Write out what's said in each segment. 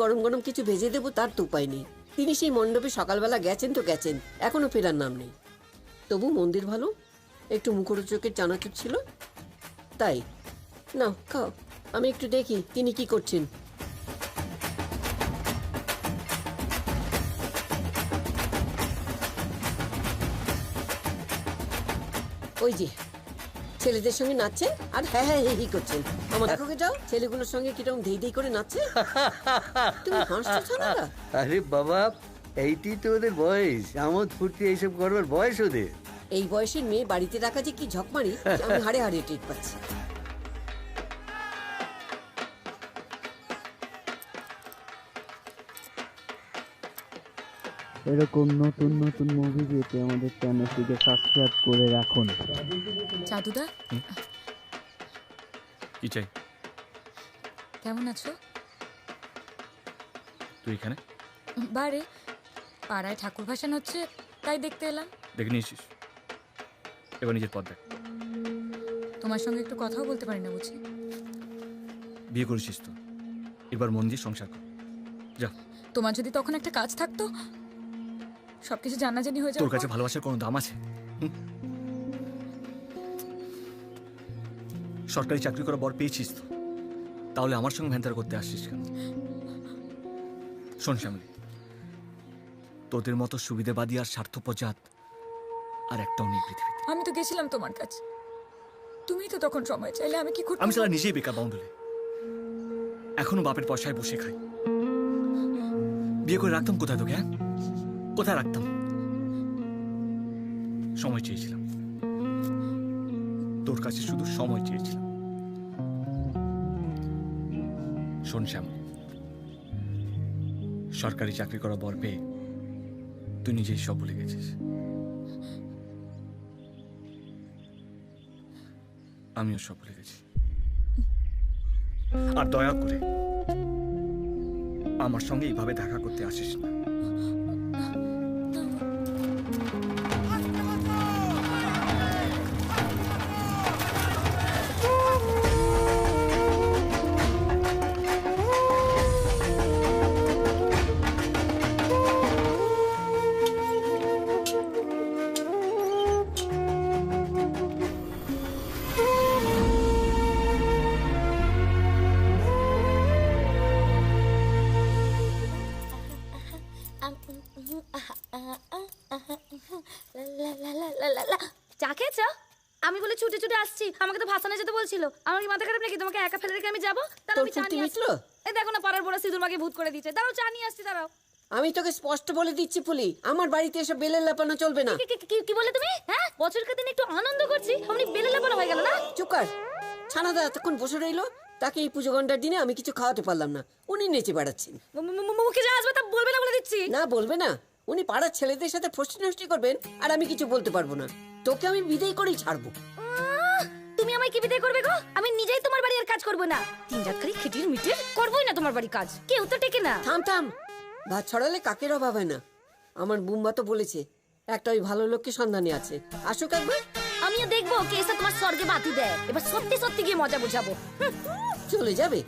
গরম গরম কিছু ভেজে দেবো তার তো উপায় নেই। তিনি সেই মণ্ডপে সকালবেলা গেছেন তো গেছেন, এখনো ফেরার নাম নেই। তবু মন্দির ভালো, একটু মুখরোচকের চানাচুর ছিল, তাই না খাও। আমি একটু দেখি তিনি কি করছেন। ওই যে ছেলেদের সঙ্গে নাচছেন আর হ্যাঁ হ্যাঁ হি হি করছেন। আমার দেখোকে যাও ছেলেগুলোর সঙ্গে কিরকম ধেই ধেই করে নাচছে। তুমি হাসছো না? আরে বাবা, এইটি তো ওদের বয়স, আমোদ ফুর্তি এইসব করবার বয়স ওদের। এই বয়সের মেয়ে বাড়িতে রাখা যে কি ঝকমারি, আমি হাড়ে হাড়ে টের পাচ্ছি। এরকম নতুন নতুন মুভি পেতে আমাদের চ্যানেলটিকে সাবস্ক্রাইব করে রাখুন। জাদুদা, কি চাই? কেমন আছো? তুই এখানে বারে পাড়ায় ঠাকুর ভাসান হচ্ছে, তাই দেখতে এলাম। দেখে নিয়েছিস? এবার নিজের পথ দেখ। তোমার সঙ্গে একটু কথাও বলতে পারি না বুঝি? বিয়ে করেছিস তো, এবার মন দিয়ে সংসার কর। যা। তোমার যদি তখন একটা কাজ থাকতো, সবকিছু জানাজানি হয়ে তোর যাবে। কাছে ভালোবাসার কোনো দাম আছে? সরকারি চাকরি করা বর পেয়েছিস তো, তাহলে আমার সঙ্গে ভ্যান্তার করতে আসছিস কেন? শোন শ্যামলী, তোদের মতো সুবিধেবাদী আর স্বার্থপর জাত আর একটাও নেই পৃথিবীতে। আমি তো গেছিলাম তোমার কাছে, তুমি তো তখন সময় চাইলে, আমি কি করতাম? আমি সালা নিজেই বেকার বাউন্ডুলে, এখনো বাপের পয়সায় বসে খাই। বিয়ে করে রাখতাম কোথায় তোকে? হ্যাঁ, কোথায় রাখতাম? সময় চেয়েছিলাম তোর কাছে, শুধু সময় চেয়েছিলাম। শোন শ্যামলী, সরকারি চাকরি করা বর পেয়ে তুই নিজেই সব ভুলে গেছিস। আমিও সব ভুলে গেছি। আর দয়া করে আমার সঙ্গে এইভাবে দেখা করতে আসিস না। চা খেয়েছ? আমি বলে ছুটে ছুটে আসছি, আমাকে তো ভাসানে যেতে বলছিল। আমার কি মাথা খারাপ নাকি তোমাকে একা ফেলে রেখে আমি যাবো? তাহলে আমি চা নিয়ে আসছি। এই দেখো না, পাড়ার বড় সিঁদুর মাকে ভূত করে দিয়েছে। দাঁড়াও, চা নিয়ে আসছি, দাঁড়াও। আমি তোকে স্পষ্ট বলে দিচ্ছি ফুলি, আমার বাড়িতে এসব বেলের লাপানো চলবে না। কি বলে তুমি? হ্যাঁ, বছরকার দিন একটু আনন্দ করছি, অমনি বেলে লাপানো হয়ে গেল না? চুপ কর। ছানাদা এতক্ষণ বসে রইলো, তাকে এই পুজো ঘন্টার দিনে আমি কিছু খাওয়াতে পারলাম না, উনি নেচে বেড়াচ্ছেন। মুখে যা আসবে তা বলবে না বলে দিচ্ছি। না বলবে না, উনি পাড়ার ছেলেদের সাথে ফষ্টি নষ্টি করবেন আর আমি কিছু বলতে পারবো না। তোকে আমি বিদায় করেই ছাড়বো। তুমি আমায় কি বিদায় করবে গো? আমি নিজেই তোমার বাড়ি আর কাজ করবো না। তিন রাত খালি খিটির মিটির করবোই না তোমার বাড়ি কাজ, কেউ তো টেকে না। থাম থাম, ভাত ছড়ালে কাকের অভাব হয় না। আমার বুম্বা তো বলেছে একটা ওই ভালো লোককে সন্ধানে আছে, আসুক একবার। আমিও দেখবো কে এসে তোমার স্বর্গে বাতি দেয়। এবার সত্যি সত্যি গিয়ে মজা বুঝাবো। চলে যাবে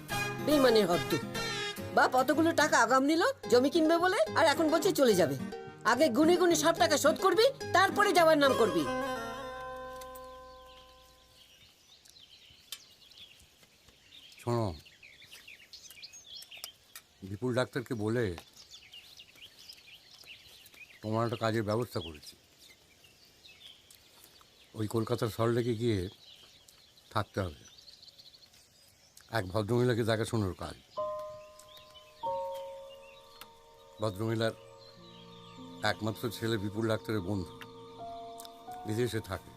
বেইমানের হদ্দু। বাপ অতগুলো টাকা আগাম নিল জমি কিনবে বলে, আর এখন বলছে চলে যাবে। আগে গুনে গুনে সব টাকা শোধ করবি, তারপরে যাওয়ার নাম করবি। শোনো, বিপুল ডাক্তারকে বলে তোমার একটা কাজের ব্যবস্থা করেছি। ওই কলকাতার সল্টলেকে গিয়ে থাকতে হবে, এক ভদ্রমহিলাকে দেখাশোনার কাজ। ভদ্রমহিলার একমাত্র ছেলে বিপুল ডাক্তারের বন্ধু, বিদেশে থাকে।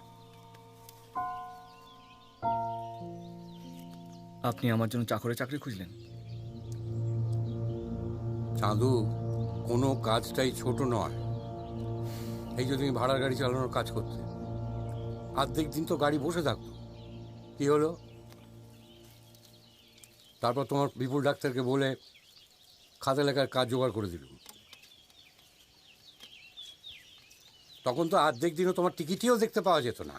আপনি আমার জন্য চাকরে চাকরি খুঁজলেন? চাঁদু, কোনো কাজটাই ছোট নয়। এই যদি তুমি ভাড়ার গাড়ি চালানোর কাজ করতে, অর্ধেক দিন তো গাড়ি বসে থাকতো, কি হলো? তারপর তোমার বিপুল ডাক্তারকে বলে খাতা লেখার কাজ জোগাড় করে দিল। তখন তো অর্ধেক দিনও তোমার টিকিটিও দেখতে পাওয়া যেত না।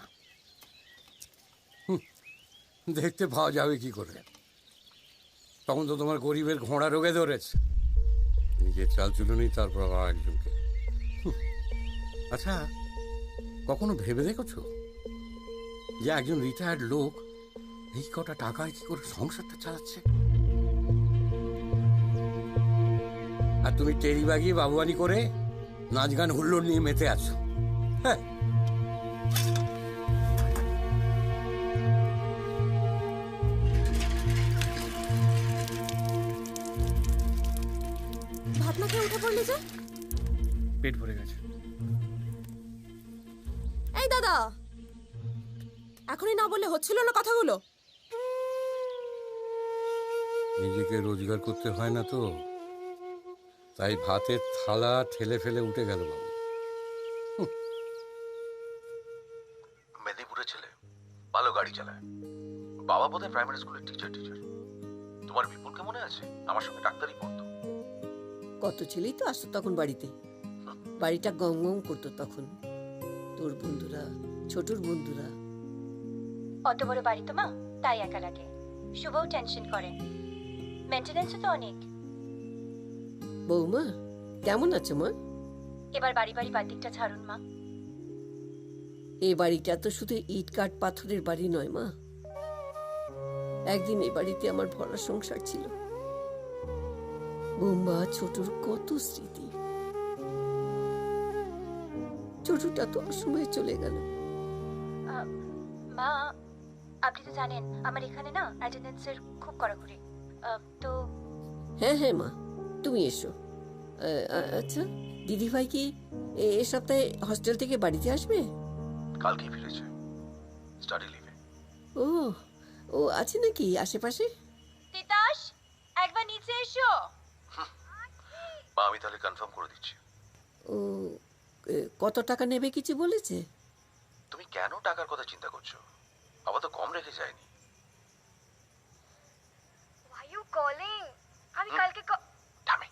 দেখতে পাওয়া যাবে কি করে? তখন তো তোমার গরিবের ঘোড়া রোগে ধরেছে। নিজের চাল চুলুনি, তারপর আবার একজনকে। আচ্ছা, কখনো ভেবে দেখেছো যে একজন রিটায়ার্ড লোক এই কটা টাকায় কি করে সংসারটা চালাচ্ছে? আর তুমি টেরি বাগিয়ে বাবুয়ানি করে নাচ গান হুল্লোড় নিয়ে মেতে আছো। হ্যাঁ, ভাত না খেয়ে উঠে পড়লি যে? পেট ভরে গেছে। এই দাদা, এখনই না বললে হচ্ছিল না কথাগুলো? নিজেকে রোজগার করতে হয় না তো, তাই ভাতের থালা ঠেলে ফেলে উঠে গেল বাবু। মেদিনীপুরের ছেলে, ভালো গাড়ি চালায়। বাবা বোধহয় প্রাইমারি স্কুলের টিচার। তোমার বিপুলকে মনে আছে? আমার সঙ্গে ডাক্তারি পড়তো। কত ছেলেই তো আসতো তখন বাড়িতে, বাড়িটা গম গম করতো তখন। তোর বন্ধুরা, ছোটুর বন্ধুরা। অত বড় বাড়ি তো মা, তাই একা লাগে। শুভও টেনশন করে, মেনটেন্যান্সও তো অনেক। বৌমা কেমন আছো মা? এবার বাড়ি বাড়ি বাতিকটা ছাড়ুন মা। এই বাড়িটা তো শুধু ইট কাঠ পাথরের বাড়ি নয় মা। একদিন এই বাড়িতে আমার ভরা সংসার ছিল। বৌমা, ছোটুর কত স্মৃতি। ছোটুটা তো অসময়ে চলে গেল। মা, আপনি তো জানেন আমার এখানে না অ্যাটেন্ডেন্সের খুব কড়াকড়ি। তো হ্যাঁ হ্যাঁ মা, তুমি এসো। আচ্ছা, দিদিভাই কি এ সপ্তাহে হস্টেল থেকে বাড়িতে আসবে? কালকেই ফিরেছে, স্টাডি লিভে। ও ও আছে নাকি আশেপাশে? তিতাস, একবার নিচে এসো। মা, আমি তাহলে কনফার্ম করে দিচ্ছি। ও কত টাকা নেবে কিছু বলেছে? তুমি কেন টাকার কথা চিন্তা করছো? বাবা তো কম রেখে যায়নি। Why you calling? আমি কালকে ঠামি,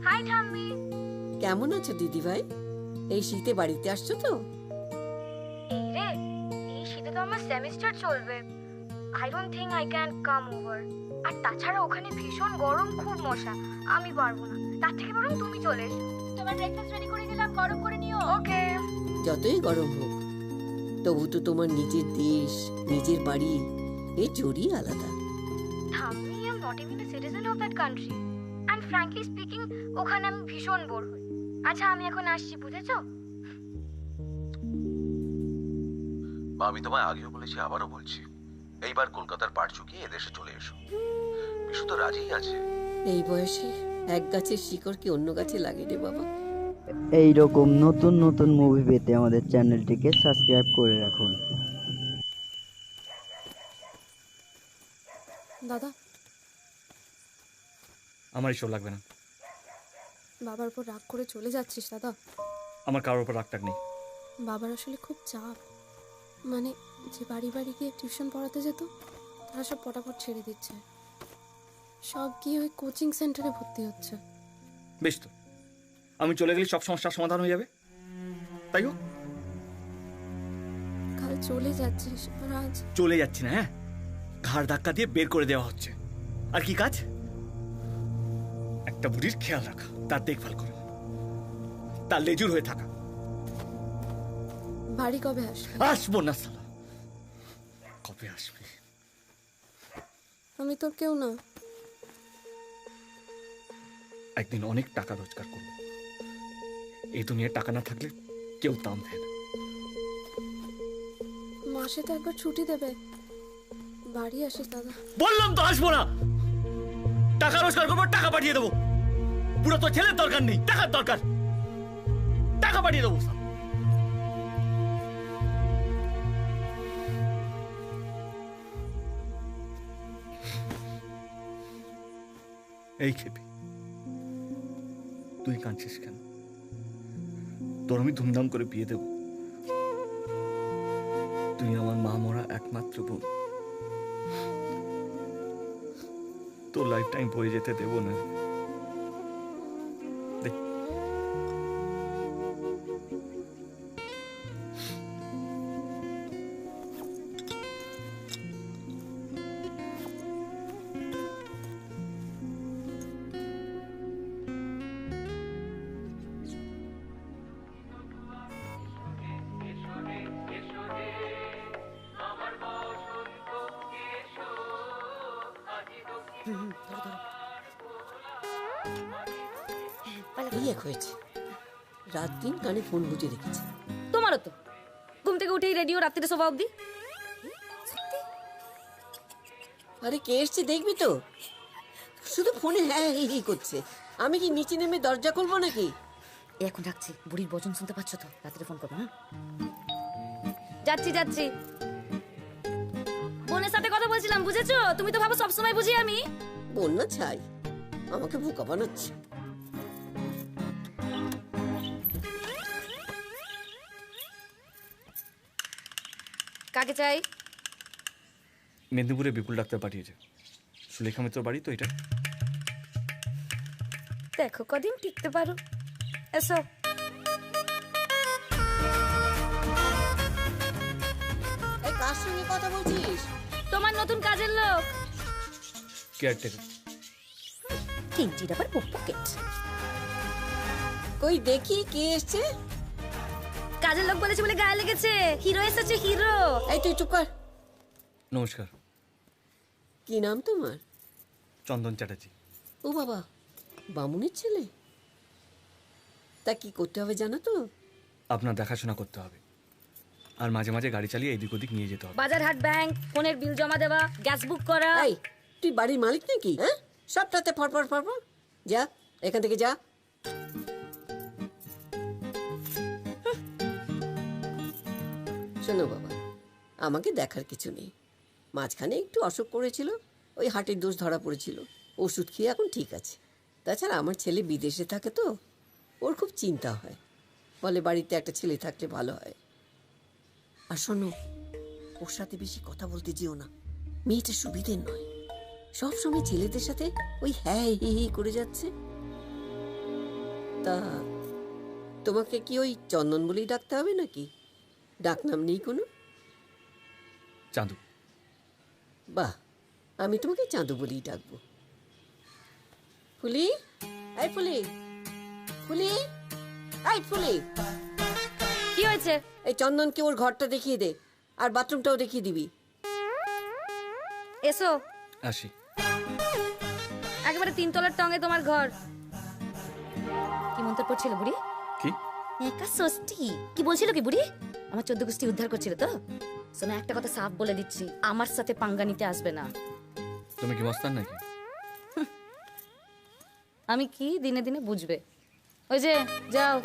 হাই ঠাম্মি। কেমন আছো দিদিভাই? এই শীতে বাড়িতে আসছো তো? এই রে, এই শীতে তো আমার সেমিস্টার চলবে। I don't think I can come over. আর তাছাড়া ওখানে ভীষণ গরম, খুব মশা, আমি পারবো না। তার থেকে বরং তুমি চলে এসো। তোমার ব্রেকফাস্ট রেডি করে দিলাম, গরম করে নিও। ওকে। যতই গরম হোক, তবু তো তোমার নিজের দেশ, নিজের বাড়ি, এই জোরই আলাদা। ঠাম্মি, I am not even a citizen of that country. And frankly speaking, ওখানে আমি ভীষণ বোর হই। আচ্ছা, আমি এখন আসছি, বুঝেছো? মা, আমি তোমায় আগেও বলেছি, আবারও বলছি, এইবার কলকাতার পাড় চুকিয়ে এদেশে চলে এসো। বিশু তো রাজিই আছে। এই বয়সে এক গাছের শিকড় কি অন্য গাছে লাগে রে বাবা। এই রকম নতুন নতুন মুভি পেতে আমাদের চ্যানেলটিকে সাবস্ক্রাইব করে রাখুন। দাদা, আমার এসব লাগবে না। বাবার উপর রাগ করে চলে যাচ্ছিস দাদা? আমার কারোর উপর রাগটাগ নেই। বাবার আসলে খুব চাপ। মানে, যে বাড়ি বাড়ি গিয়ে টিউশন পড়াতে যেত, তারা সব পটাপট ছেড়ে দিচ্ছে। সব গিয়ে ওই কোচিং সেন্টারে ভর্তি হচ্ছে। বেশ তো, আমি চলে গেলে সব সমস্যার সমাধান হয়ে যাবে, তাই হোক। কাল চলে যাচ্ছিস, আর আজ চলে যাচ্ছি না, হ্যাঁ, ঘাড় ধাক্কা দিয়ে বের করে দেওয়া হচ্ছে। আর কি কাজ? একটা বুড়ির খেয়াল রাখা, তার দেখভাল করা, তার লেজুর হয়ে থাকা। বাড়ি কবে আসবে? আসবো না সালা। কবে আসবে? আমি তোর কেউ না। একদিন অনেক টাকা রোজগার করবো। এই দুনিয়ায় টাকা না থাকলে কেউ দাম দেয় না। মাসে তো একবার ছুটি দেবে, বাড়ি আসিস দাদা। বললাম তো আসবো না। টাকা রোজগার করবো, টাকা পাঠিয়ে দেবো। পুরো তো ছেলের দরকার নেই, টাকার দরকার। টাকা পাঠিয়ে দেবো। এই খেপি, তুই কাঁদছিস কেন? তোর আমি ধুমধাম করে বিয়ে দেব। তুই আমার মা মরা একমাত্র বোন। তোর লাইফ টাইম বয়ে যেতে দেব না। দেখ, সেই এক হয়েছে, রাত দিন কানে ফোন গুজে রেখেছে। তোমারও তো ঘুম থেকে উঠেই রেডিও, রাত্রিরে শোভা অবধি। আরে কে এসছে দেখবি তো, শুধু ফোনে হ্যাঁ হি করছে। আমি কি নিচে নেমে দরজা খুলবো নাকি? এখন রাখছি, বুড়ির বচন শুনতে পাচ্ছ তো, রাত্রে ফোন করবো। হ্যাঁ, যাচ্ছি যাচ্ছি। বোনের সাথে কথা বলছিলাম, বুঝেছো? তুমি তো ভাবো সবসময় বুঝি আমি। বোন না ছাই, আমাকে বোকা বানাচ্ছে। কাকে চাই? মেদিনীপুরে বিপুল ডাক্তার পাঠিয়েছে। সুলেখা মিত্র বাড়ি তো এটা। দেখো কদিন টিকতে পারো। এসো। এই কার সঙ্গে কথা বলছিস? তোমার নতুন কাজের লোক। কেয়ারটেকার। কিঞ্চির আবার পকেট। কই দেখি কে এসছে। কাজের লোক বলেছে বলে গায়ে লেগেছে। হিরো এসেছে, হিরো। এই তুই চুপ কর। নমস্কার। কি নাম তোমার? চন্দন চ্যাটার্জি। ও বাবা, বামুনের ছেলে। তা কি করতে হবে জানো তো? আপনার দেখাশোনা করতে হবে, আর মাঝে মাঝে গাড়ি চালিয়ে এদিক ওদিক নিয়ে যেতে হবে। বাজার হাট, ব্যাংক, ফোনের বিল জমা দেওয়া, গ্যাস বুক করা। এই তুই বাড়ির মালিক নাকি? হ্যাঁ, সবটাতে ফরফর ফরফর। যা এখান থেকে যা। শোনো বাবা, আমাকে দেখার কিছু নেই। মাঝখানে একটু অসুখ করেছিল, ওই হার্টের দোষ ধরা পড়েছিল, ওষুধ খেয়ে এখন ঠিক আছে। তাছাড়া আমার ছেলে বিদেশে থাকে তো, ওর খুব চিন্তা হয়, বলে বাড়িতে একটা ছেলে থাকলে ভালো হয়। আর শোনো, ওর সাথে বেশি কথা বলতে যেও না, মেয়েটা সুবিধের নয়। সব সময় ছেলেদের সাথে ওই হ্যাঁ হি হি করে যাচ্ছে। তা তোমাকে কি ওই চন্দন বলেই ডাকতে হবে নাকি? ডাকনাম নেই কোনো? চাঁদু। বাহ, আমি তোমাকে চাঁদু বলেই ডাকবো। ফুলি, এই ফুলি, ফুলি, এই ফুলি। কি হয়েছে? এই চন্দনকে ওর ঘরটা দেখিয়ে দে, আর বাথরুমটাও দেখিয়ে দিবি। এসো। আসি। একেবারে 3 তলার টঙে তোমার ঘর। কি মন্তব্য ছিল বুড়ি? কি? একা ষষ্ঠী কি বলছিল কি বুড়ি? আমার 14 গোষ্ঠী উদ্ধার করছিল তো। শোনো, একটা কথা সাফ বলে দিচ্ছি, আমার সাথে পাঙ্গা নিতে আসবে না। তুমি কি মস্তান নাকি? আমি কি দিনে দিনে বুঝবে। ওই যে যাও।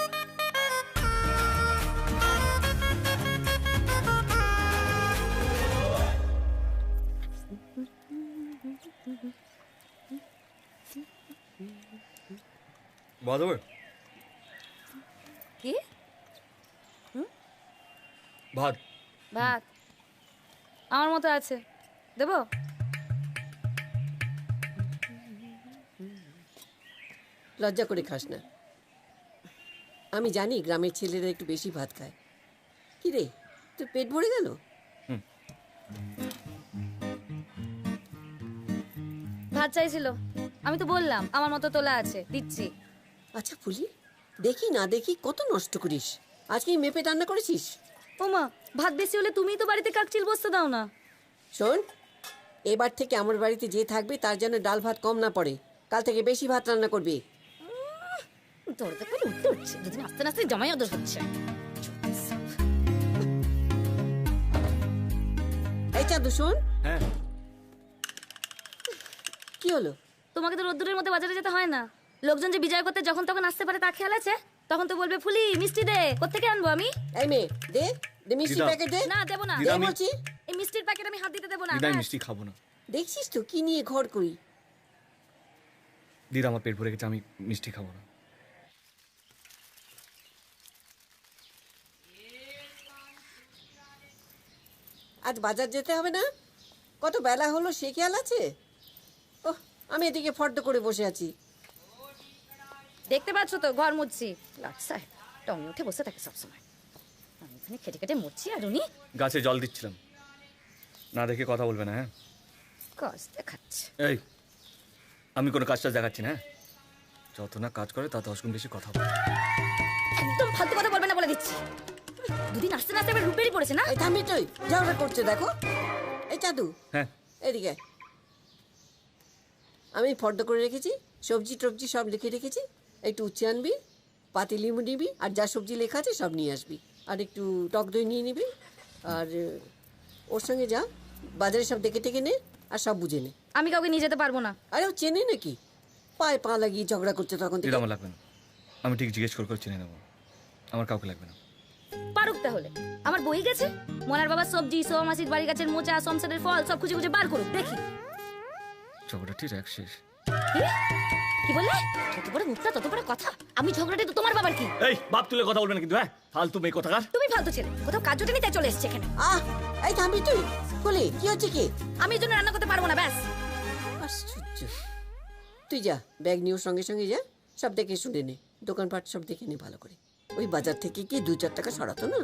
বাদর কি? ভাত। ভাত আমার মতো আছে, দেবো? লজ্জা করে খাস না। আমি জানি গ্রামের ছেলেরা একটু বেশি ভাত খায়। কি রে, তোর পেট ভরে গেল? ভাত চাইছিল, আমি তো বললাম আমার মতো তোলা আছে, দিচ্ছি। আচ্ছা ফুলি, দেখি না দেখি কত নষ্ট করিস। আজকে মেপে রান্না করেছিস? ওমা, ভাত বেশি হলে তুমিই তো বাড়িতে কাকচিল বসতে দাও না। শোন, এবার থেকে আমার বাড়িতে যে থাকবে তার জন্য ডাল ভাত কম না পড়ে। কাল থেকে বেশি ভাত রান্না করবি। দরজা করে উঠতে উঠছে, দুদিন আস্তে আস্তে জামাই ওদের হচ্ছে। এই চাঁদু শোন। হ্যাঁ। কি হলো? তোমাকে তো রোদ্দুরের মধ্যে বাজারে যেতে হয় না। লোকজন যে বিজয় করতে যখন তখন আসতে পারে তা খেয়াল আছে? তখন তো বলবে ফুলি মিষ্টি দে। কোত্থেকে আনবো আমি? এই মেয়ে, দে দে মিষ্টি দিদা। প্যাকেট দে। না, দেবো না। দে বলছি। এই মিষ্টির প্যাকেট আমি হাত দিতে দেবো না। দিদা, আমি ব্যাস। মিষ্টি খাবো না। দেখছিস তো কি নিয়ে ঘর করি। দিদা, আমার পেট ভরে গেছে, আমি মিষ্টি খাবো না। আজ বাজার যেতে হবে না? কত বেলা হলো সে খেয়াল আছে? ওহ, আমি এদিকে ফর্দ করে বসে আছি। দেখতে পাচ্ছ তো ঘর মুছছি। লাট সাহেব টঙে উঠে বসে থাকে সবসময়। আমি এখানে খেটে খেটে মরছি, আর উনি গাছে জল দিচ্ছিলাম। না দেখে কথা বলবে না, হ্যাঁ? কাজ দেখাচ্ছে। এই, আমি কোনো কাজটা দেখাচ্ছি না। যত না কাজ করে তা 10 গুণ বেশি কথা বলে। একদম ফালতু কথা বলবে না বলে দিচ্ছি। দুদিন আসতে না আসতে এবার রূপেরই পড়েছে না। এই থামি তুই, যা ওরা করছে দেখো। এই চাঁদু, হ্যাঁ। এদিকে আমি ফর্দ করে রেখেছি, সবজি টবজি সব লিখে রেখেছি। একটু উচ্ছে আনবি, পাতি লেবু নিবি, আর যা সবজি লেখা আছে সব নিয়ে আসবি। আর একটু টক দই নিয়ে নিবি। আর ওর সঙ্গে যা, বাজারে সব দেখে টেকে নে আর সব বুঝে নে। আমি কাউকে নিয়ে যেতে পারবো না। আরে ও চেনে নাকি? পায়ে পা লাগিয়ে ঝগড়া করছে তখন থেকে। দিদা আমার লাগবে না, আমি ঠিক জিজ্ঞেস করে চিনে নেবো, আমার কাউকে লাগবে না। পারুক তাহলে, আমার বই গেছে মনার বাবার সবজি, সোমাসির বাড়ি গাছের মোচা, সংসারের ফল সব খুঁজে খুঁজে বার করুক, দেখি। ঝগড়াটি এক শেষ। কি বললে? যত বড় মুখটা তত বড় কথা। আমি ঝগড়াটি তো তোমার বাবার কি? এই বাপ তুলে কথা বলবে না কিন্তু, হ্যাঁ ফালতু মেয়ে কোথাকার। তুমি ফালতু ছেলে, কোথাও কাজ জোটেনি তাই চলে এসেছে এখানে। এই থামবি তুই? বলে কি হচ্ছে কি? আমি এর জন্য রান্না করতে পারবো না, ব্যাস। আশ্চর্য। তুই যা, ব্যাগ নিয়ে ওর সঙ্গে সঙ্গে যা, সব দেখে শুনে নে, দোকানপাট সব দেখে নে ভালো করে। ওই বাজার থেকে কি 2-4 টাকা সরাতো না,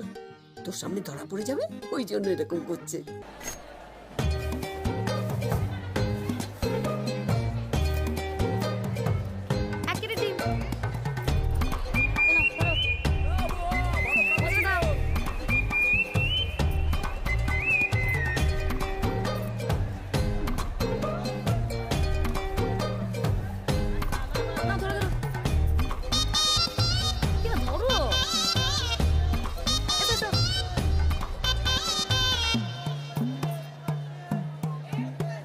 তোর সামনে ধরা পড়ে যাবে, ওই জন্য এরকম করছে।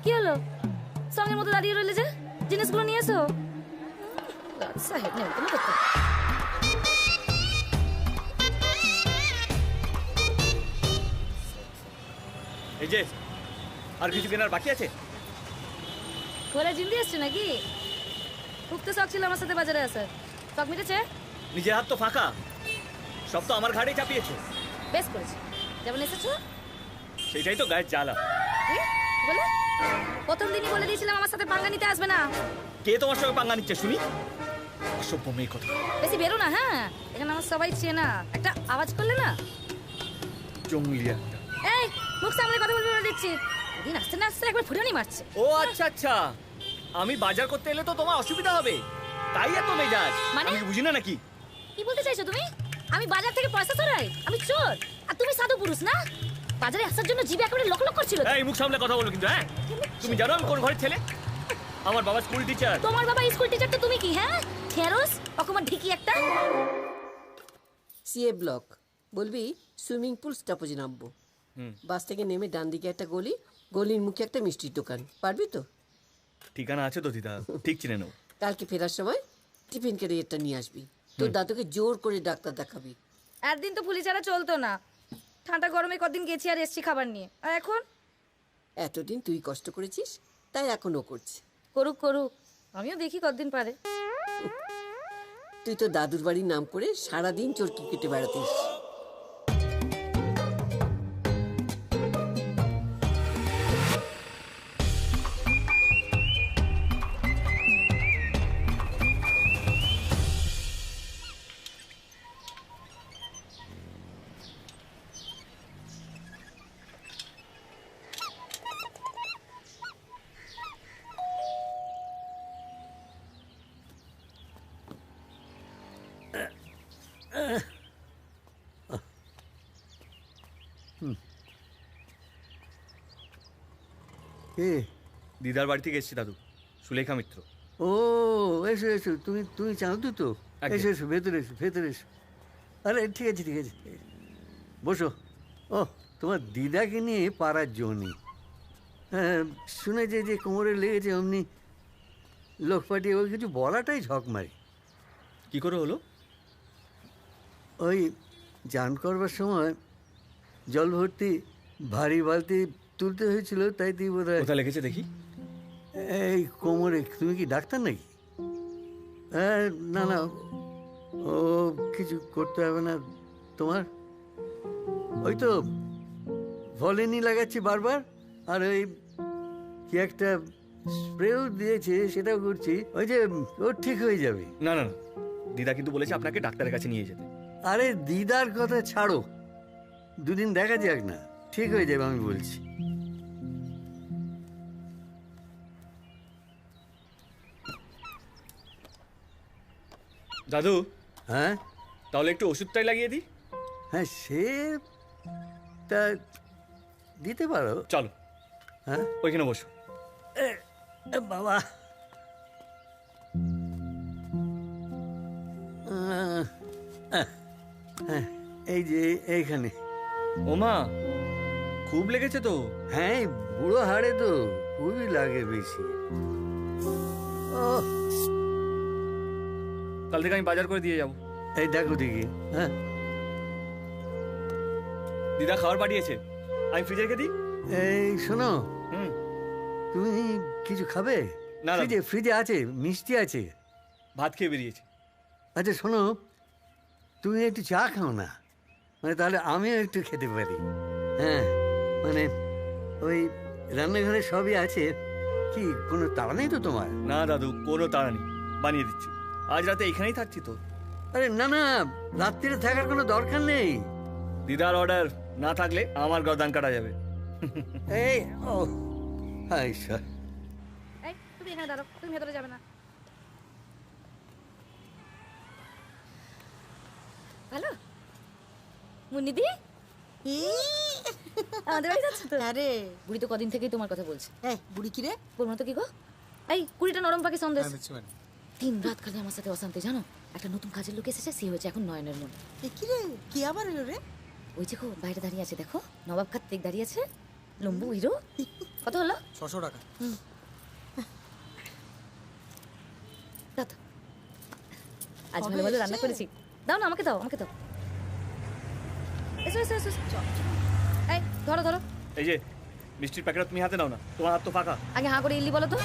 কি হলো? সঙ্গের মতো দাঁড়িয়ে রইলে যে, জিনিসগুলো নিয়ে এসো। সাহেব নেই তুমি করতে। এই যে আর কিছু কেনার বাকি আছে? ঘরে জিন্দি আসছে নাকি? খুব তো শখ ছিল আমার সাথে বাজারে আসার, শখ মিটেছে? নিজের হাত তো ফাঁকা, সব তো আমার ঘাড়েই চাপিয়েছো। বেশ করেছি, যেমন এসেছো। সেটাই তো গায়ের জ্বালা। কি বলে? প্রথম দিনই বলে দিয়েছিলাম আমার সাথে পাঙ্গা নিতে আসবে না। কে তোমার সঙ্গে পাঙ্গা নিচ্ছে শুনি? অসভ্য মেয়ে কথা। বেশি বেরো না, হ্যাঁ এখানে আমার সবাই চেনা। একটা আওয়াজ করলে না জঙ্গলি একটা। এই মুখ সামলে কথা বলবি বলে দিচ্ছি। দিন আসতে না আসতে একবার ফুটানি মারছে। ও আচ্ছা আচ্ছা, আমি বাজার করতে এলে তো তোমার অসুবিধা হবে, তাই এত মেজাজ। মানে? আমি বুঝি না নাকি? কি বলতে চাইছো তুমি? আমি বাজার থেকে পয়সা সরাই? আমি চোর? আর তুমি সাধু পুরুষ না? বাজারে আসার জন্য জিভে একেবারে লক লক করছিল। এই মুখ সামলে কথা বলো কিন্তু, হ্যাঁ? তুমি জানো আমি কোন ঘরের ছেলে? আমার বাবা স্কুল টিচার। তোমার বাবা স্কুল টিচার তো তুমি কি, হ্যাঁ খেরোস অকমা ঢিকি একটা। সিএ ব্লক বলবি, সুইমিং পুল স্টপেজে নামবো। বাস থেকে নেমে ডান দিকে একটা গলি, গলির মুখে একটা মিষ্টির দোকান। পারবি তো? ঠিকানা আছে তো দিদা, ঠিক চিনে নেব। কালকে ফেরার সময় টিফিন ক্যারিয়ারটা নিয়ে আসবি। তোর দাদুকে জোর করে ডাক্তার দেখাবি। একদিন তো পুলি ছাড়া চলতো না, ঠান্ডা গরমে কদিন গেছি আর এসছি খাবার নিয়ে। আর এখন এতদিন তুই কষ্ট করেছিস, তাই এখনও করছে। করুক করুক, আমিও দেখি কতদিন পারে। তুই তো দাদুর বাড়ির নাম করে সারাদিন চরকি কেটে বেড়াতিস। কে? দিদার বাড়ি থেকে এসেছি দাদু, সুলেখা মিত্র। ও এসো এসো, তুমি তুমি চাঁদু তো? এসো এসো, ভেতরে এসো, ভেতরে এসো। আরে ঠিক আছে ঠিক আছে, বসো। ও তোমার দিদাকে নিয়ে পাড়ার জন্যই। হ্যাঁ শুনেছে যে কোমরে লেগেছে, অমনি লোক পাঠিয়ে ওই কিছু বলাটাই ঝক মারি। কি করে হলো? ওই চান করবার সময় জল ভর্তি ভারী বালতি তুলতে হয়েছিল, তাই তুই বোধ হয়। কোথায় লেগেছে দেখি? এই কোমরে। তুমি কি ডাক্তার নাকি? না না, ও কিছু করতে হবে না তোমার। ওই তো ভলিনি লাগাচ্ছি বারবার, আর ওই কি একটা স্প্রেও দিয়েছে, সেটাও করছি। ওই যে ও ঠিক হয়ে যাবে। না না না, দিদা কিন্তু বলেছে আপনাকে ডাক্তারের কাছে নিয়ে যেতে। আরে দিদার কথা ছাড়ো, দুদিন দেখা যাক না, ঠিক হয়ে যাবে আমি বলছি। দাদু। হ্যাঁ তাহলে একটু ওষুধটাই লাগিয়ে দিই। হ্যাঁ সে তা দিতে পারো। চলো। হ্যাঁ ওইখানে বসো। বাবা হ্যাঁ এই যে এইখানে। ওমা, খুব লেগেছে তো? হ্যাঁ এই বুড়ো হাড়ে তো খুবই লাগে বেশি। কাল থেকে আমি বাজার করে দিয়ে যাবো। এই দেখো দেখি। হ্যাঁ দিদা খাবার পাঠিয়েছে, আমি ফ্রিজে রেখে দিই। এই শোনো, তুমি কিছু খাবে? না, ফ্রিজে ফ্রিজে আছে, মিষ্টি আছে। ভাত খেয়ে বেরিয়েছে। আচ্ছা শোনো, তুমি একটু চা খাও না, মানে তাহলে আমিও একটু খেতে পারি। হ্যাঁ মানে ওই রান্নাঘরে সবই আছে। কি কোনো তাড়া নেই তো তোমার? না দাদু, কোনো তাড়া নেই, বানিয়ে দিচ্ছি। আজ রাতে এখানেই থাকছি তো। আরে না না, রাত্রিরে থাকার কোনো দরকার নেই। দিদার অর্ডার না থাকলে আমার গর্দান কাটা যাবে। এই ও হাই স্যার, এই তুমি এখানে দাঁড়াও, তুমি ভেতরে যাবে না। হ্যালো মুন্নিদি, আমাদের বাড়ি যাচ্ছে তো? আরে বুড়ি তো কদিন থেকেই তোমার কথা বলছে। এই বুড়ি কি রে? বলবো না তো কি গো? এই 20টা নরম পাখি সন্দেশ। দিন রাত খালি আমার সাথে অশান্তি, জানো? একটা নতুন কাজের লোক এসেছে, সে হয়েছে এখন নয়নের মনে। কি রে, কি আবার এলো রে? ওই যে বাইরে দাঁড়িয়ে আছে, দেখো নবাব কার্তিক দাঁড়িয়ে আছে, লম্বু হিরো। কত হলো? 600 টাকা। দাও তো। আজ ভালো ভালো রান্না করেছি, দাও না আমাকে, দাও আমাকে দাও। এসো এসো এসো, এই ধরো ধরো। এই যে মিষ্টির প্যাকেটটা তুমি হাতে নাও না, তোমার হাত তো ফাঁকা। আগে হাঁ করে ইল্লি বলো তো,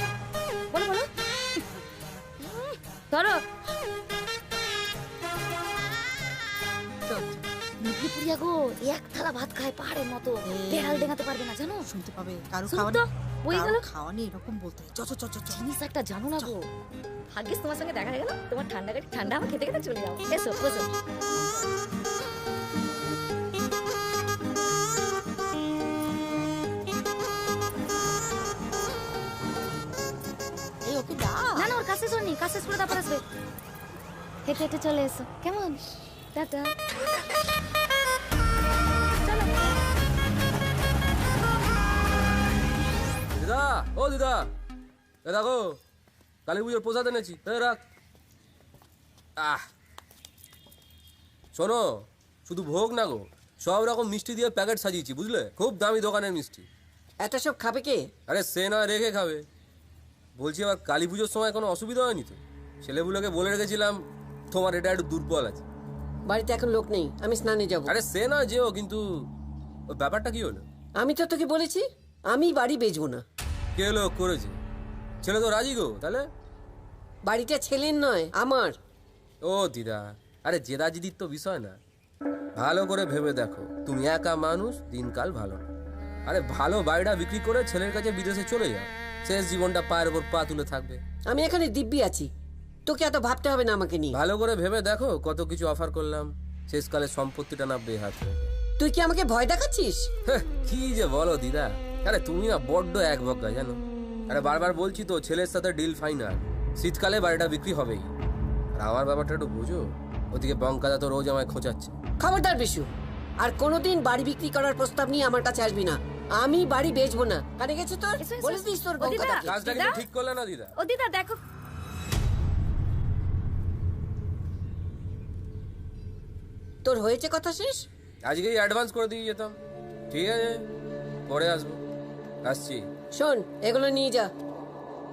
বলো বলো। ধরো। মুখি পুরিয়া গো, এক থালা ভাত খায় পাহাড়ের মতো, বেড়াল ডেঙাতে পারবে না, জানো? শুনতে পাবে কারো শুনো খাওয়ানি, তো, বই গেল। খাওয়ানি এরকম বলতে হয়। চ চ চ চ চ। জিনিস একটা জানো না গো, ভাগ্যিস তোমার সঙ্গে দেখা হয়ে গেল। তোমার ঠান্ডা গাড়ি ঠান্ডা আমার খেতে খেতে চলে যাও। এসো বসো। এই ওকে দাও। না না, ওর কাছে শোনি, কাছে করে তারপর আসবে। হেঁটে হেঁটে চলে এসো, কেমন? টাটা। দিদা, ও দিদা, এ দেখো কালী পুজোর প্রসাদ এনেছি, রাখ। শোনো, শুধু ভোগ না গো, সব রকম মিষ্টি দিয়ে প্যাকেট সাজিয়েছি, বুঝলে? খুব দামি দোকানের মিষ্টি। এত সব খাবে কে? আরে সে নয়, রেখে খাবে। বলছি আবার কালী পুজোর সময় কোনো অসুবিধা হয়নি তো? ছেলেগুলোকে বলে রেখেছিলাম তোমার এটা একটু দুর্বল আছে। বাড়িতে এখন লোক নেই, আমি স্নানে যাব। আরে সে নয় যেও, কিন্তু ওই ব্যাপারটা কি হলো? আমি তো তোকে বলেছি আমি বাড়ি বেচবো না। কে লোক করেছে? ছেলে তো রাজি গো, তাহলে? বাড়িটা ছেলের নয়, আমার। ও দিদা, আরে জেদা জিদির তো বিষয় না, ভালো করে ভেবে দেখো, তুমি একা মানুষ, দিনকাল ভালো না। আরে ভালো বাড়িটা বিক্রি করে ছেলের কাছে বিদেশে চলে যাও, শেষ জীবনটা পায়ের ওপর পা তুলে থাকবে। আমি এখানে দিব্যি আছি, তোকে এত ভাবতে হবে না আমাকে নিয়ে। ভালো করে ভেবে দেখো, কত কিছু অফার করলাম, শেষকালে সম্পত্তিটা না বেহাত হয়ে যায়। তুই কি আমাকে ভয় দেখাচ্ছিস? কি যে বলো দিদা, আরে তুমি না বড্ড একবজ্ঞা জানো। আরে বারবার বলছি তো, ছেলের সাথে ডিল ফাইনাল, শীতকালে বাড়িটা বিক্রি হবেই। আর আমার ব্যাপারটা একটু বুঝো, ওদিকে বঙ্কাদা তো রোজ আমায় খোঁচাচ্ছে। খবরদার বিশু, আর কোনোদিন বাড়ি বিক্রি করার প্রস্তাব নিয়ে আমার কাছে আসবি না। আমি বাড়ি বেচবো না। কানে গেছে তোর? বলিস দিস তোর বঙ্কাদাকে। কাজটা কিন্তু ঠিক করলে না দিদা। ও দিদা দেখো, তোর হয়েছে কথা শেষ? আজকেই অ্যাডভান্স করে দিয়ে যেতাম। ঠিক আছে, পরে আসবো, আসছি। শোন, এগুলো নিয়ে যা।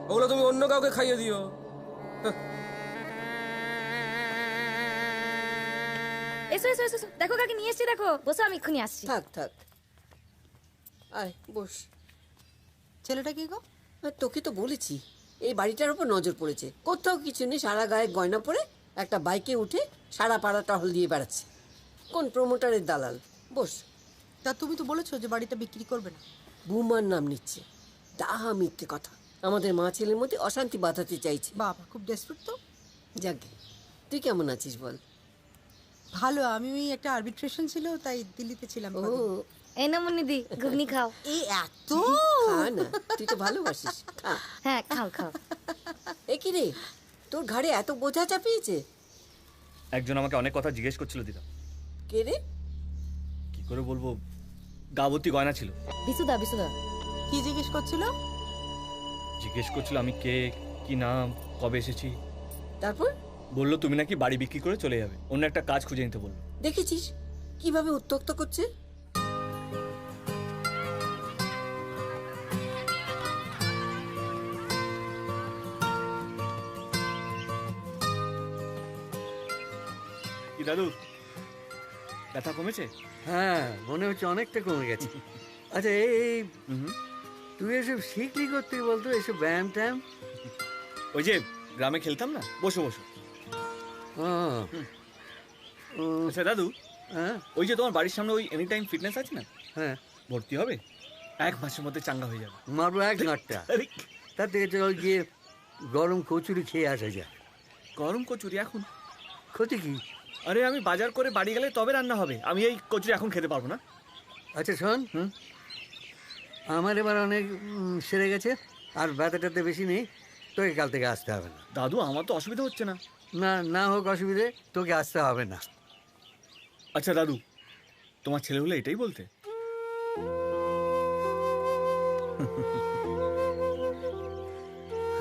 ওগুলো তুমি অন্য কাউকে খাইয়ে দিও। এসো এসো এসো, দেখো কাকে নিয়ে এসছি, দেখো বসো, আমি এক্ষুনি আসছি। থাক থাক, আয় বস। ছেলেটা কি গো? তোকে তো বলেছি এই বাড়িটার উপর নজর পড়েছে, কোথাও কিছু নেই, সারা গায়ে গয়না পরে একটা বাইকে উঠে সারা পাড়া টহল দিয়ে বেড়াচ্ছে। কোন প্রমোটারের দালাল? বস। তা তুমি তো বলেছো যে বাড়িটা বিক্রি করবে না। বৌমার নাম নিচ্ছে, ডাহা মিথ্যে কথা। আমাদের মা ছেলের মধ্যে অশান্তি বাঁধাতে চাইছে। বাবা খুব ডেসপারেট তো। যাকে, তুই কেমন আছিস বল? ভালো, আমি ওই একটা আরবিট্রেশন ছিল, তাই দিল্লিতে ছিলাম। ও এই না মুন্নিদি, ঘুগনি খাও। এই এত খা না, তুই তো ভালোবাসিস, খা। হ্যাঁ খাও খাও। এ কি রে, তোর ঘাড়ে এত বোঝা চাপিয়েছে? একজন আমাকে অনেক কথা জিজ্ঞেস করছিল দিদা। কে রে? কি করে বলবো, গাবতী গয়না ছিল। বিশুদা বিশুদা কি জিজ্ঞেস করছিল? জিজ্ঞেস করছিল আমি কে, কি নাম, কবে এসেছি। তারপর বললো তুমি নাকি বাড়ি বিক্রি করে চলে যাবে, অন্য একটা কাজ খুঁজে নিতে বললো। দেখেছিস কিভাবে উত্ত্যক্ত করছে? কি দাদু, ব্যথা কমেছে? হ্যাঁ, মনে হচ্ছে অনেকটা কমে গেছে। আচ্ছা, এই তুই এসব শিখলি করতে বলতো, এসব ব্যায়াম ট্যায়াম? ওই যে গ্রামে খেলতাম না, বসো বসো। আচ্ছা দাদু, ওই যে তোমার বাড়ির সামনে ওই এনি টাইম ফিটনেস আছে না, হ্যাঁ, ভর্তি হবে, 1 মাসের মধ্যে চাঙ্গা হয়ে যাবে। মারবো 1 ঘন্টা। তার থেকে চল গিয়ে গরম কচুরি খেয়ে আসা যায়। গরম কচুরি এখন? ক্ষতি কি? আরে আমি বাজার করে বাড়ি গেলে তবে রান্না হবে, আমি এই কচুরি এখন খেতে পারবো না। আচ্ছা শোন, আমার এবার অনেক সেরে গেছে, আর ব্যথাটাতে বেশি নেই, তোকে কাল থেকে আসতে হবে না। দাদু আমার তো অসুবিধা হচ্ছে না। না, না হোক অসুবিধে, তোকে আসতে হবে না। আচ্ছা দাদু, তোমার ছেলে হলে এটাই বলতে?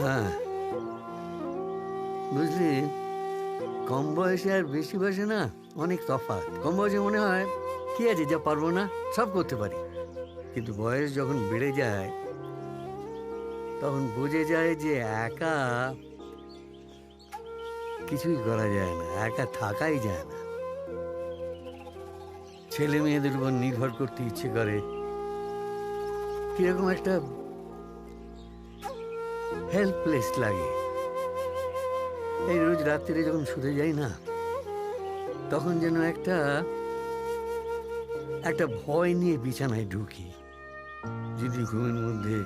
হ্যাঁ, বুঝলি, কম বয়সে আর বেশি বয়সে না অনেক তফাৎ। কম বয়সে মনে হয় কি আছে, যা পারবো না সব করতে পারি, কিন্তু বয়স যখন বেড়ে যায় তখন বুঝে যায় যে একা কিছুই করা যায় না, একা থাকাই যায় না। ছেলে মেয়েদের উপর নির্ভর করতে ইচ্ছে করে, কিরকম একটা হেল্পলেস লাগে। এই রোজ রাত্রিরে যখন শুতে যাই না, তখন যেন একটা ভয় নিয়ে বিছানায় ঢুকি, যদি ঘুমের মধ্যে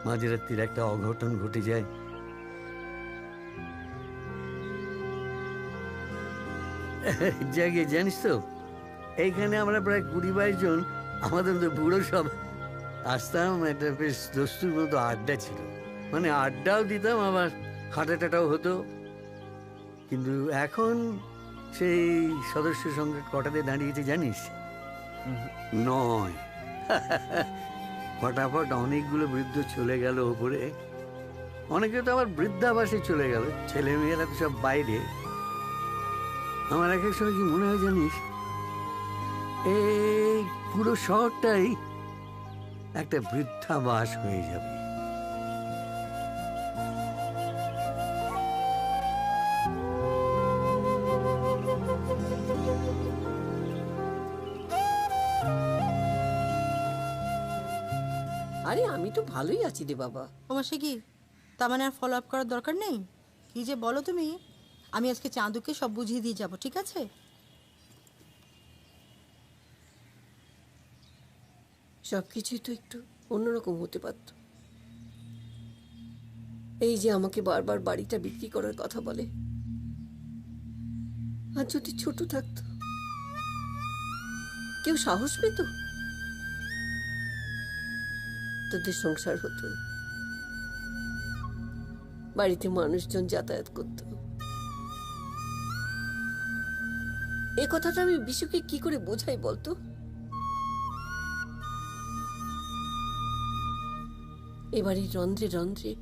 মাঝরাত্রির একটা অঘটন ঘটে যায়। জাগে জানিস তো, এইখানে আমরা প্রায় 20-22 জন, আমাদের মধ্যে বুড়ো সব আসতাম, একটা বেশ দস্তুর মতো আড্ডা ছিল, মানে আড্ডাও দিতাম, আবার হাঁটা টাটাও হতো। কিন্তু এখন সেই সদস্য সংখ্যা কটাতে দাঁড়িয়েছে জানিস? 9। ফটাফট অনেকগুলো বৃদ্ধ চলে গেল ওপরে, অনেকে তো আবার বৃদ্ধাবাসে চলে গেল, ছেলে মেয়েরা তো সব বাইরে। আমার এক এক সময় কি মনে হয় জানিস, এই পুরো শহরটাই একটা বৃদ্ধাবাস হয়ে যাবে। আরে আমি তো ভালোই আছি রে বাবা। তোমার সে কি, তার মানে আর ফলো আপ করার দরকার নেই? কি যে বলো তুমি, আমি আজকে চাঁদুকে সব বুঝিয়ে দিয়ে যাব, ঠিক আছে? সবকিছুই তো একটু অন্যরকম হতে পারত। এই যে আমাকে বারবার বাড়িটা বিক্রি করার কথা বলে, আর যদি ছোট থাকতো, কেউ সাহস পেত, তোদের সংসার হতো, বাড়িতে মানুষজন যাতায়াত করত। এ কথাটা আমি বিশুকে কি করে বোঝাই বলতো? এবারই রন্ধ্রে রন্ধ্রে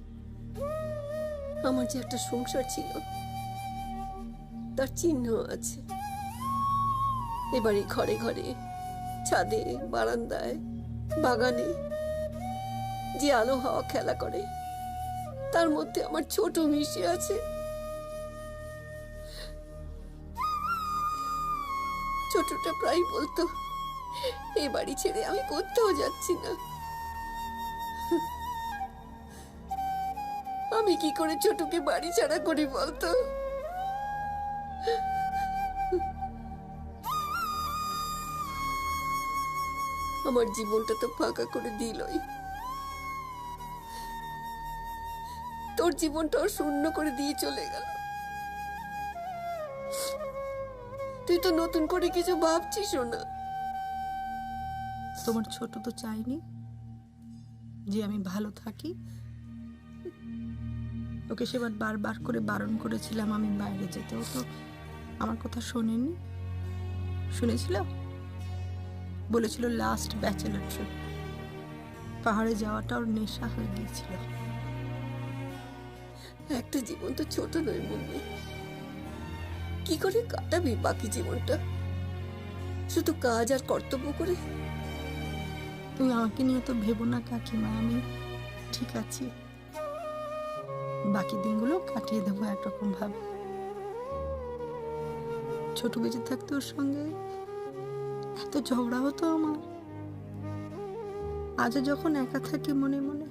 আমার যে একটা সংসার ছিল, তার চিহ্ন আছে। এবারে ঘরে ঘরে, ছাদে, বারান্দায়, বাগানে যে আলো হাওয়া খেলা করে, তার মধ্যে আমার ছোট মিশে আছে। ছোটটা প্রায় বলতো, এই বাড়ি ছেড়ে আমি কোথাও যাচ্ছি না। আমি কি করে ছোটকে বাড়ি ছাড়া করি বলতো? আমার জীবনটা তো ফাঁকা করে দিলই, তোর জীবনটাও শূন্য করে দিয়ে চলে গেল। তুই তো নতুন করে কিছু ভাবছিস না। তোমার ছোট তো চাইনি যে আমি ভালো থাকি। ওকে সেবার বারবার করে বারণ করেছিলাম আমি বাইরে যেতে, ও তো আমার কথা শোনেনি। শুনেছিল, বলেছিল লাস্ট ব্যাচেলার ট্রিপ, পাহাড়ে যাওয়াটা ওর নেশা হয়ে গিয়েছিল। একটা জীবন তো ছোট নয় মুন্নি, কি করে কাটাবি বাকি জীবনটা? শুধু কাজ আর কর্তব্য করে। তুমি আমাকে নিয়ে তো ভেবো না কাকিমা, আমি ঠিক আছি। বাকি দিনগুলো কাটিয়ে দেবো একরকম ভাবে। ছোট বেঁচে থাকতে ওর সঙ্গে এত ঝগড়া হতো আমার। আজও যখন একা থাকি মনে মনে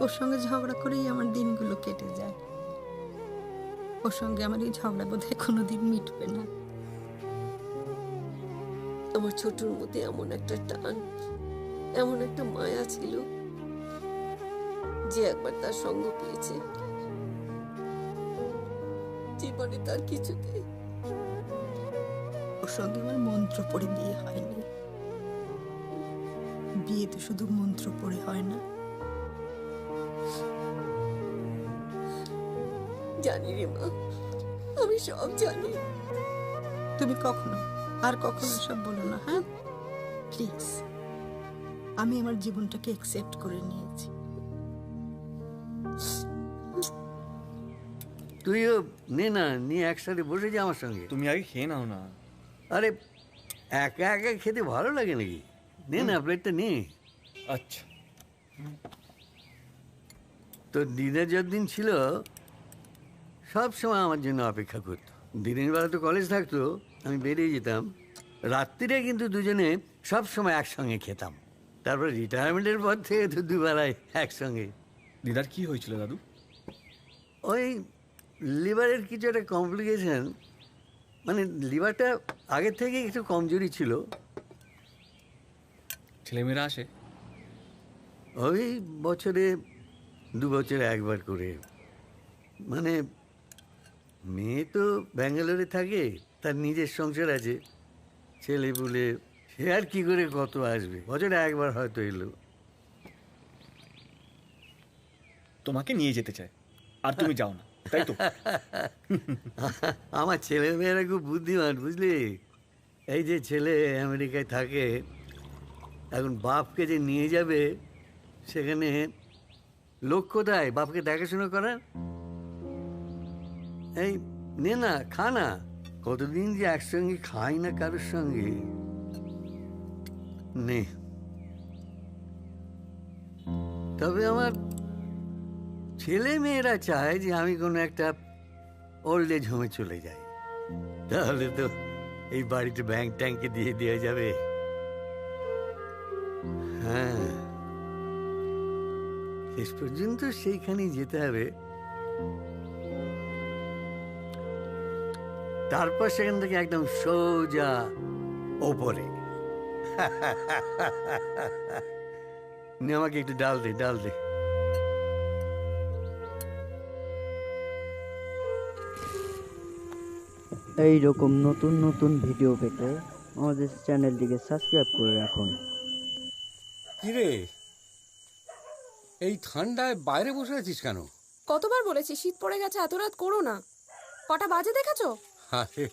ওর সঙ্গে ঝগড়া করেই আমার দিনগুলো কেটে যায়। ওর সঙ্গে আমার এই ঝগড়া বোধহয় কোনোদিন মিটবে না। আমার ছোটর মধ্যে এমন একটা টান, এমন একটা মায়া ছিল, যে একবার তার সঙ্গ পেয়েছে জীবনে তার কিছুতে। ওর সঙ্গে আমার মন্ত্র পড়ে বিয়ে হয়নি। বিয়ে তো শুধু মন্ত্র পড়ে হয় না। জানি রে মা, আমি সব জানি। তুমি কখনো আর কখনো সব বলো না, হ্যাঁ প্লিজ। আমি আমার জীবনটাকে অ্যাকসেপ্ট করে নিয়েছি। তুইও নে না, নিয়ে একসাথে বসে যা আমার সঙ্গে। তুমি আগে খেয়ে নাও না। আরে একা একা খেতে ভালো লাগে নাকি? নে না, প্লেটটা নে। আচ্ছা। তো দিদা যতদিন ছিল সব সময় আমার জন্য অপেক্ষা করতো। দিনের বেলা তো কলেজ থাকতো, আমি বেরিয়ে যেতাম। রাত্রিরে কিন্তু দুজনে সব সময় একসঙ্গে খেতাম। তারপর রিটায়ারমেন্টের পর থেকে তো দুবেলায় একসঙ্গে। দিদার কি হয়েছিল দাদু? ওই লিভারের কিছু একটা কমপ্লিকেশন, মানে লিভারটা আগের থেকে একটু কমজোরি ছিল। ছেলেমেয়েরা আসে ওই বছরে 2 বছরে একবার করে। মানে মেয়ে তো ব্যাঙ্গালোরে থাকে, তার নিজের সংসার আছে, ছেলে পুলে, সে আর কি করে কত আসবে, বছরে একবার হয়তো এলো। তোমাকে নিয়ে যেতে চায় আর তুমি যাও না, তাই তো? আমার ছেলে মেয়েরা খুব বুদ্ধিমান, বুঝলি। এই যে ছেলে আমেরিকায় থাকে, এখন বাপকে যে নিয়ে যাবে, সেখানে লোক কোথায় বাপকে দেখাশোনা করার? এই নে না, খা না। কতদিন যে একসঙ্গে খাই না কারোর সঙ্গে। নে। তবে আমার ছেলে মেয়েরা চায় যে আমি কোনো একটা ওল্ড এজ হোমে চলে যাই, তাহলে তো এই বাড়িতে ব্যাংক ট্যাঙ্কে দিয়ে দেওয়া যাবে। হ্যাঁ, শেষ পর্যন্ত সেইখানেই যেতে হবে। তারপর সেখান থেকে একদম সোজা ওপরে। আমাকে একটু ডাল দে, ডাল দে। এই রকম নতুন নতুন ভিডিও পেতে আমাদের চ্যানেলটিকে সাবস্ক্রাইব করে রাখুন। কিরে, এই ঠান্ডায় বাইরে বসে আছিস কেন? কতবার বলেছি শীত পড়ে গেছে, এত রাত করো না। কটা বাজে দেখেছো? আরে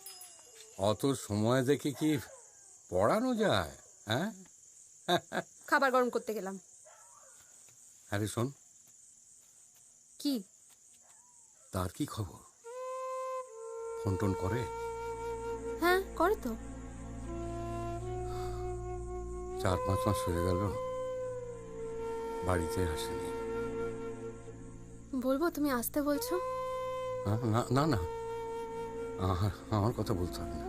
অত সময় দেখে কি পড়ানো যায়? হ্যাঁ, খাবার গরম করতে গেলাম। আরে শোন, কি তার কি খবর? ফোন টোন করে? হ্যাঁ করে তো। 4-5 মাস হয়ে গেল বাড়িতে আসেনি। বলবো তুমি আসতে বলছো? না না না, আমার কথা বলতে হবে না।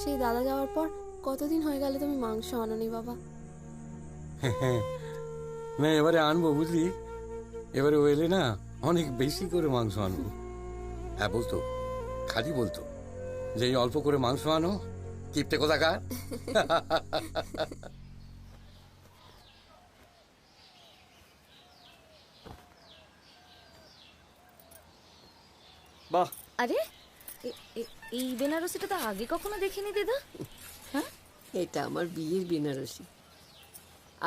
সেই দাদা যাওয়ার পর কতদিন হয়ে গেল তুমি মাংস আনোনি বাবা? না, এবারে আনবো, বুঝলি। এবারে ও এলে না অনেক বেশি করে মাংস আনবো। হ্যাঁ বলতো, খালি বলতো যে এই অল্প করে মাংস আনো, কিপটে কোথাকার। বাহ, আরে এই বেনারসিটা তো আগে কখনো দেখিনি দিদা। হ্যাঁ, এটা আমার বিয়ের বেনারসি।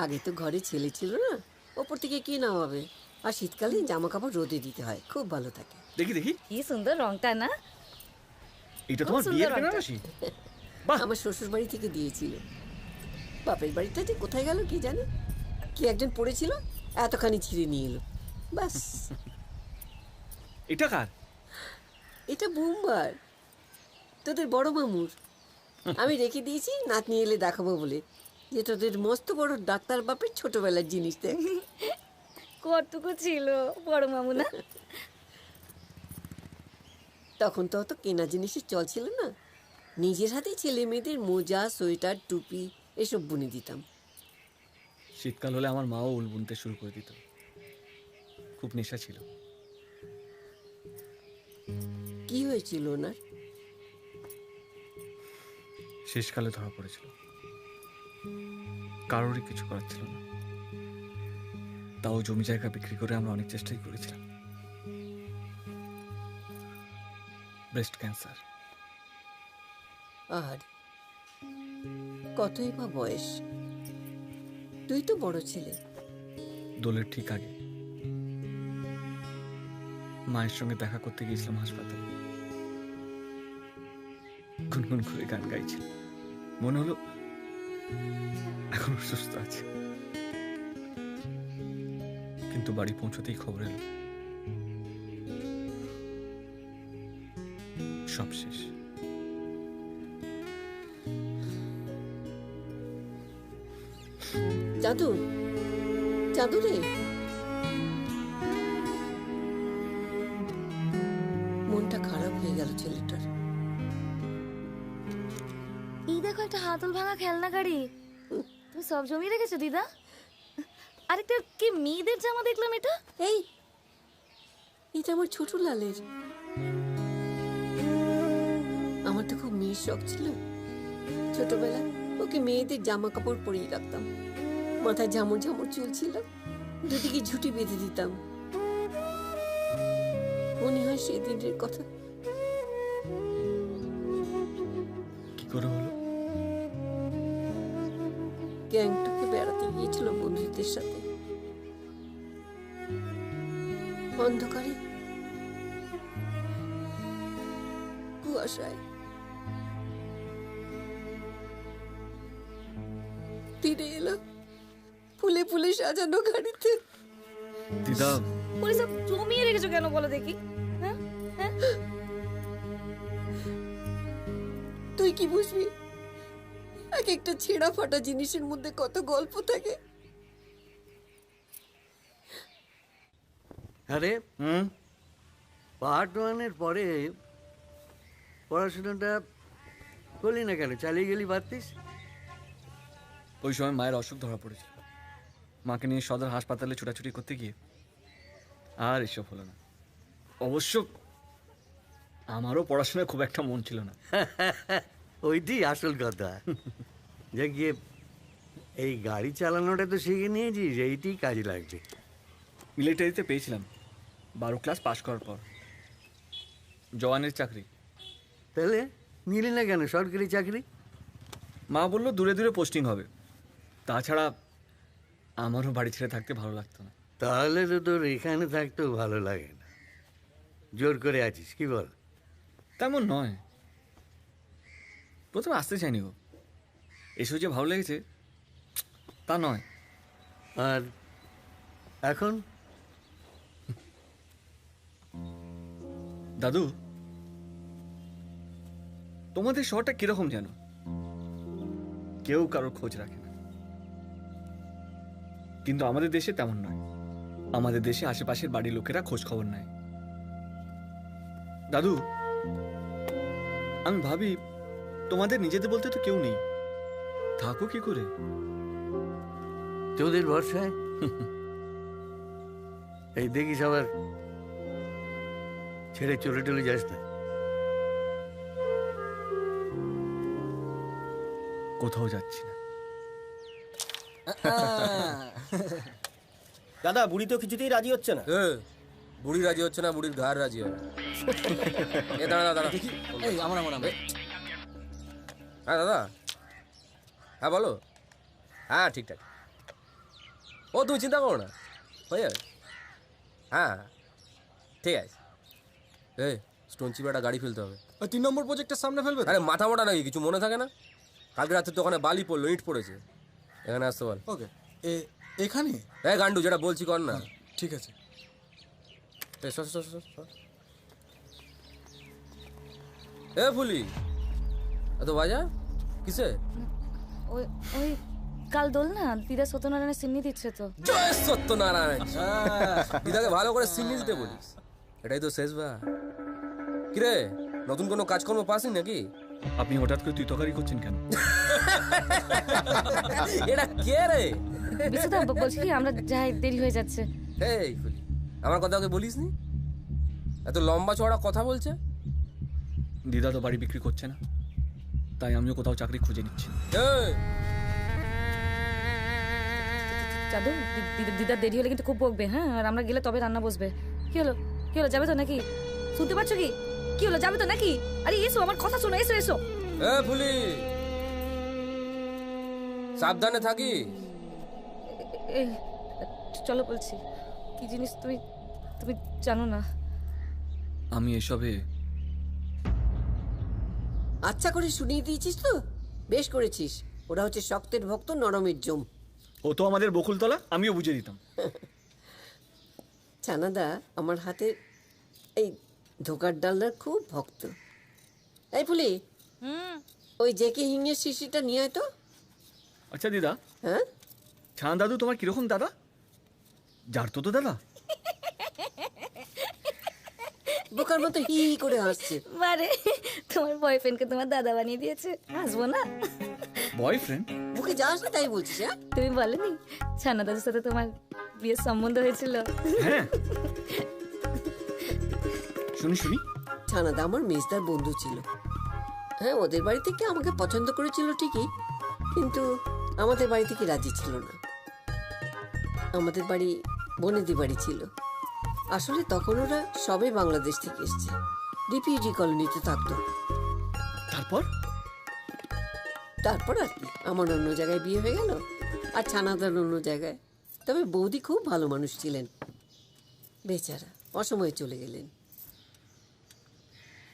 আগে তো ঘরে ছেলে ছিল না, ওপর থেকে কি নামাবে। আর শীতকালে জামা কাপড় রোদে দিতে হয়, খুব ভালো থাকে। দেখি দেখি, কি সুন্দর রংটা না? এটা তোমার বিয়ের বেনারসি? আমার শ্বশুর বাড়ি থেকে দিয়েছিল। বাপের বাড়িটা যে কোথায় গেল কি জানি, কি একজন পড়েছিল, এতখানি ছিঁড়ে নিয়ে এলো, বাস। এটা কার? এটা বুম্বার। তোদের বড় মামুর। আমি রেখে দিয়েছি নাতনি এলে দেখাবো বলে, যে তোদের মস্ত বড় ডাক্তার বাপের ছোটবেলার জিনিস দেখ। কতটুকু ছিল বড় মামু না? তখন তো অত কেনা জিনিসের চল ছিল না, নিজের হাতে ছেলে মেয়েদের মোজা, সোয়েটার, টুপি এসব বুনে দিতাম। শীতকাল হলে আমার মাও উল বুনতে শুরু করে দিত। খুব নেশা ছিল। কি হয়েছিল ওনার? শেষকালে ধরা পড়েছিল। কারোরই কিছু করার ছিল না। তাও জমি জায়গা বিক্রি করে আমরা অনেক চেষ্টাই করেছিলাম। Breast cancer. আর কতই বা বয়স? তুই তো বড় ছেলে। দোলের ঠিক আগে মায়ের সঙ্গে দেখা করতে গিয়েছিলাম হাসপাতালে। গুনগুন করে গান গাইছিল। মনে হলো এখন সুস্থ আছে। কিন্তু বাড়ি পৌঁছতেই খবর এলো সব শেষ। জাদু, জাদু রে, মনটা খারাপ হয়ে গেল ছেলেটার। এই দেখো একটা হাতল ভাঙা খেলনা গাড়ি। তুমি সব জমিয়ে রেখেছো দিদা? আরেকটা কি মেয়েদের জামা দেখলাম এটা। এই এটা আমার ছোট লালের। আমার তো খুব মেয়ের শখ ছিল। ছোটবেলায় ওকে মেয়েদের জামা কাপড় পরিয়ে রাখতাম। মাথায় ঝামর ঝামর চুল ছিল, দুদিকে ঝুঁটি বেঁধে দিতাম। মনে হয় সেদিনের কথা। কি করে হলো? গ্যাংটকে বেড়াতে গিয়েছিল বন্ধুদের সাথে। অন্ধকারে, কুয়াশায় ফিরে এলো ফুলে ফুলে সাজানো গাড়িতে। দিদা, বলি সব জমিয়ে রেখেছো কেন বলো দেখি? হ্যাঁ হ্যাঁ, তুই কি বুঝবি? এক একটা ছেঁড়া ফাটা জিনিসের মধ্যে কত গল্প থাকে। আরে পার্ট 1-এর পরে পড়াশোনাটা করলি না কেন? চালিয়ে গেলি পারতিস। ওই সময় মায়ের অসুখ ধরা পড়েছিল। মাকে নিয়ে সদর হাসপাতালে ছোটাছুটি করতে গিয়ে আর এসব হলো না। অবশ্য আমারও পড়াশোনায় খুব একটা মন ছিল না। ওইটাই আসল কথা। যে গিয়ে এই গাড়ি চালানোটা তো শিখে নিয়েছিস, এইটাই কাজে লাগবে। মিলিটারিতে পেয়েছিলাম 12 ক্লাস পাশ করার পর, জওয়ানের চাকরি। তাহলে নিলি না কেন সরকারি চাকরি? মা বললো দূরে দূরে পোস্টিং হবে। তাছাড়া আমারও বাড়ি ছেড়ে থাকতে ভালো লাগতো না। তাহলে তো তোর এখানে থাকতেও ভালো লাগে না, জোর করে আছিস, কি বল? তেমন নয়, প্রথমে আসতে চাইনি গো। এসব যে ভালো লেগেছে তা নয়। আর এখন দাদু, তোমাদের শহরটা কিরকম জানো? কেউ কারোর খোঁজ রাখে না। কিন্তু আমাদের দেশে তেমন নয়। আমাদের দেশে আশেপাশের বাড়ির লোকেরা খোঁজ খবর নেয়। দাদু, আমি ভাবি তোমাদের নিজেদের বলতে তো কেউ নেই, থাকো কি করে? তোদের ভরসায়। এই দেখিস আবার ছেড়ে চলে টলে যাস না। কোথাও যাচ্ছি না। দাদা, বুড়ি তো কিছুতেই রাজি হচ্ছে না। বুড়ি রাজি হচ্ছে না, বুড়ির ঘাড় রাজি হবে। এ দাঁড়া দাঁড়া, এই আমরা হ্যাঁ দাদা, হ্যাঁ বলো। হ্যাঁ ঠিকঠাক। ও তুমি চিন্তা করো না, হয়ে যাবে। হ্যাঁ ঠিক আছে। এই স্টোন চিপাটা গাড়ি ফেলতে হবে। 3 নম্বর প্রজেক্টের সামনে ফেলবে। আরে মাথা মোটা নাকি, কিছু মনে থাকে না? কালকে রাতে তো ওখানে বালি পড়লো, ইট পড়েছে। এখানে আসতে বল। ওকে, এখানে? এই গান্ডু, যেটা বলছি কর না। ঠিক আছে। এ ফুলি, এত বাজা কিসে? ওই ওই কাল দোল না, দিদা সত্যনারায়ণের সিন্নি দিচ্ছে তো। জয় সত্যনারায়ণ। দিদাকে ভালো করে সিন্নি দিতে বলিস, এটাই তো শেষ বার। কিরে নতুন কোনো কাজকর্ম পাসনি নাকি? আপনি হঠাৎ করে তুই তকারি করছেন কেন? এটা কে রে? বিশুদা বলছি কি আমরা যাই, দেরি হয়ে যাচ্ছে। এই ফুলি, আমার কথা ওকে বলিস নি? এত লম্বা চওড়া কথা বলছে। দিদা তো বাড়ি বিক্রি করছে না, তাই আমিও কোথাও চাকরি খুঁজে নিচ্ছি। চাঁদু, দিদার দেরি হলে কিন্তু খুব বকবে, হ্যাঁ? আর আমরা গেলে তবে রান্না বসবে। কি হলো কি হলো, যাবে তো নাকি? শুনতে পাচ্ছ কি? কি হলো, যাবে তো নাকি? আরে এসো, আমার কথা শোনো, এসো এসো। এ ফুলি, সাবধানে থাকিস। চলো বলছি। কি জিনিস তুমি তুমি জানো না? আমি এসবে আচ্ছা করে শুনিয়ে দিয়েছিস তো, বেশ করেছিস। ওরা হচ্ছে শক্তের ভক্ত, নরমের জম। ও তো আমাদের বকুলতলা, আমিও বুঝে দিতাম। ছানাদা আমার হাতের এই ধোকার ডালনার খুব ভক্ত। এই ফুলি, ওই জেকে হিঙের শিশিটা নিয়ে আয় তো। আচ্ছা দিদা, হ্যাঁ ছান দাদু তোমার কিরকম দাদা? যার তো দাদা বোকার মতো হি হি করে হাসছে। বারে, তোমার বয়ফ্রেন্ডকে তোমার দাদা বানিয়ে দিয়েছে, হাসবো না? বয়ফ্রেন্ড? বুকে যাস না তাই বলছিস? হ্যাঁ, তুমি বলেনি ছানা দাদুর সাথে তোমার বিয়ের সম্বন্ধ হয়েছিল? হ্যাঁ, শুনি শুনি। ছানাদা আমার মেজদার বন্ধু ছিল। হ্যাঁ, ওদের বাড়ি থেকে আমাকে পছন্দ করেছিল ঠিকই, কিন্তু আমাদের বাড়ি থেকে রাজি ছিল না। আমাদের বাড়ি বনেদি বাড়ি ছিল। আসলে তখন ওরা সবে বাংলাদেশ থেকে এসছে, রিফিউজি কলোনিতে থাকতো। তারপর তারপর আর কি, আমার অন্য জায়গায় বিয়ে হয়ে গেল, আর ছানাদার অন্য জায়গায়। তবে বৌদি খুব ভালো মানুষ ছিলেন, বেচারা অসময়ে চলে গেলেন।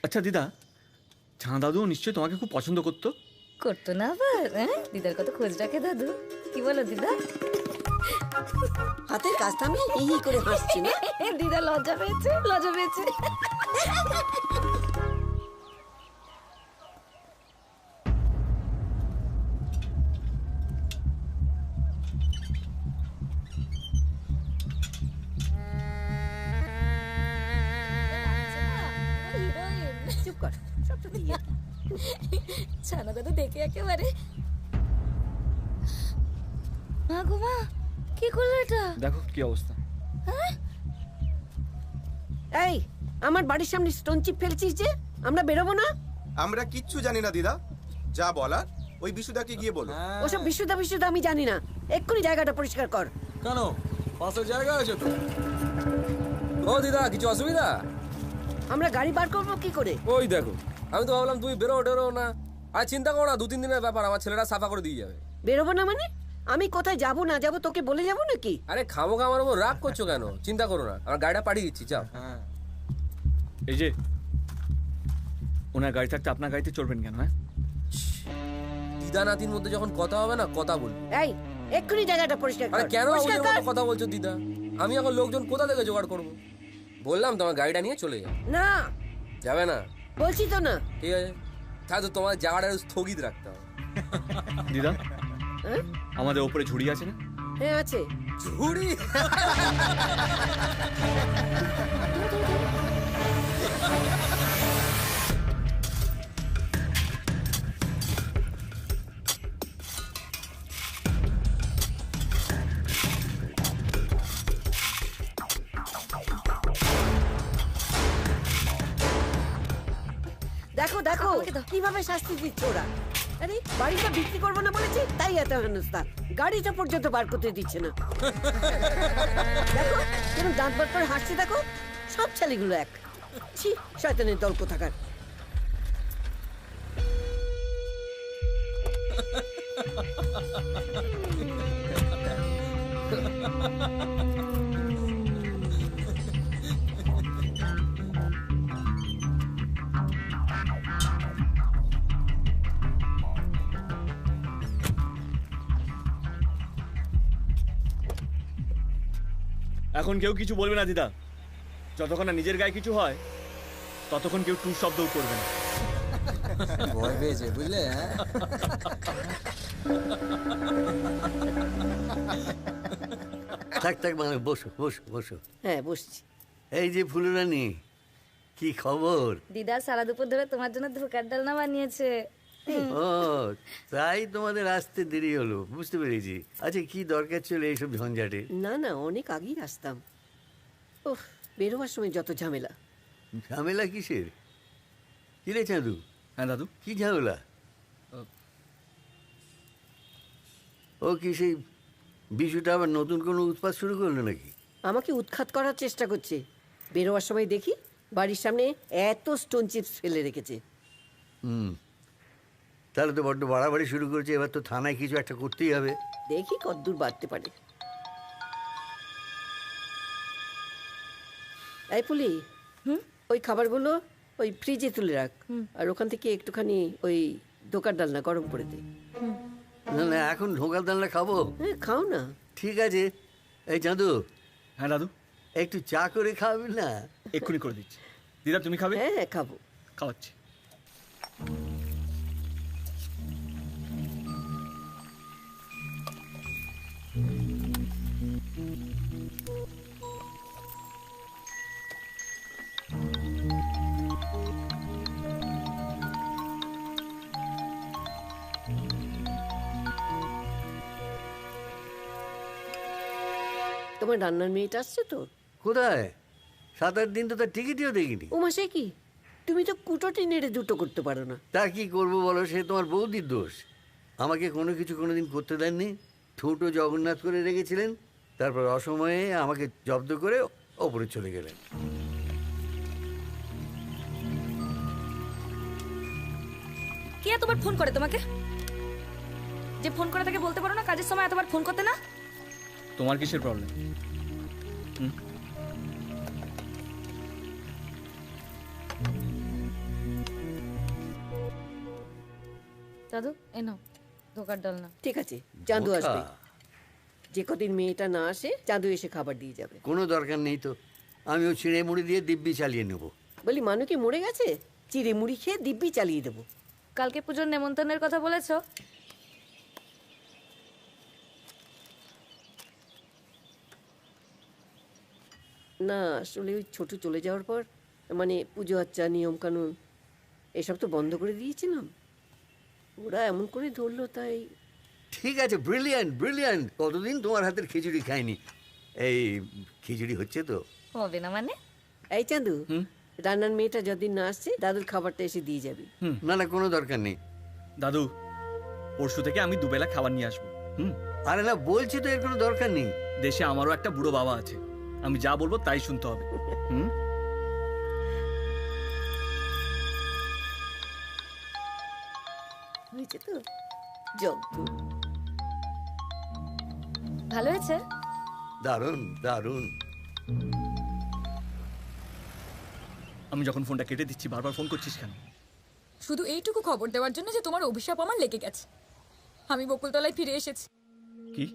আচ্ছা দিদা, ছানা দাদু নিশ্চয়ই তোমাকে খুব পছন্দ করতো? করতো না আবার? হ্যাঁ, দিদার কত খোঁজ রাখে দাদু। কি বলো দিদা? হাতের কাজ থামিয়ে হি হি করে হাসছে না? দিদা লজ্জা পেয়েছে, লজ্জা পেয়েছে। চুপ কর, সব তো দিয়ে। ছানা দাদু দেখে একেবারে মা গো মা, কি করলো এটা? দেখো কি অবস্থা। এই, আমার বাড়ির সামনে স্টোন চিপ ফেলছিস যে, আমরা বেরোবো না? আমরা কিচ্ছু জানি না দিদা, যা বলার ওই বিশুদাকে গিয়ে বলো। ওসব বিশুদা বিশুদা আমি জানি না, এক্ষুনি জায়গাটা পরিষ্কার কর। কেন, পাশে জায়গা আছে তো? ও দিদা, কিছু অসুবিধা? আমরা গাড়ি বার করবো কি করে? ওই দেখো, আমি তো ভাবলাম তুমি বেরো না। আর চিন্তা করো না, 2-3 দিনের ব্যাপার, আমার ছেলেরা সাফা করে দিয়ে যাবে। বেরোবো না মানে? আমি কোথায় যাবো না যাবো তোকে বলে যাবো নাকি? আরে খামোখা আমার উপর রাগ করছো কেন? চিন্তা করো না, আমার গাড়িটা পাঠিয়ে দিচ্ছি, যাও। এই যে ওনার গাড়ি থাকতে আপনার গাড়িতে চড়বেন কেন? হ্যাঁ, দিদা নাতির মধ্যে যখন কথা হবে না, কথা বলবো। এই, এক্ষুনি জায়গাটা পরিষ্কার কর। আরে কেন পরিষ্কার কর। কথা বলছো দিদা? আমি এখন লোকজন কোথা থেকে জোগাড় করবো? বললাম তোমার গাড়িটা নিয়ে চলে যাও। না, যাবে না? বলছি তো না। ঠিক আছে, তাহলে তোমার যাওয়াটা স্থগিত রাখতে হবে। দিদা, আমাদের ওপরে ঝুড়ি আছে না? হ্যাঁ আছে। ঝুড়ি? দেখো দেখো কিভাবে শাস্তি দিচ্ছে ওরা। আরে বাড়িটা বিক্রি করবো না বলেছে, তাই এত হেনস্থা। গাড়িটা পর্যন্ত বার করতে দিচ্ছে না। দেখো কেন দাঁত বার করে হাসছে, দেখো। সব ছেলেগুলো এক। ছি, শয়তানের দল কোথাকার। এখন কেউ কিছু বলবে না দিদা, যতক্ষণ না নিজের গায়ে কিছু হয় ততক্ষণ কেউ টু শব্দও করবে না। ভয় পেয়েছে বুঝলে? থাক থাক মানে বসো বসো বসো। হ্যাঁ বসছি। এই যে ফুলরানী, কি খবর? দিদা সারা দুপুর ধরে তোমার জন্য ধোকার ডালনা বানিয়েছে। ও তাই তোমাদের আসতে দেরি হলো, বুঝতে পেরেছি। আচ্ছা কি দরকার ছিল এইসব ঝঞ্ঝাটে? না না, অনেক আগেই আসতাম। ওহ, বেরোবার সময় যত ঝামেলা। ঝামেলা কিসের? কি রে চাঁদু? হ্যাঁ দাদু। কি ঝামেলা? ও কি সেই বিশুটা আবার নতুন কোনো উৎপাত শুরু করলো নাকি? আমাকে উৎখাত করার চেষ্টা করছে। বেরোবার সময় দেখি বাড়ির সামনে এত স্টোন চিপস ফেলে রেখেছে। তাহলে তো বড্ড বাড়াবাড়ি শুরু করেছে। এবার তো থানায় কিছু একটা করতেই হবে। দেখি কতদূর বাড়তে পারে। এই পুলি, ওই খাবারগুলো ওই ফ্রিজে তুলে রাখ, আর ওখান থেকে একটুখানি ওই দোকার ডালনা গরম করে দে। না না, এখন ঢোকার ডালনা খাবো? হ্যাঁ খাও না। ঠিক আছে। এই চাঁদু। হ্যাঁ দাদু। একটু চা করে খাবি না? এক্ষুনি করে দিচ্ছি। দিদা তুমি খাবে? হ্যাঁ হ্যাঁ খাবো। খাওয়াচ্ছি। তোমার রান্নার মেয়েটা আসছে তো? কোথায়? 7-8 দিন তো তার টিকিটিও দেখিনি। ও মাসে কি, তুমি তো কুটোটি নেড়ে দুটো করতে পারো না। তা কি করবো বলো, সে তোমার বৌদির দোষ। আমাকে কোনো কিছু কোনোদিন করতে দেননি। ঠোঁটো জগন্নাথ করে রেখেছিলেন, তারপর অসময়ে আমাকে জব্দ করে ওপরে চলে গেলেন। কে এতবার ফোন করে তোমাকে? যে ফোন করে তাকে বলতে পারো না কাজের সময় এতবার ফোন করতে না? তোমার কিসের প্রবলেম? দাদু এ নাও ধোকার ডালনা। ঠিক আছে, চাঁদু আসবে। যে কদিন মেয়েটা না আসে চাঁদু এসে খাবার দিয়ে যাবে। কোনো দরকার নেই তো, আমিও ছিঁড়ে মুড়ি দিয়ে দিব্যি চালিয়ে নেব। বলি মানু কি মরে গেছে? চিড়ে মুড়ি খেয়ে দিব্যি চালিয়ে দেবো। কালকে পুজোর নেমন্তন্নের কথা বলেছো? না আসলে ওই ছোট চলে যাওয়ার পর মানে পুজো আচ্চা নিয়ম কানুন এসব তো বন্ধ করে দিয়েছিলাম। ওরা এমন করে ধরলো তাই। ঠিক আছে, ব্রিলিয়ান্ট ব্রিলিয়ান্ট। কতদিন তোমার হাতের খিচুড়ি খাইনি। এই খিচুড়ি হচ্ছে তো? হবে না মানে? এই চাঁদু, রান্নার মেয়েটা যতদিন না আসছে দাদুর খাবারটা এসে দিয়ে যাবে। না না, কোনো দরকার নেই দাদু। পরশু থেকে আমি দুবেলা খাবার নিয়ে আসবো। আরে না, বলছি তো এর কোনো দরকার নেই। দেশে আমারও একটা বুড়ো বাবা আছে, আমি যা বলবো তাই শুনতে হবে। হয়েছে তো? জব্দ। ভালো হয়েছে? দারুণ দারুণ। আমি যখন ফোনটা কেটে দিচ্ছি বারবার ফোন করছিস কেন? শুধু এইটুকু খবর দেওয়ার জন্য যে তোমার অভিশাপ আমার লেগে গেছে। আমি বকুলতলায় ফিরে এসেছি। কি?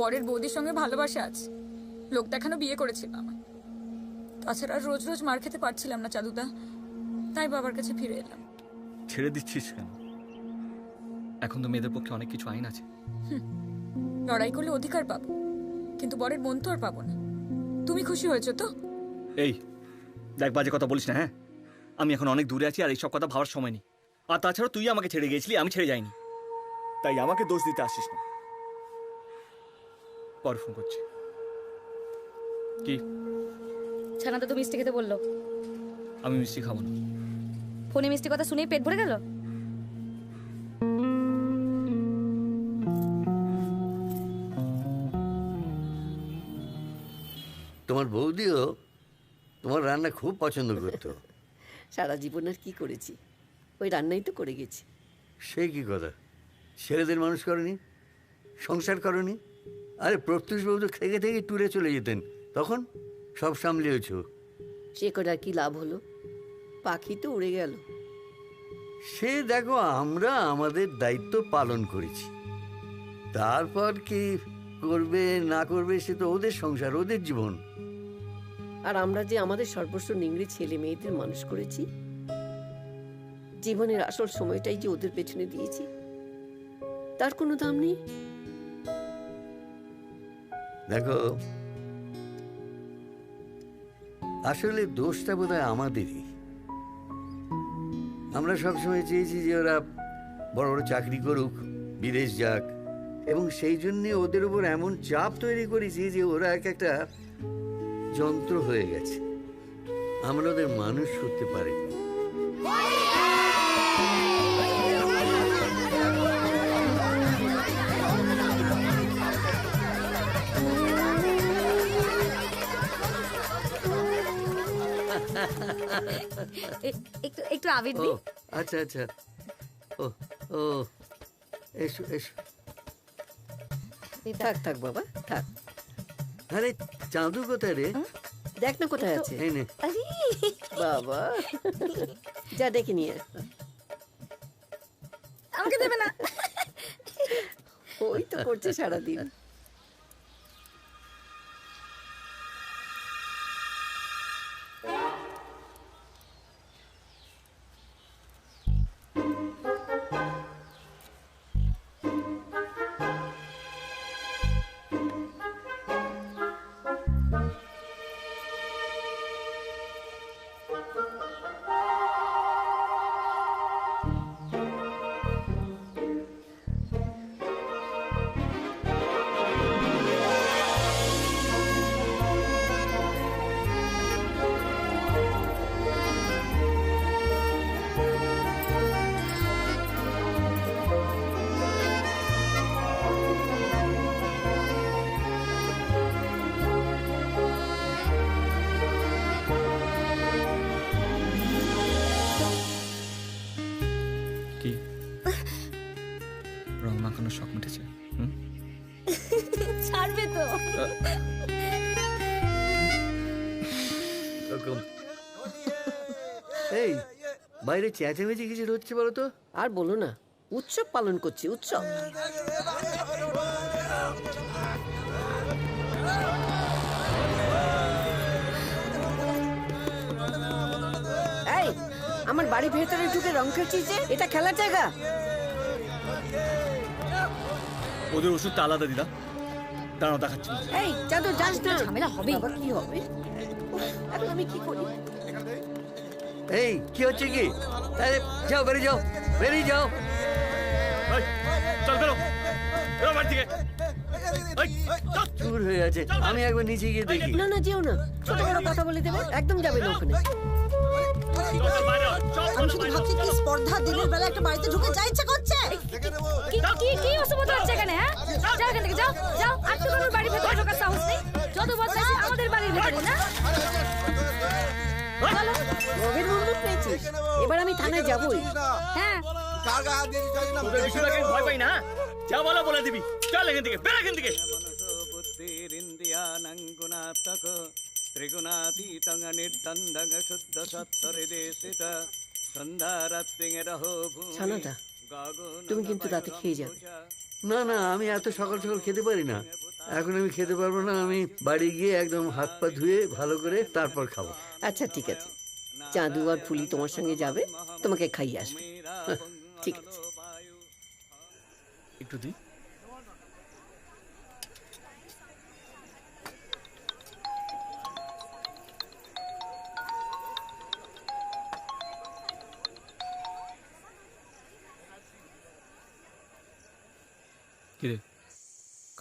বরের বৌদির সঙ্গে ভালোবাসা আছে, লোক দেখানো বিয়ে করেছিল আমার। তাছাড়া রোজ রোজ মার খেতে পারছিলাম না চাঁদুদা, তাই বাবার কাছে ফিরে এলাম। ছেড়ে দিচ্ছিস কেন? এখন তো মেয়েদের পক্ষে অনেক কিছু আইন আছে। লড়াই করলে অধিকার পাবো, কিন্তু বরের মন তো আর পাবো না। তুমি খুশি হয়েছো তো? এই দেখ, বাজে কথা বলিস না। হ্যাঁ, আমি এখন অনেক দূরে আছি আর এইসব কথা ভাবার সময় নেই। আর তাছাড়া তুই আমাকে ছেড়ে গিয়েছিলি, আমি ছেড়ে যাইনি, তাই আমাকে দোষ দিতে আসিস না। পরে ফোন করছি। কি? ছানা তো মিষ্টি খেতে বললো। আমি মিষ্টি খাবো না। ফোনে মিষ্টি কথা শুনেই পেট ভরে গেল? তোমার বৌদিও তোমার রান্না খুব পছন্দ করতো। সারা জীবন আর কি করেছি, ওই রান্নাই তো করে গেছি। সে কি কথা? ছেলেদের মানুষ করনি, সংসার করনি? আরে প্রত্যুষবাবু তো থেকে থেকে ট্যুরে চলে যেতেন, তখন সব সামলিয়েছ। সে করে আর কি লাভ হলো? পাখি তো উড়ে গেল। সে দেখো, আমরা আমাদের দায়িত্ব পালন করেছি। তারপর কি করবে না করবে সে তো ওদের সংসার, ওদের জীবন। আর আমরা যে আমাদের সর্বস্ব নিংড়ে ছেলে মেয়েদের মানুষ করেছি, জীবনের আসল সময়টাই যে ওদের পেছনে দিয়েছি, তার কোনো দাম নেই। দেখো, আসলে দোষটা বোধহয় আমাদেরই। আমরা সবসময় চেয়েছি যে ওরা বড় বড় চাকরি করুক, বিদেশ যাক, এবং সেই জন্য ওদের উপর এমন চাপ তৈরি করেছি যে ওরা একটা যন্ত্র হয়ে গেছে। আমরা ওদের মানুষ করতে পারিনি। একটু একটু আবির দি। আচ্ছা আচ্ছা, ও ও, এসো এসো। থাক থাক বাবা, থাক। আরে চাঁদু কোথায় রে? দেখ না কোথায় আছে। এই নে। বাবা, যা দেখে নিয়ে আয়। আমাকে দেবে না? ওই তো করছে সারাদিন। কি রং মাখানোর শখ মিটেছে? ছাড়বে তো? এই বাইরে চেঁচামেচি কিছু হচ্ছে বলো তো? আর বলো না, উৎসব পালন করছি, উৎসব। এই, আমার বাড়ির ভেতরে ঢুকে রং খেলছিস যে? এটা খেলার জায়গা? ওদের ওষুধটা আলাদা দিদা, দাঁড়াও দেখাচ্ছি। এই চাদর যাস না, ঝামেলা হবে। বাবা কি হবে? এখন আমি কি করি? এই কি হচ্ছে কি? আরে যাও, বেরিয়ে যাও, বেরিয়ে যাও। চল বেরো, বেরো বাড়ি থেকে। চুর হয়ে আছে, আমি একবার নিচে গিয়ে দেখি। না না, যেও না, ছোট বড় কথা বলে দেবে, একদম যাবে না ওখানে। আমি শুধু ভাবছি কি স্পর্ধা দিনের বেলা একটা বাড়িতে ঢুকে যা ইচ্ছা করছে। কি কি কি অসুবিধা হচ্ছে এখানে? হ্যাঁ, যাও এখান থেকে, যাও যাও। আর তো কারোর বাড়ির ভেতরে ঢোকার সাহস নেই। যত বদলাইছে আমাদের বাড়ির ভেতরে না। রোগের বন্ধু পেয়েছিস, এবার আমি থানায় যাবই। হ্যাঁ, ওদের বিষয়টাকে আমি ভয় পাই না, যা বলো বলে দিবি। চল এখান থেকে, বের এখান থেকে। ছানাদা, তুমি কিন্তু রাতে খেয়ে যাবে। না না, আমি এত সকাল সকাল খেতে পারি না। এখন আমি খেতে পারবো না। আমি বাড়ি গিয়ে একদম হাত পা ধুয়ে ভালো করে তারপর খাবো। আচ্ছা ঠিক আছে, চাঁদু আর ফুলি তোমার সঙ্গে যাবে, তোমাকে খাইয়ে আসবে। ঠিক আছে। একটু দি। কিরে,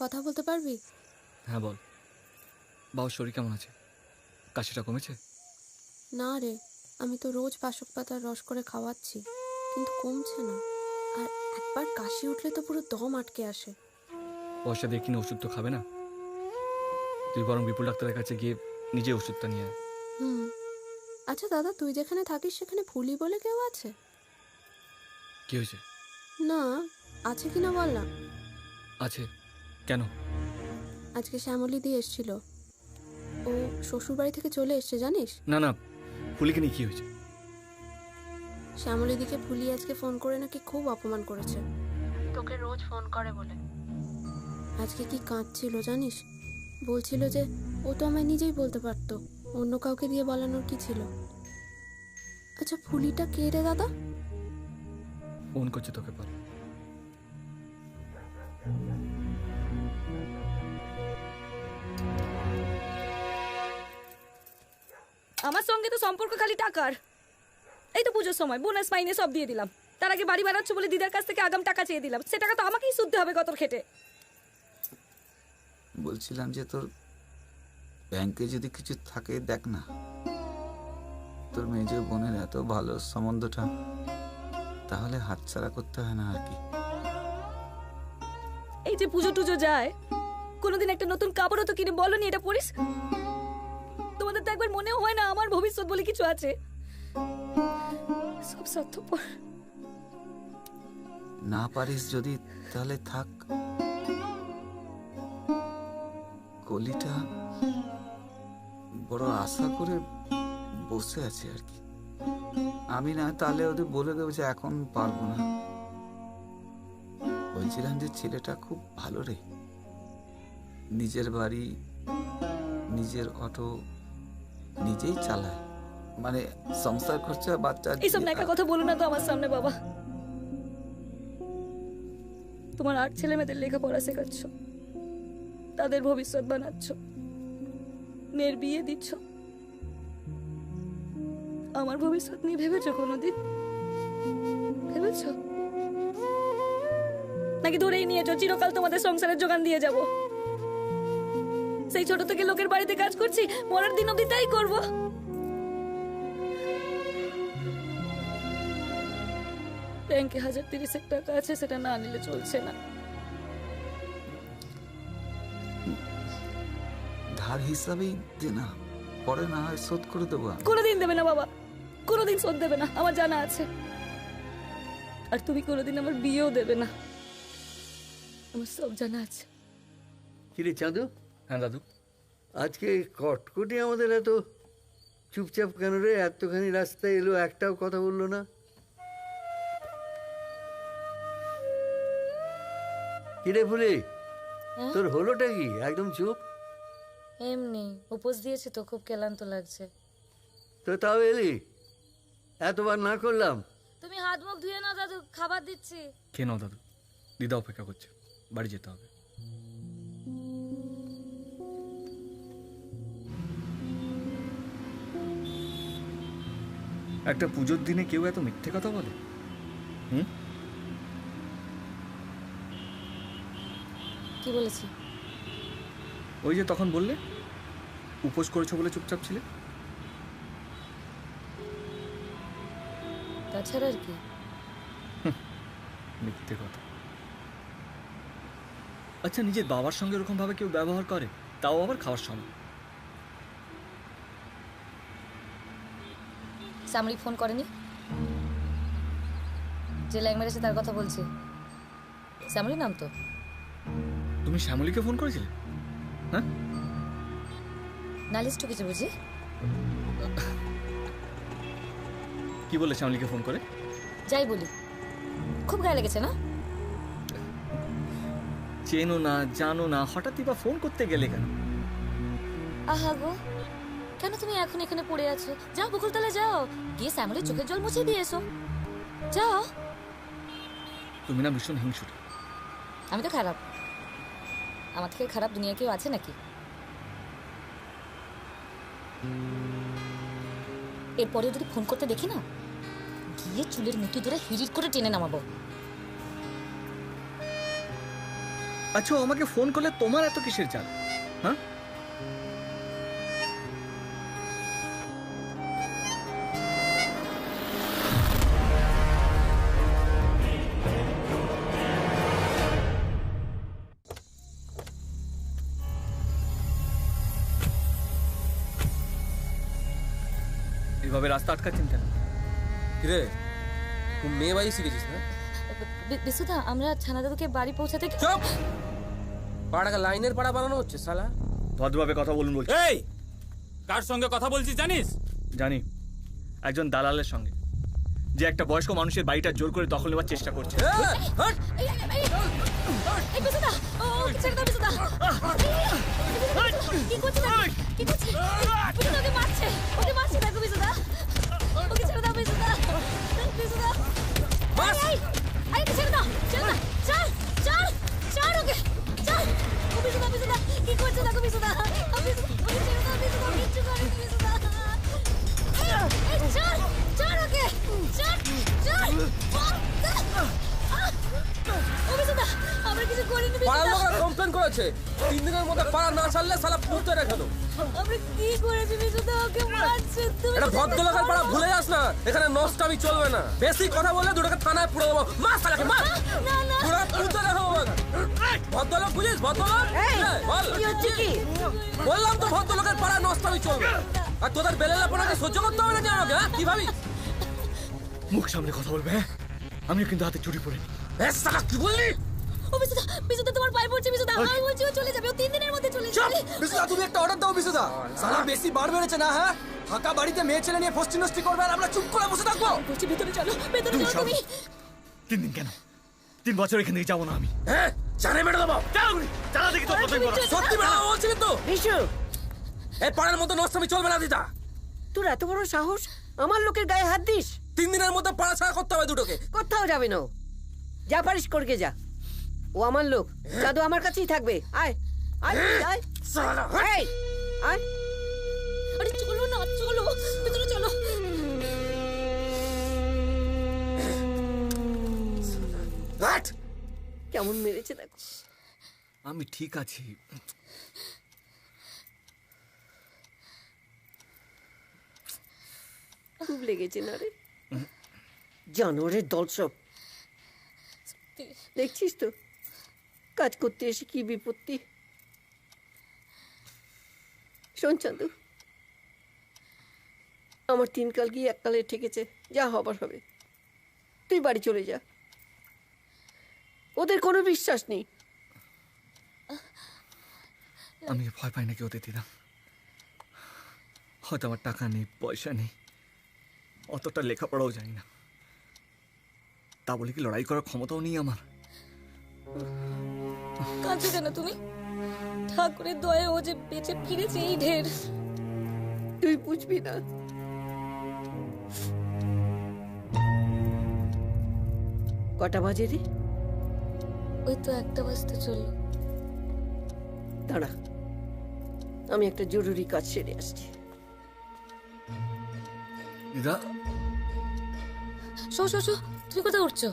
কথা বলতে পারবি? হ্যাঁ বল। বাবার শরীর কেমন আছে? কাশিটা কমেছে? না রে, আমি তো রোজ বাসক পাতার রস করে খাওয়াচ্ছি, কিন্তু কমছে না। আর একবার কাশি উঠলে তো পুরো দম আটকে আসে। পয়সা দিয়ে কিনে ওষুধ তো খাবে না, তুই বরং বিপুল ডাক্তারের কাছে গিয়ে নিজে ওষুধটা নিয়ে আয়। আচ্ছা দাদা, তুই যেখানে থাকিস সেখানে ফুলি বলে কেউ আছে? কি হয়েছে? না, আছে কিনা বল না। আছে, কেন? আজকে শ্যামলী দিয়ে এসেছিল, ও শ্বশুর বাড়ি থেকে চলে এসছে জানিস? না না, ফুলিকে নিয়ে কি হয়েছে? শ্যামলী দিকে ফুলি আজকে ফোন করে নাকি খুব অপমান করেছে, তোকে রোজ ফোন করে বলে। আজকে কি কাঁদছিল জানিস? বলছিল যে ও তো আমায় নিজেই বলতে পারতো, অন্য কাউকে দিয়ে বলানোর কি ছিল। আচ্ছা ফুলিটা কে রে দাদা? ফোন করছি তোকে পরে। আমার সঙ্গে তো সম্পর্ক খালি টাকার। এই তো পুজোর সময় বোনাস মাইনে সব দিয়ে দিলাম, তার আগে বাড়ি বানাচ্ছ বলে দিদার কাছ থেকে আগাম টাকা চেয়ে দিলাম, সে টাকা তো আমাকেই শুনতে হবে কত খেটে। বলছিলাম যে তোর ব্যাংকে যদি কিছু থাকে দেখ না, তোর মেজ বোনের এত ভালো সম্বন্ধটা, তাহলে হাতছাড়া করতে হয় না আর কি। এই যে পুজো টুজো যায়, কোনোদিন একটা নতুন কাপড়ও তো কিনে বলনি এটা পরিস। তোমাদের তো একবার মনেও হয় না আমার ভবিষ্যৎ বলে কিছু আছে। সব স্বার্থপর। না পারিস যদি তাহলে থাক। কলিটা বড় আশা করে বসে আছে আর কি। আমি না তাহলে ওদের বলে দেবো যে এখন পারবো না। বলছিলাম যে ছেলেটা খুব ভালো রে, নিজের বাড়ি, নিজের অটো নিজেই চালায়, মানে সংসার খরচা বাচ্চা। এইসব নেকা কথা বলো না তো আমার সামনে বাবা। তোমার 8 ছেলে মেয়েদের লেখাপড়া শেখাচ্ছ, তাদের ভবিষ্যৎ বানাচ্ছ, মেয়ের বিয়ে দিচ্ছ। আমার ভবিষ্যৎ নিয়ে ভেবেছো কোনোদিন? ভেবেছো নাকি ধরেই নিয়েছো চিরকাল তোমাদের সংসারের যোগান দিয়ে যাব? সেই ছোট থেকে লোকের বাড়িতে কাজ করছি, মরার দিন অবধি তাই করবো। ব্যাংকে 1030 টাকা আছে, সেটা না নিলে চলছে না। ধার হিসাবেই দে না, পরে না হয় শোধ করে দেবো। কোনোদিন দেবে না বাবা, কোনোদিন শোধ দেবে না, আমার জানা আছে। আর তুমি কোনোদিন আমার বিয়েও দেবে না, আমার সব জানা আছে। কিরে চাঁদু? হ্যাঁ দাদু। আজকে কটকটি আমাদের এত চুপচাপ কেন রে? এতখানি রাস্তায় এলো, একটাও কথা বললো না। কিরে ফুলি, তোর হলোটা কি? একদম চুপ। এমনি উপোস দিয়েছি তো, খুব ক্লান্ত লাগছে। তো তাও এলি? এতবার না করলাম। তুমি হাত মুখ ধুয়ে নাও দাদু, খাবার দিচ্ছি। কে নাও দাদু, দিদা অপেক্ষা করছে, বাড়ি যেতে হবে। একটা পুজোর দিনে কেউ এত মিথ্যে কথা বলে? কি বলেছি? ওই যে তখন বললে উপোস করেছো বলে চুপচাপ ছিলে। তাছাড়া আর কি? মিথ্যে কথা। আচ্ছা, নিজের বাবার সঙ্গে এরকম ভাবে কেউ ব্যবহার করে, তাও আবার খাওয়ার সময়? শ্যামলি ফোন করেনি? যে ল্যাং মেরেছে তার কথা বলছি। শ্যামলি নাম তো। তুমি শ্যামলীকে ফোন করেছিলে? হ্যাঁ, নালিশ টুকেছে বুঝি? কি বলে শ্যামলীকে ফোন করে? যাই বলি, খুব গায়ে লেগেছে না? চেনো না, জানো না, হঠাৎই বা ফোন করতে গেলে কেন? আহা গো, কেন তুমি এখন এখানে পড়ে আছো? যাও বকুলতলা যাও, গিয়ে শ্যামলির চোখের জল মুছে দিয়ে এসো। যাও। তুমি না ভীষণ হিংসুটে। আমি তো খারাপ, আমার থেকে খারাপ দুনিয়া কেউ আছে নাকি? এরপরে যদি ফোন করতে দেখি না, গিয়ে চুলের মুঠি ধরে হিরিট করে টেনে নামাবো। আচ্ছা, আমাকে ফোন করলে তোমার এত কিসের চাল? হ্যাঁ, এভাবে রাস্তা আটকাচ্ছেন কেন? কিরে, তুই মেয়ে বাড়ি শিখেছিস না? বিশুদা, আমরা ছানা দাদুকে বাড়ি পৌঁছাতে। চুপ! পাড়াকে লাইনের পাড়া বানানো হচ্ছে শালা। ভদ্রভাবে কথা বলুন বলছি। এই, কার সঙ্গে কথা বলছিস জানিস? জানি, একজন দালালের সঙ্গে, যে একটা বয়স্ক মানুষের বাড়িটা জোর করে দখল নেওয়ার চেষ্টা করছে। কি করছিস? কি করছিস? ওকে মারছে, ওকে মারছে, দেখো বিশুদা। ওকে ছেড়ে দাও বিশুদা। বিশুদা, আমরা কিছু করিনি পাড়ার লোকরা কমপ্লেন করেছে 3 দিনের মধ্যে পাড়া না ছাড়লে শালা পুঁতে রেখে দেবো। আমরা কি করেছি বিশুদা? ওকে মারছে তুমি। এটা ভদ্রলোকের পাড়া ভুলে যাস না, এখানে নষ্টামি চলবে না। বেশি কথা বললে দুটোকে থানায় পুরো দেবো। মার শালাকে মার। না না পুরো পুঁতে রেখে দেবো। ভদ্রলোক বুঝিস? ভদ্রলোক বল কি হচ্ছে কি? বললাম তো ভদ্রলোকের পাড়া নষ্টামি চলবে। আর তোদের বেলেলাপনাকে সহ্য করতে হবে না যে আমাকে, হ্যাঁ? কি ভাবিস? মুখ সামনে কথা বলবে, হ্যাঁ? আমিও কিন্তু হাতে চুরি পড়িনি। শালা কি বললি? ও বিশুদা, বিশুদা তোমার পায়ে পড়ছে বিশুদা। আমি বলছি ও চলে যাবে, ও 3 দিনের মধ্যে চলে যাবে। বিশুদা তুমি একটা অর্ডার দাও বিশুদা। সালা বেশি বার বেড়েছে না, হ্যাঁ? ফাঁকা বাড়িতে মেয়ে ছেলে নিয়ে ফষ্টি নষ্টি করবে আর আমরা চুপ করে বসে থাকবো? বলছি ভিতরে চলো, ভেতরে চলো তুমি। 3 দিন কেন? 3 বছর এখান থেকে যাবো না আমি। হ্যাঁ জানে মেরে দেবো। চালা দেখি তো সত্যি মেরে দেবো বলছি কিন্তু। বিশু, এই পাড়ার মতো নষ্টামি চলবে না দিদা। তোর এত বড় সাহস আমার লোকের গায়ে হাত দিস? 3 দিনের মধ্যে পাড়া ছাড়া করতে হবে দুটোকে। কোথাও যাবে না ও। যা পারিস করকে যা। ও আমার লোক, জাদু আমার কাছেই থাকবে। আয় আয় আয় আয় আয়। আরে চলো না, চলো ভিতরে চলো। কেমন মেরেছে দেখো। আমি ঠিক আছি। খুব লেগেছে না রে? জানোয়ারের দল সব। দেখছিস তো কাজ করতে এসে কি বিপত্তি। শোন চান্দু, আমার 3 কাল গিয়ে 1 কালে ঠেকেছে। যা হবার হবে, তুই বাড়ি চলে যা। ওদের কোনো বিশ্বাস নেই। আমি ভয় পাই নাকি ওদের দিদা? হয়তো আমার টাকা নেই, পয়সা নেই, অতটা লেখাপড়াও জানি না, তা বলে কি লড়াই করার ক্ষমতাও নেই আমার? কাঁদছো কেন তুমি? ঠাকুরের দয়ায় ও যে বেঁচে ফিরেছে এই ঢের। তুই বুঝবি না। কটা বাজে রে? ওই তো 1টা বাজতে চললো। দাঁড়া, আমি একটা জরুরি কাজ সেরে আসছি। দিদা শো শো শো, তুমি কোথায় উঠছো?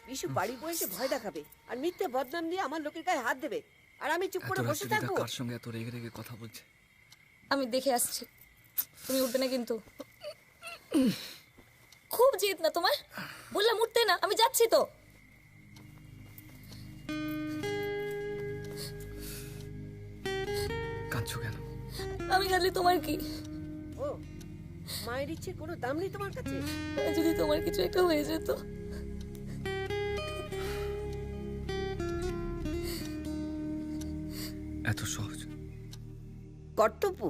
বিশু বাড়ি বসে ভয় দেখাবে আর মিথ্যে বদনাম দিয়ে আমার লোকের গায়ে হাত দেবে, আর আমি চুপ করে বসে থাকবো? কার সঙ্গে এত রেগে রেগে কথা বলছে? আমি দেখে আসছি, তুমি উঠবে না কিন্তু। খুব জেদ না তোমার? বললাম উঠতে না, আমি যাচ্ছি তো। কাঁদছো কেন? আমি কাঁদলে তোমার কি? ও মায়ের ইচ্ছে কোনো দাম নেই তোমার কাছে? যদি তোমার কিছু একটা হয়ে যেত। এত সহজ? কর্তব্য?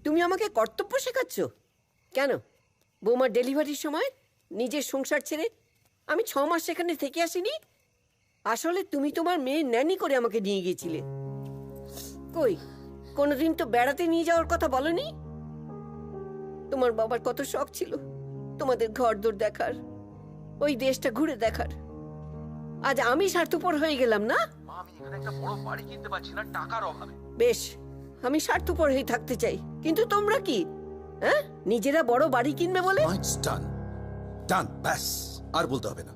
তুমি আমাকে কর্তব্য শেখাচ্ছ কেন? বৌমার ডেলিভারির সময় নিজের সংসার ছেড়ে আমি 6 মাস সেখানে থেকে আসিনি? আসলে তুমি তোমার মেয়ের ন্যানি করে আমাকে নিয়ে গিয়েছিলে। কই কোনোদিন তো বেড়াতে নিয়ে যাওয়ার কথা বলনি? তোমার বাবার কত শখ ছিল তোমাদের ঘরদোর দেখার, ওই দেশটা ঘুরে দেখার। আজ আমি স্বার্থপর হয়ে গেলাম না? আমি এখানে একটা বড় বাড়ি কিনতে পারছি না টাকার অভাবে। বেশ, আমি স্বার্থপর হয়ে থাকতে চাই, কিন্তু তোমরা কি হ্যাঁ নিজেরা বড় বাড়ি কিনবে বলে? ডান ডান, ব্যাস আর বলতে হবে না।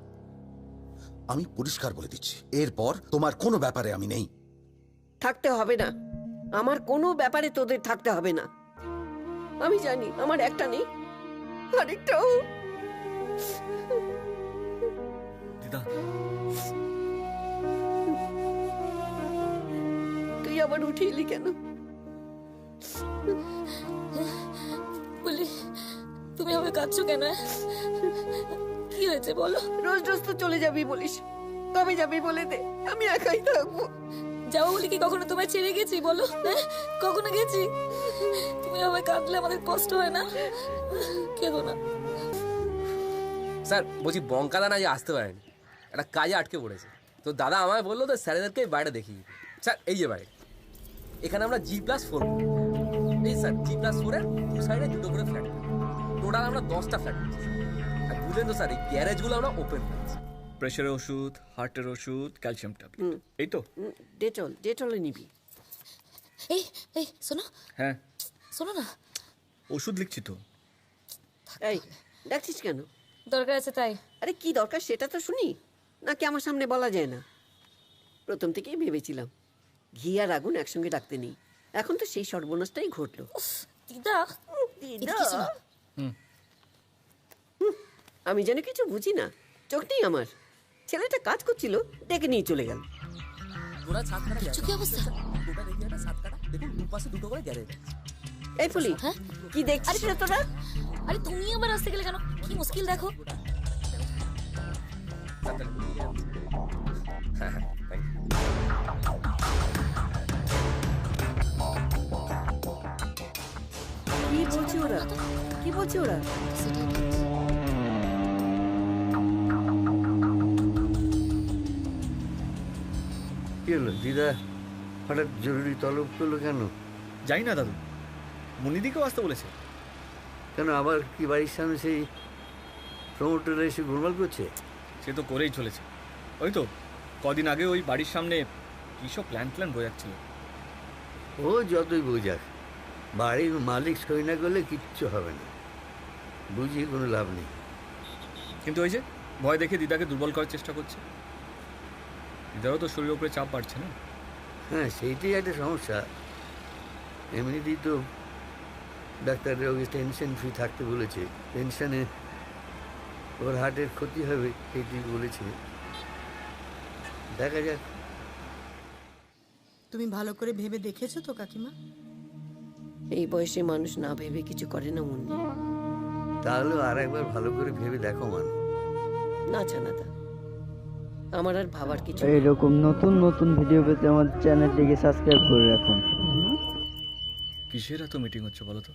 আমি পরিষ্কার বলে দিচ্ছি, এরপর তোমার কোনো ব্যাপারে আমি নেই। থাকতে হবে না, আমার কোনো ব্যাপারে তোদের থাকতে হবে না। আমি জানি আমার একটা নেই, আরেকটাও। দিদা তুই আবার উঠে এলি কেন? বলি তুমি আমাকে কাঁদছো কেন? কি হয়েছে বলো? রোজ রোজ তো চলে যাবি বলিস, কবে যাবি বলে দে, আমি একাই থাকবো। যাবো বলে কি কখনো তোমায় ছেড়ে গেছি বলো? হ্যাঁ কখনো গেছি? তুমি আমায় কাঁদলে আমাদের কষ্ট হয় না? কেঁদো না। স্যার বলছি বঙ্কাদা না যে আসতে পারেনি, একটা কাজে আটকে পড়েছে। তো দাদা আমায় বললো তো স্যারেদেরকে বাইরে দেখিয়ে দিতে। স্যার এই যে বাড়ি, এখানে আমরা G+4, এই স্যার G+4-এর 2 সাইডে 2টো করে ফ্ল্যাট, টোটাল আমরা 10টা ফ্ল্যাট পেয়েছি। আর বুঝলেন তো স্যার এই গ্যারেজগুলো আমরা ওপেন করেছি। প্রেশারের ওষুধ, হার্টের ওষুধ, ক্যালসিয়াম ট্যাবলেট, এই তো। ডেটল, ডেটলে নিবি। এই এই শোনো, হ্যাঁ শোনো না, ওষুধ লিখছি তো। এই ডাকছিস কেন? দরকার আছে তাই। আরে কি দরকার সেটা তো শুনি, নাকি আমার সামনে বলা যায় না? প্রথম থেকেই ভেবেছিলাম ঘি আর আগুন একসঙ্গে ডাকতে নেই, এখন তো সেই সর্বনাশটাই ঘটলো। দিদা দিদা আমি যেন কিছু বুঝি না, চোখ নেই আমার। ছেলেটা কাজ করছিল, ডেকে নিয়ে চলে গেল। তোরা ছাদ কাটা দেখছো কি অবস্থা? গোটা এরিয়াটা ছাদ কাটা, দেখুন দুপাশে দুটো করে গ্যারেজ। এই ফুলি, কি দেখছিস রে তোরা? আরে তুমি আবার আসতে গেলে কেন? কি মুশকিল দেখো। হ্যাঁ হ্যাঁ থ্যাংক ইউ। কি বলছে ওরা? কি বলছে ওরা? কি হলো দিদা, হঠাৎ জরুরি তলব করলো কেন? যাই না দাদু, মনিদিকেও আসতে বলেছে। কেন আবার কি বাড়ির সামনে সেই প্রমোটাররা এসে গোলমাল করছে? সে তো করেই চলেছে। ওই তো কদিন আগে ওই বাড়ির সামনে কী সব প্ল্যান বোঝাচ্ছিল। ও যতই বোঝাক, বাড়ির মালিক সই না করলে কিচ্ছু হবে না, বুঝিয়ে কোনো লাভ নেই। কিন্তু ওই যে ভয় দেখে দিদাকে দুর্বল করার চেষ্টা করছে। দিদারও তো শরীরের উপরে চাপ বাড়ছে না? হ্যাঁ, সেইটাই একটা সমস্যা। এমনিতেই তো ডাক্তাররা ওকে টেনশন ফ্রি থাকতে বলেছে, টেনশনে ওর হার্টের ক্ষতি হবে সেইটি বলেছে। দেখা যাক। তুমি ভালো করে ভেবে দেখেছো তো কাকিমা? এই বয়সে মানুষ না ভেবে কিছু করে না মন। তাহলেও আর একবার ভালো করে ভেবে দেখো মান। না জানাদা, আমার আর ভাবার কিছু নেই। এইরকম নতুন নতুন ভিডিও পেতে আমাদের চ্যানেলটিকে সাবস্ক্রাইব করে রাখুন। কিসের এত মিটিং হচ্ছে বলো তো?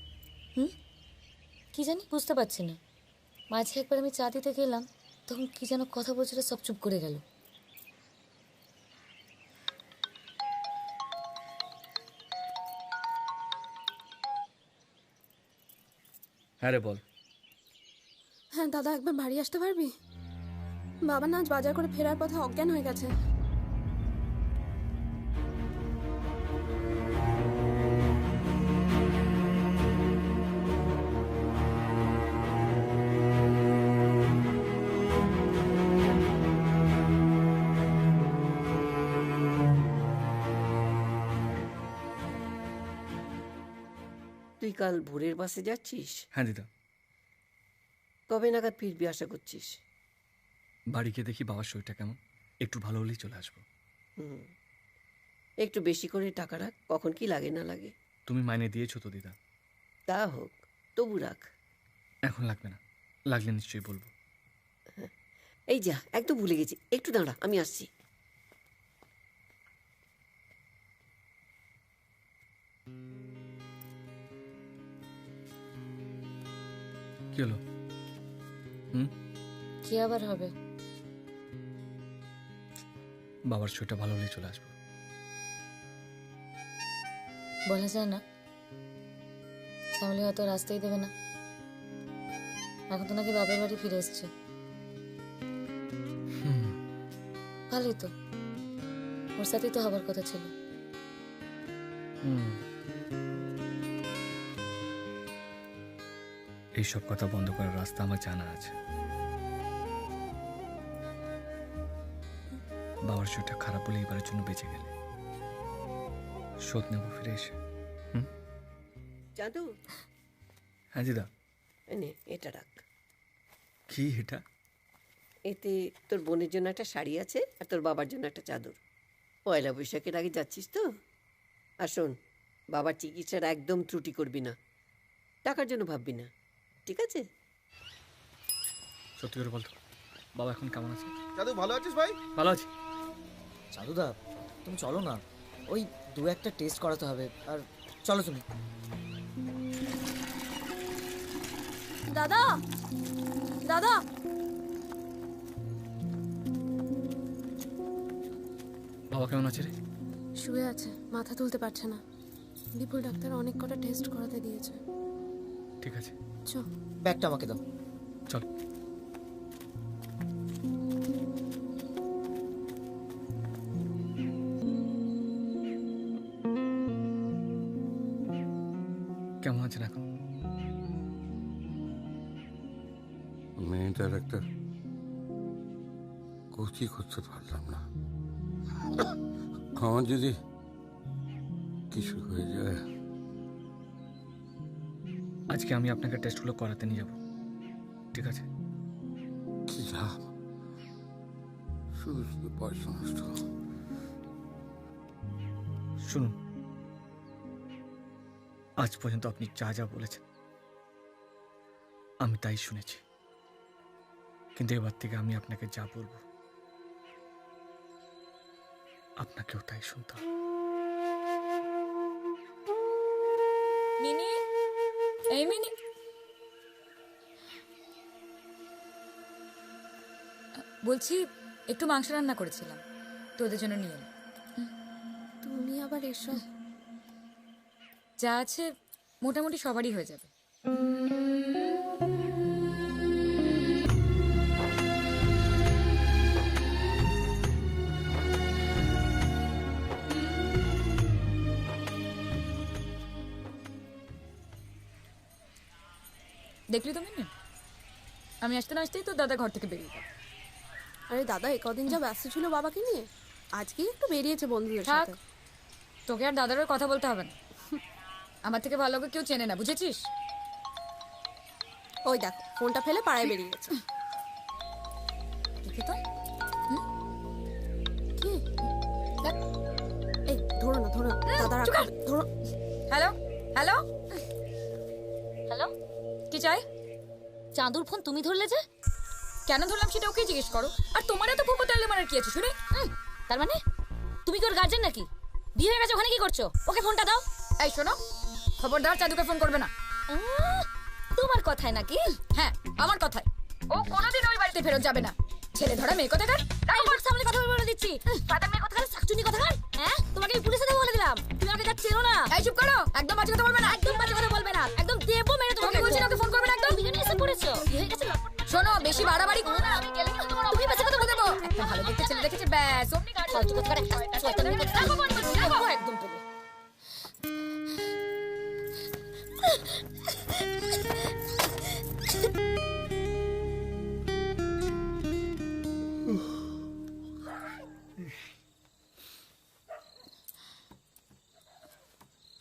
কি জানি বুঝতে পারছি না। মাঝে একবার আমি চা দিতে গেলাম, তখন কি যেন কথা বলছিল, সব চুপ করে গেল। হ্যাঁ রে বল। হ্যাঁ দাদা, একবার বাড়ি আসতে পারবি? বাবা না আজ বাজার করে ফেরার পথে অজ্ঞান হয়ে গেছে। তুই কাল ভোরের বাসে যাচ্ছিস? হ্যাঁ দিদা। কবে নাগাদ ফিরবি আশা করছিস? বাড়ি গিয়ে দেখি বাবার শরীরটা কেমন, একটু ভালো হলেই চলে আসবো। একটু বেশি করে টাকা রাখ, কখন কি লাগে না লাগে। তুমি মাইনে দিয়েছো তো দিদা? তা হোক, তবু রাখ। এখন লাগবে না, লাগলে নিশ্চয়ই বলবো। এই যা, একদম ভুলে গেছি, একটু দাঁড়া, আমি আসছি। কি হলো? কি আবার হবে? বাবার শরীরটা ভালো হলেই চলে আসবো। বলা যায় না, শ্যামলি হয়তো রাস্তাই দেবে না। এখন তো নাকি বাবার বাড়ি ফিরে এসছে। ভালোই তো, ওর সাথেই তো হবার কথা ছিল। এইসব কথা বন্ধ করার রাস্তা আমার জানা আছে। বাবার শরীরটা খারাপ বলে এবারের জন্য বেঁচে গেলে শোধ নেব ফিরে এসে। জাদু। হ্যাঁ দিদা। নে, এটা রাখ। কি এটা? এতে তোর বোনের জন্য একটা শাড়ি আছে, আর তোর বাবার জন্য একটা চাদর। পয়লা বৈশাখের আগে যাচ্ছিস তো। আর শোন, বাবার চিকিৎসার একদম ত্রুটি করবি না, টাকার জন্য ভাববি না, ঠিক আছে? সত্যি করে বলতো, বাবা এখন কেমন আছে? দাদু ভালো আছিস ভাই? ভালো আছি। চাদুদা তুমি চলো না, ওই দু একটা টেস্ট করাতে হবে। আর চলো তুমি। দাদা, দাদা, বাবা কেমন আছে রে? শুয়ে আছে, মাথা তুলতে পারছে না। বিপুল ডাক্তার অনেক কটা টেস্ট করাতে দিয়েছে। ঠিক আছে, চল। ব্যাগটা আমাকে দাও। চল। কেমন আছেন এখন? মেয়েটার একটা ক্ষতি করতে পারলাম না। আমার যদি কিছু হয়ে যায়, আজকে আমি আপনাকে টেস্টগুলো করাতে নিয়ে যাব, ঠিক আছে? কি লাভ? শুধু শুধু পয়সা নষ্ট। শুনুন, আজ পর্যন্ত আপনি যা যা বলেছেন আমি তাই শুনেছি, কিন্তু এবার থেকে আমি আপনাকে যা বলবো আপনাকেও তাই শুনতে হবে। মিনি, এই মিনি, বলছি একটু মাংস রান্না করেছিলাম, তোদের জন্য নিয়ে এলাম। তুমি আবার এসব? যা আছে মোটামুটি সবারই হয়ে যাবে। দেখলি তো মিনি, আমি আসতে না আসতেই তো দাদা ঘর থেকে বেরিয়ে গেল। আরে দাদা এ কদিন যা ব্যস্ত ছিল বাবাকে নিয়ে, আজকেই একটু বেরিয়েছে বন্ধুদের থাক, সাথে। তোকে আর দাদারও কথা বলতে হবে না, আমার থেকে ভালো করে কেউ চেনে না, বুঝেছিস? ওই দেখো ফোনটা ফেলে পাড়ায় বেরিয়ে গেছে। দেখি তো, কি? এই ধরো না, ধরো দাদা, ধরো। হ্যালো হ্যালো হ্যালো, কি চাই? চাঁদুর ফোন তুমি ধরলে যে? কেন ধরলাম সেটা ওকে জিজ্ঞেস করো। আর তোমার এত ফুপো তাইলে মারার কি আছে শুনি? তার মানে তুমি কি ওর গার্জেন নাকি? বিয়ে হয়ে গেছে, ওখানে কি করছো? ওকে ফোনটা দাও। এই শোনো, খবরদার চাঁদুকে ফোন করবে না। তোমার কথায় নাকি? হ্যাঁ, আমার কথায়। ও কোনোদিন ওই বাড়িতে ফেরত যাবে না। ছেলে ধরা মেয়ে কোথাকার? আমার সামনে কথা বলে দিচ্ছি। ফাদার মেয়ে কোথাকার, শাকচুনি কোথাকার? হ্যাঁ, তোমাকে আমি পুলিশে দেবো বলে দিলাম। তুমি আমাকে যা চেনো না। এই চুপ করো, একদম বাজে কথা বলবে না। একদম বাজে কথা বলবে না, একদম দেবো মেরে তোমাকে। বলছি না, ওকে ফোন করবে না একদম। তুমি জানি এসে পড়েছো, বিয়ে হয়ে গেছে। শোনো, বেশি বাড়াবাড়ি করো না, আমি গেলে কিন্তু তোমার তুমি বেঁচে কথা বলে দেবো। একটা ভালো দেখতে ছেলে দেখেছে, ব্যাস অমনি গাড়ি ফালতু কথা একটা শয়তানি কথা রাখো একদম পেলে।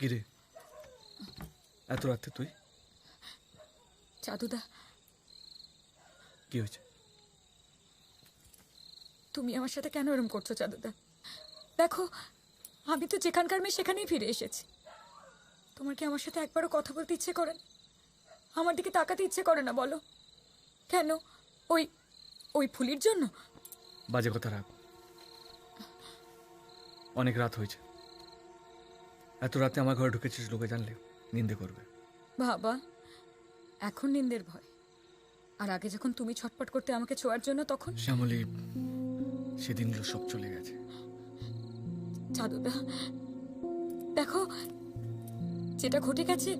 কিরে, এত রাতে তুই? চাঁদুদা, কি হয়েছে? তুমি আমার সাথে কেন এরকম করছো চাঁদুদা? দেখো, আমি তো যেখানকার মেয়ে সেখানেই ফিরে এসেছি। তোমার কি আমার সাথে একবারও কথা বলতে ইচ্ছে করে না? আমার দিকে তাকাতে ইচ্ছে করে না বলো? কেন? ওই ওই ফুলির জন্য? বাজে কথা রাখ, অনেক রাত হয়েছে। এত রাতে আমার ঘরে ঢুকেছিস, লোকে জানলে নিন্দে করবে। বাবা, এখন নিন্দের ভয়, আর আগে যখন তুমি ছটপট করতে আমাকে ছোঁয়ার জন্য, তখন? শ্যামলী, সেদিনগুলো সব চলে গেছে। চাঁদুদা দেখো, যেটা ঘটে গেছে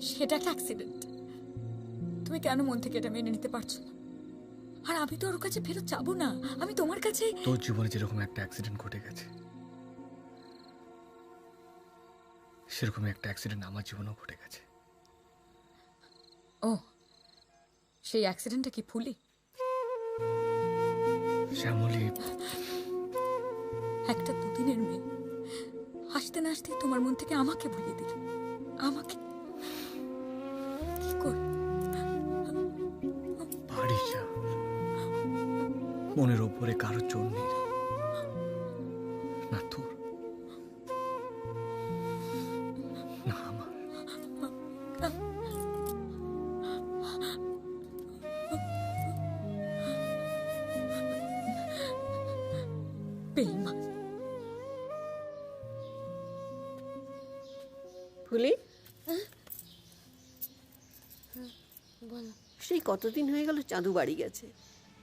সেটা একটা অ্যাক্সিডেন্ট। তুমি কেন মন থেকে এটা মেনে নিতে পারছো না? আর আমি তো ওর কাছে ফেরত যাবো না, আমি তোমার কাছে। তোর জীবনে যেরকম একটা অ্যাক্সিডেন্ট ঘটে গেছে, সেরকম একটা অ্যাক্সিডেন্ট আমার জীবনেও ঘটে গেছে। ও, সেই অ্যাক্সিডেন্টটা কি ফুলি? শ্যামলী, একটা দুদিনের মেয়ে হাসতে না আসতে তোমার মন থেকে আমাকে ভুলিয়ে দিল। আমাকে কি করে? বাড়ি যা, মনের ওপরে কারো জোর নেই না, তোর না আমার। বেঈমান। ফুলি, বলো। সেই কতদিন হয়ে গেল চাঁদু বাড়ি গেছে।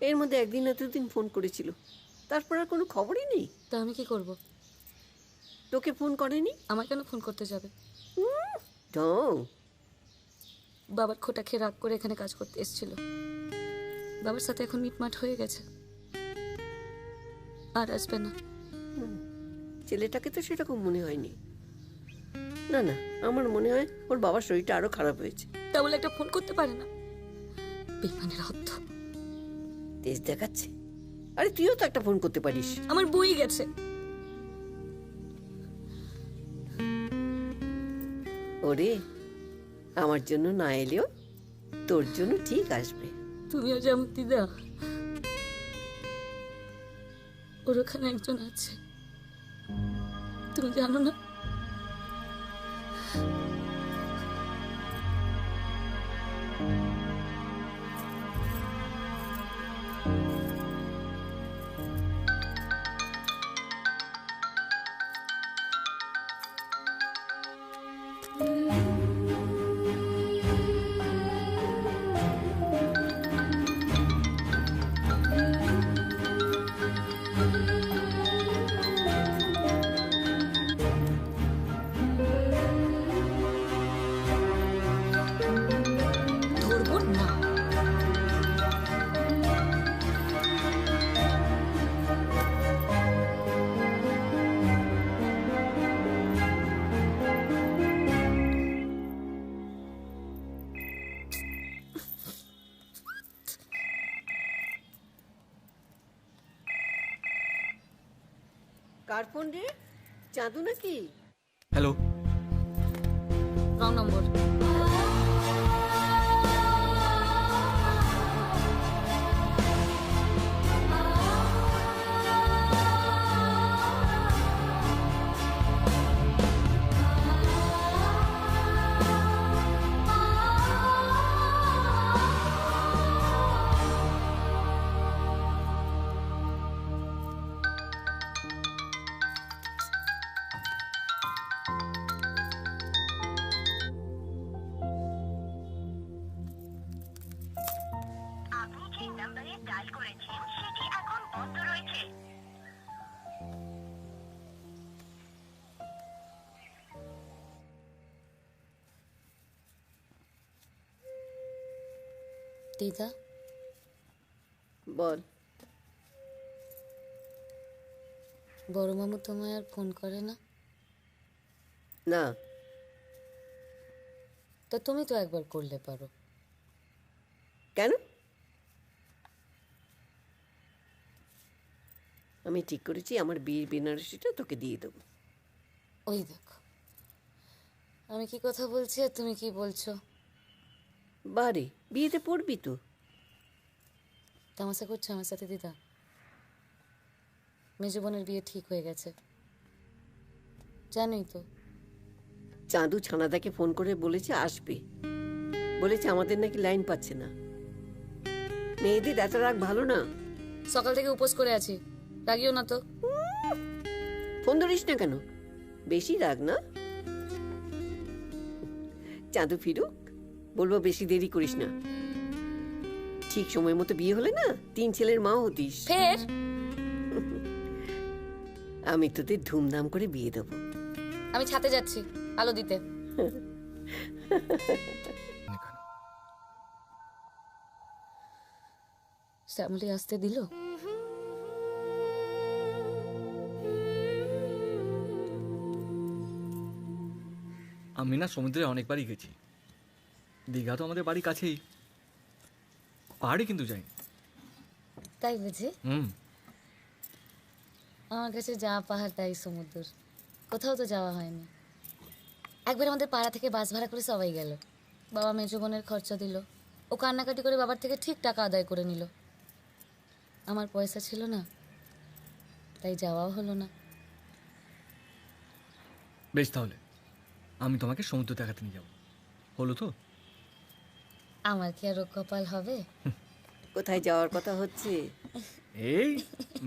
এর মধ্যে একদিন না দুদিন ফোন করেছিল, তারপর আর কোনো খবরই নেই। তা আমি কি করব? তোকে ফোন করেনি? আমার কেন ফোন করতে যাবে? ঢং। বাবার খোটা খেয়ে রাগ করে এখানে কাজ করতে এসেছিল। বাবার সাথে এখন মিটমাট হয়ে গেছে, আর আসবে না। ছেলেটাকে তো সেরকম মনে হয়নি। না না, আমার মনে হয় ওর বাবার শরীরটা আরো খারাপ হয়েছে। তা বলে একটা ফোন করতে পারে না? বেইমানের হদ্দ। তেজ দেখাচ্ছে। আরে তুইও তো একটা ফোন করতে পারিস। আমার বই গেছে। ওরে, আমার জন্য না এলেও তোর জন্য ঠিক আসবে। তুমিও যেমন দিদা, ওর ওখানে একজন আছে, তুমি জানো না? ধরবো না। কার ফোন রে? চাঁদু নাকি? হ্যালো, রং নম্বর। দিদা, বল। বড় মামু তোমায় আর ফোন করে না? না। তা তুমি তো একবার করলে পারো। কেন? আমি ঠিক করেছি আমার বিয়ের বেনারসিটা তোকে দিয়ে দেবো। ওই দেখো, আমি কি কথা বলছি আর তুমি কি বলছো। বারে, বিয়েতে পড়বি তো? তামাশা করছো আমার সাথে দিদা? মেজো বোনের বিয়ে ঠিক হয়ে গেছে, জানোই তো। চাঁদু ছানাদাকে ফোন করে বলেছে আসবে, বলেছে আমাদের নাকি লাইন পাচ্ছে না। মেয়েদের এত রাগ ভালো না। সকাল থেকে উপোস করে আছি, রাগিও না তো। ফোন ধরিস না কেন? বেশি রাগ না। চাঁদু ফিরুক, বলবো বেশি দেরি করিস না। ঠিক সময় মতো বিয়ে হলে না 3 ছেলের মা হতিস। ফের আমি তোদের ধুমধাম করে বিয়ে দেবো। আমি ছাতে যাচ্ছি আলো দিতে। শ্যামলি আসতে দিল? আমি না সমুদ্রে অনেকবারই গেছি। দীঘা তো আমাদের বাড়ি কাছেই, পাহাড়ে কিন্তু যাইনি। তাই বুঝি? আমার কাছে যা পাহাড় তাই সমুদ্র, কোথাও তো যাওয়া হয়নি। একবার আমাদের পাড়া থেকে বাস ভাড়া করে সবাই গেল। বাবা মেজো বোনের খরচা দিল, ও কান্নাকাটি করে বাবার থেকে ঠিক টাকা আদায় করে নিল। আমার পয়সা ছিল না, তাই যাওয়াও হলো না। বেশ, তাহলে আমি তোমাকে সমুদ্র দেখাতে নিয়ে যাবো, হলো তো? আমার কি আর কপাল হবে? কোথায় যাওয়ার কথা হচ্ছে? এই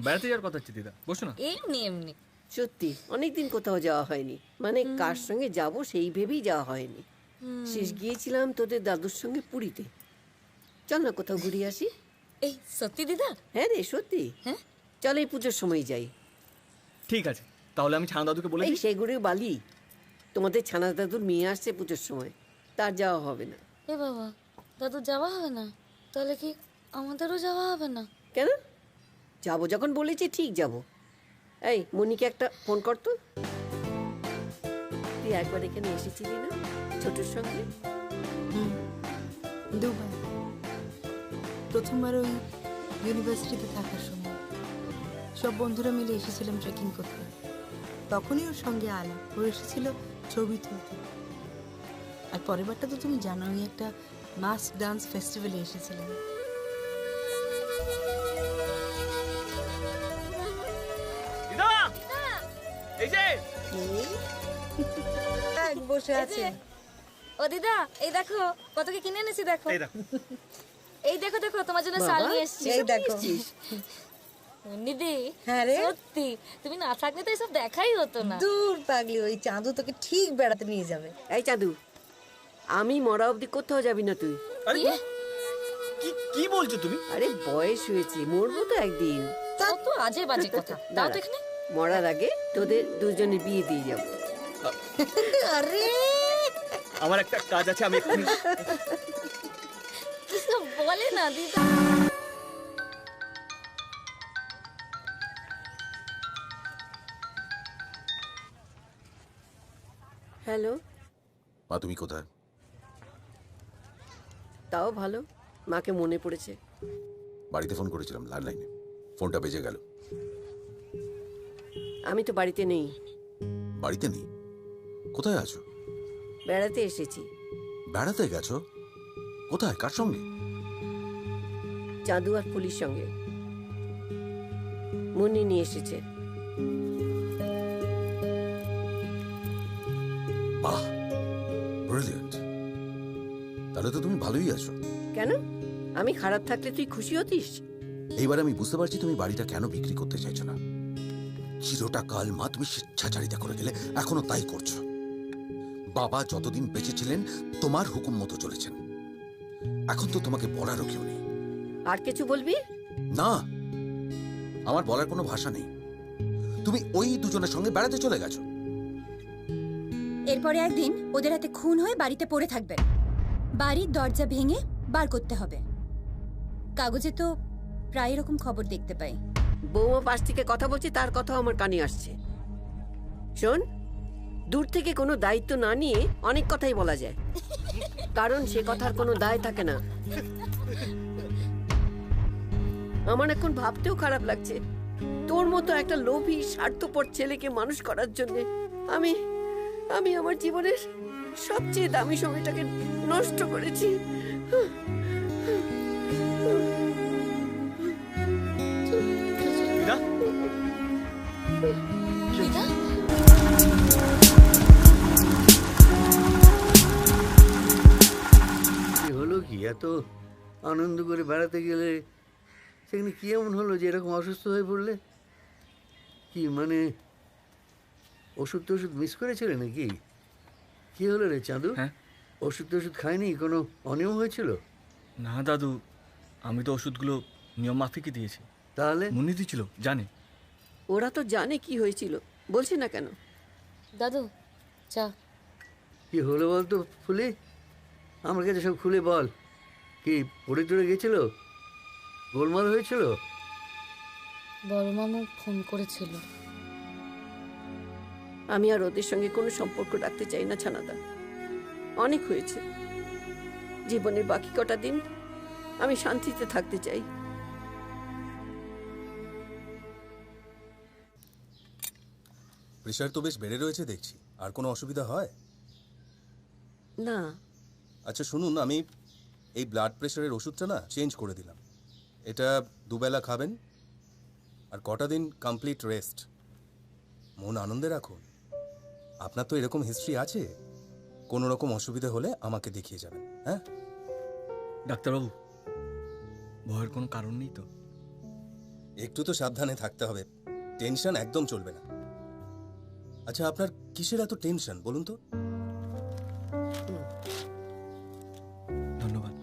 বেড়াতে যাওয়ার কথা হচ্ছে দিদা, বসো না। এমনি এমনি। সত্যি অনেকদিন কোথাও যাওয়া হয়নি, মানে কার সঙ্গে যাব সেই ভেবেই যাওয়া হয়নি। শেষ গিয়েছিলাম তোদের দাদুর সঙ্গে পুরীতে। চল না কোথাও ঘুরে আসি। এই সত্যি দিদা? হ্যাঁ রে, সত্যি। হ্যাঁ, চল এই পুজোর সময় যাই। ঠিক আছে, তাহলে আমি ছানা দাদুকে বলে এই সেগুড়ে বালি, তোমাদের ছানা দাদুর মেয়ে আসছে পুজোর সময়, তার যাওয়া হবে না। এ বাবা, দাদু যাওয়া হবে না? তাহলে কি আমাদেরও যাওয়া হবে না? কেন? যাবো যখন বলেছি ঠিক যাব। এই মনিকে একটা ফোন কর তো। তুই একবার এখানে এসেছিলি না ছোটর সঙ্গে? দুবার। প্রথমবার ওই ইউনিভার্সিটিতে থাকার সময় সব বন্ধুরা মিলে এসেছিলাম ট্রেকিং করতে। তখনই ওর সঙ্গে আলাপ, ও এসেছিল ছবি তুলতে। আর পরের বারটা তো তুমি জানো, ওই একটা মাস ডান্স ফেস্টিভ্যালে এসেছিলাম। বসে আছে। ও দিদা, এই দেখো কত কি কিনে এনেছি, দেখো এই দেখো দেখো তোমার জন্য শাল নিয়ে এসেছি। এই দেখো দিদি, হ্যাঁ রে, সত্যি তুমি না থাকলে তো এসব দেখাই হতো না। দূর পাগলি, ওই চাঁদু তোকে ঠিক বেড়াতে নিয়ে যাবে। এই চাঁদু, আমি মরা অবধি কোথাও যাবি না তুই। কি বলছো তুমি? আরে বয়স হয়েছে, মরবো তো একদিন। কত আজে বাজে কথা। দাও তো এখানে। মরার আগে তোদের দুজনে বিয়ে দিয়ে যাবো। আরে আমার একটা কাজ আছে, আমি এক্ষুনি কিসব বলে না দিদা। হ্যালো। মা তুমি কোথায়? তাও ভালো, মাকে মনে পড়েছে। বাড়িতে ফোন করেছিলাম, ল্যান্ডলাইনে ফোনটা বেজে গেল। আমি তো বাড়িতে নেই। বাড়িতে নেই? কোথায় আছো? বেড়াতে এসেছি। বেড়াতে গেছো? কোথায়, কার সঙ্গে? চাঁদু আর পুলিশ সঙ্গে। মুন্নি নিয়ে এসেছে। বাহ, ব্রিলিয়েন্ট। তাহলে তো তুমি ভালোই আছো। কেন, আমি খারাপ থাকলে তুই খুশি হতিস? এইবার আমি বুঝতে পারছি তুমি বাড়িটা কেন বিক্রি করতে চাইছো না। চিরটা কাল মা তুমি স্বেচ্ছাচারিতা করে গেলে, এখনো তাই করছো। বাবা যতদিন বেঁচে ছিলেন তোমার হুকুম মতো চলেছেন। এখন তো তোমাকে বলারও কেউ নেই। আর কিছু বলবি? না, আমার বলার কোনো ভাষা নেই। তুমি ওই দুজনের সঙ্গে বেড়াতে চলে গেছো। এরপরে একদিন ওদের হাতে খুন হয়ে বাড়িতে পড়ে থাকবেন। বাড়ির দরজা ভেঙে বার করতে হবে। কাগজে তো প্রায় এরকম খবর দেখতে পাই। বৌমা পাশ থেকে কথা বলছে, তার কথাও আমার কানে আসছে। শোন, দূর থেকে কোনো দায়িত্ব না নিয়ে অনেক কথাই বলা যায়, কারণ সে কথার কোনো দায় থাকে না। আমার এখন ভাবতেও খারাপ লাগছে, তোর মতো একটা লোভী স্বার্থপর ছেলেকে মানুষ করার জন্য আমি আমি আমার জীবনের সবচেয়ে দামি সময়টাকে নষ্ট করেছি। হলো কি, এত আনন্দ করে বেড়াতে গেলে সেখানে কি এমন হলো যে এরকম অসুস্থ হয়ে পড়লে? কি মানে, ওষুধ টষুধ মিস করেছিলে নাকি? কি হলো রে চাঁদু? ওষুধ টষুধ খায়নি? কোনো অনিয়ম হয়েছিল? না দাদু, আমি তো ওষুধগুলো নিয়ম মাফিকই দিয়েছি। তাহলে মুন্নি দিয়েছিল, জানে। ওরা তো জানে কি হয়েছিল, বলছে না কেন? দাদু চা। কি হলো বলতো ফুলি, আমার কাছে সব খুলে বল। কি পড়ে টড়ে গেছিল? গোলমাল হয়েছিল? বড় মামু ফোন করেছিল। আমি আর ওদের সঙ্গে কোনো সম্পর্ক রাখতে চাই না ছানাদা, অনেক হয়েছে। জীবনের বাকি কটা দিন আমি শান্তিতে থাকতে চাই। প্রেশার তো বেশ বেড়ে রয়েছে দেখছি, আর কোনো অসুবিধা হয় না? আচ্ছা শুনুন, আমি এই ব্লাড প্রেশারের ওষুধটা না চেঞ্জ করে দিলাম। এটা দুবেলা খাবেন, আর কটা দিন কমপ্লিট রেস্ট। মন আনন্দে রাখুন। আপনার তো এরকম হিস্ট্রি আছে, কোনো রকম অসুবিধা হলে আমাকে দেখিয়ে যাবেন। হ্যাঁ ডাক্তারবাবু, ভয়ের কোনো কারণ নেই তো? একটু তো সাবধানে থাকতে হবে, টেনশন একদম চলবে না। আচ্ছা আপনার কিসের এত টেনশন বলুন তো? ধন্যবাদ।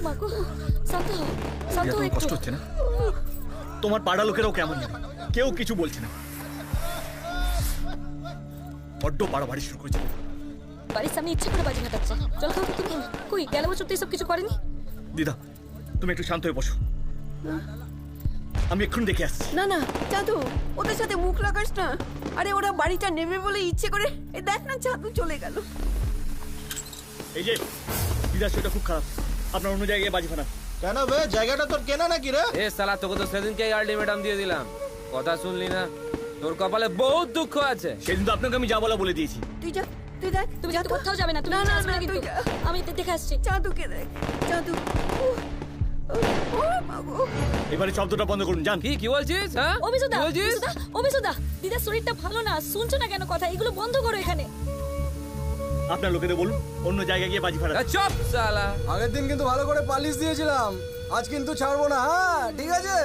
মাগো, শান্ত হও, শান্ত হও তোমার একটু। কষ্ট হচ্ছে না? তোমার পাড়া লোকেরাও কেমন জানে, কেউ কিছু বলছে না। বড্ড বাড়াবাড়ি শুরু করেছে। বাড়ির সামনে ইচ্ছে করে বাজি ফাটাচ্ছে। চল খাও তুমি। কই গেল বছর তো এসব কিছু করেনি। দিদা তুমি একটু শান্ত হয়ে বসো, আমি এক্ষুনি দেখে আসছি। না না চাঁদু, ওদের সাথে মুখ লাগাস না। আরে ওরা বাড়িটা নেবে বলে ইচ্ছে করে, এই দেখ না চাঁদু চলে গেল। এই যে দিদা, সেটা খুব খারাপ, আপনার অন্য জায়গায় বাজি ফাটান। কেন বে, জায়গাটা তোর কেনা নাকি রে? এ শালা, তোকে তো সেদিনকে আলটিমেটাম দিয়ে দিলাম, কথা শুনলি না? তোর কপালে বহুত দুঃখ আছে। সেদিন তো আপনাকে আমি যা বলা বলে দিয়েছি। তুই যা, তুই দেখ। তুমি কিন্তু কোথাও যাবে না। তুমি না, না, আসবে না না, কিন্তু। তুই যা। আমি দেখে আসছি। চাঁদুকে দেখ, চাঁদু। ও মা গো। এবারে শব্দটা বন্ধ করুন, জান। কি বলছিস? হ্যাঁ, অভিষেদা, অভিষেদা, দিদার শরীরটা ভালো না, শুনছো না কেন কথা? এগুলো বন্ধ করো এখানে। আপনার লোকেদের বলুন অন্য জায়গায় গিয়ে বাজি ফাটান। চুপ শালা। আগের দিন কিন্তু ভালো করে পালিশ দিয়েছিলাম, আজ কিন্তু ছাড়বো না। হ্যাঁ ঠিক আছে।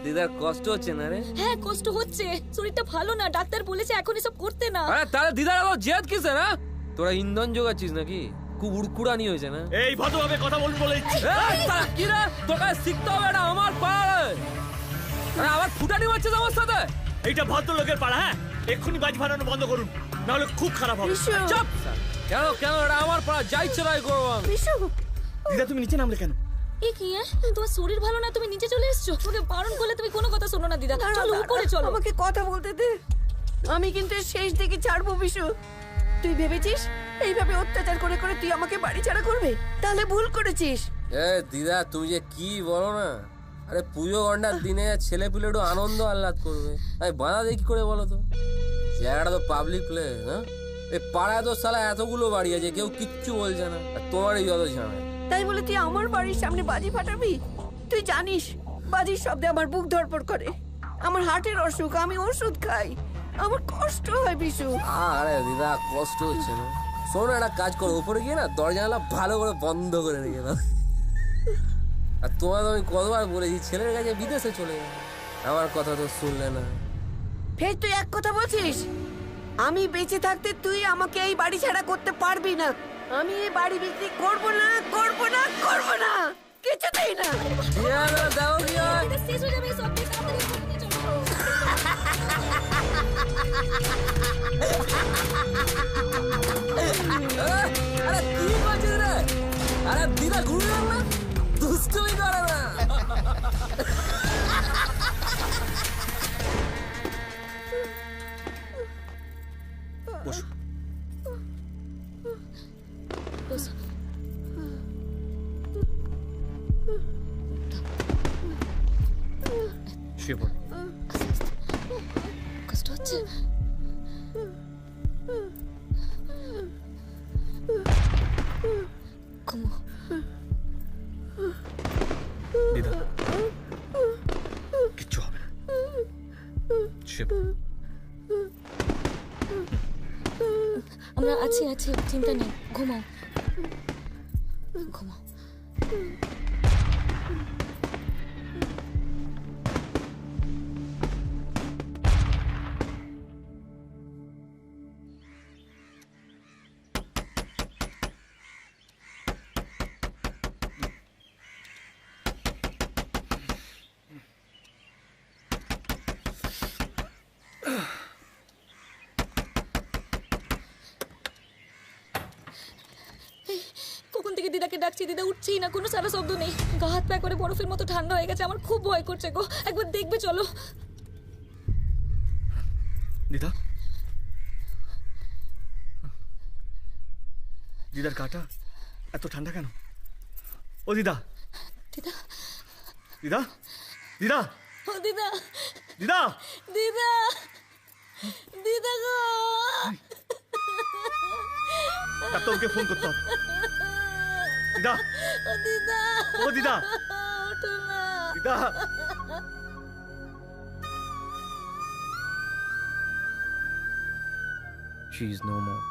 দিদার কষ্ট হচ্ছে না রে? হ্যাঁ কষ্ট হচ্ছে, শরীরটা ভালো না, ডাক্তার বলেছে এখন এসব করতে না। আরে তাহলে দিদার আবার জেদ কিসে না? তোরা ইন্ধন জোগাচ্ছিস নাকি? খুব উড়কুড়ানি হয়েছে না? এই ভদ্রভাবে কথা বলুন বলে দিচ্ছি। কি রে, তোকে শিখতে হবে, এটা আমার পাড়া। আরে আবার ফুটানি মারছিস আমার সাথে? এইটা ভদ্রলোকের পাড়া, হ্যাঁ? এক্ষুনি বাজি ফাটানো বন্ধ করুন, নাহলে খুব খারাপ হবে। চুপ। কেন কেন, এটা আমার পাড়া, যাই ইচ্ছে তাই করবো আমি। দিদা তুমি নিচে নামলে কেন? এ কি তোমার শরীর ভালো না, তুমি নিচে চলে এসছো? তোকে বারণ করলে তুমি কোনো কথা শোনো না দিদা। চলো উপরে চলো। আমাকে কথা বলতে দে, আমি কিন্তু এর শেষ দিকে ছাড়বো। বিশু, তুই ভেবেছিস এইভাবে অত্যাচার করে করে তুই আমাকে বাড়ি ছাড়া করবে? তাহলে ভুল করেছিস। এ দিদা, তুমি যে কি বলো না। আরে পুজো গন্ডার দিনে ছেলে পিলে একটু আনন্দ আহ্লাদ করবে, আমি বাধা দিয়ে কি করে বলো তো? জায়গাটা তো পাবলিক প্লেস, হ্যাঁ? এই পাড়ায় তো শালা এতগুলো বাড়ি আছে, কেউ কিচ্ছু বলছে না, আর তোমারই যত ঝামেলা। তাই বলে তুই আমার বাড়ির সামনে বাজি ফাটাবি? তুই জানিস বাজির শব্দে আমার বুক ধড়ফড় করে, আমার হার্টের অসুখ, আমি ওষুধ খাই, আমার কষ্ট হয় বিশু। আরে দিদা কষ্ট হচ্ছে না? শোনো, একটা কাজ করো, উপরে গিয়ে না দরজা জানালা ভালো করে বন্ধ করে রেখে দাও। আর তোমার আমি কতবার বলেছি ছেলের কাছে বিদেশে চলে যাবে, আমার কথা তো শুনলে না। ফের তুই এক কথা বলছিস? আমি বেঁচে থাকতে তুই আমাকে এই বাড়ি ছাড়া করতে পারবি না। আমি এই বাড়ি বিক্রি করব না, করব না, করব না, কিছুতেই না। দাও শেষ হয়ে যাবে সব কিছু, তাড়াতাড়ি উপরে নিয়ে চলো। আরে কি করছিস রে? আরে দিদা ঘুরে যাও না, দুষ্টুমি করে না। বসো। বসো। শুয়ে পড়ো। কষ্ট হচ্ছে? ঘুমো। দিদা কিচ্ছু হবে না, শুয়ে পড়ো। আমরা আছি, চিন্তা নেই, ঘুমাও ঘুমাও। কখন থেকে দিদাকে ডাকছি, দিদা উঠছেই না, কোনো সারা শব্দ নেই। গা হাত পা করে বরফের মতো ঠান্ডা হয়ে গেছে, আমার খুব ভয় করছে গো। একবার দেখবে চলো। দিদা, দিদার গাটা এত ঠান্ডা কেন? ও দিদা, দিদা, দিদা, দিদা, ও দিদা, দিদা, দিদা, দিদা গো। ডাক্তারকে ফোন করতে হবে। দিদা, ও দিদা, ও দিদা, ওঠো না দিদা। She is no more.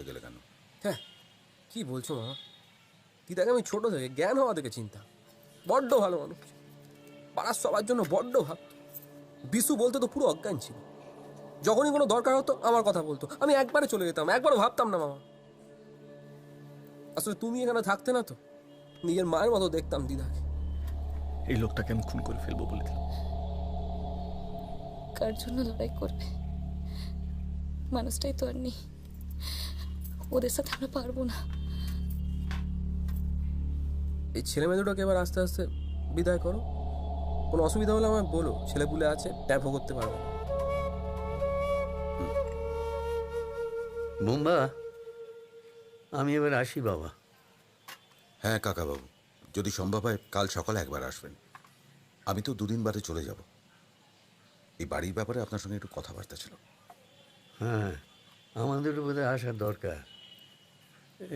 গেলে কেন? হ্যাঁ, কি বলছো মামা? দিদাকে আমি ছোট থেকে জ্ঞান হওয়া থেকে চিন্তা, বড্ড ভালো মানুষ, পাড়ার সবার জন্য বড্ড ভাব। বিশু বলতে তো পুরো অজ্ঞান ছিল, যখনই কোনো দরকার হতো আমার কথা বলতো, আমি একবারে চলে যেতাম, একবারও ভাবতাম না মামা। আসলে তুমি এখানে থাকতে না তো নিজের মায়ের মতো দেখতাম দিদাকে। এই লোকটাকে আমি খুন করে ফেলবো বলে দিলাম। কার জন্য লড়াই করবে? মানুষটাই তো আর নেই, ওদের সাথে আমরা পারবো না। এই ছেলে মেয়ে দুটোকে এবার আস্তে আস্তে বিদায় করো, কোনো অসুবিধা হলে আমায় বলো, ছেলেপুলে আছে, ট্যাপও করতে পারবে। বোম্বা, আমি এবার আসি বাবা। হ্যাঁ কাকাবাবু, যদি সম্ভব হয় কাল সকালে একবার আসবেন। আমি তো 2 দিন বাদে চলে যাব। এই বাড়ির ব্যাপারে আপনার সঙ্গে একটু কথাবার্তা ছিল। হ্যাঁ, আমাদেরও বোধহয় আসার দরকার।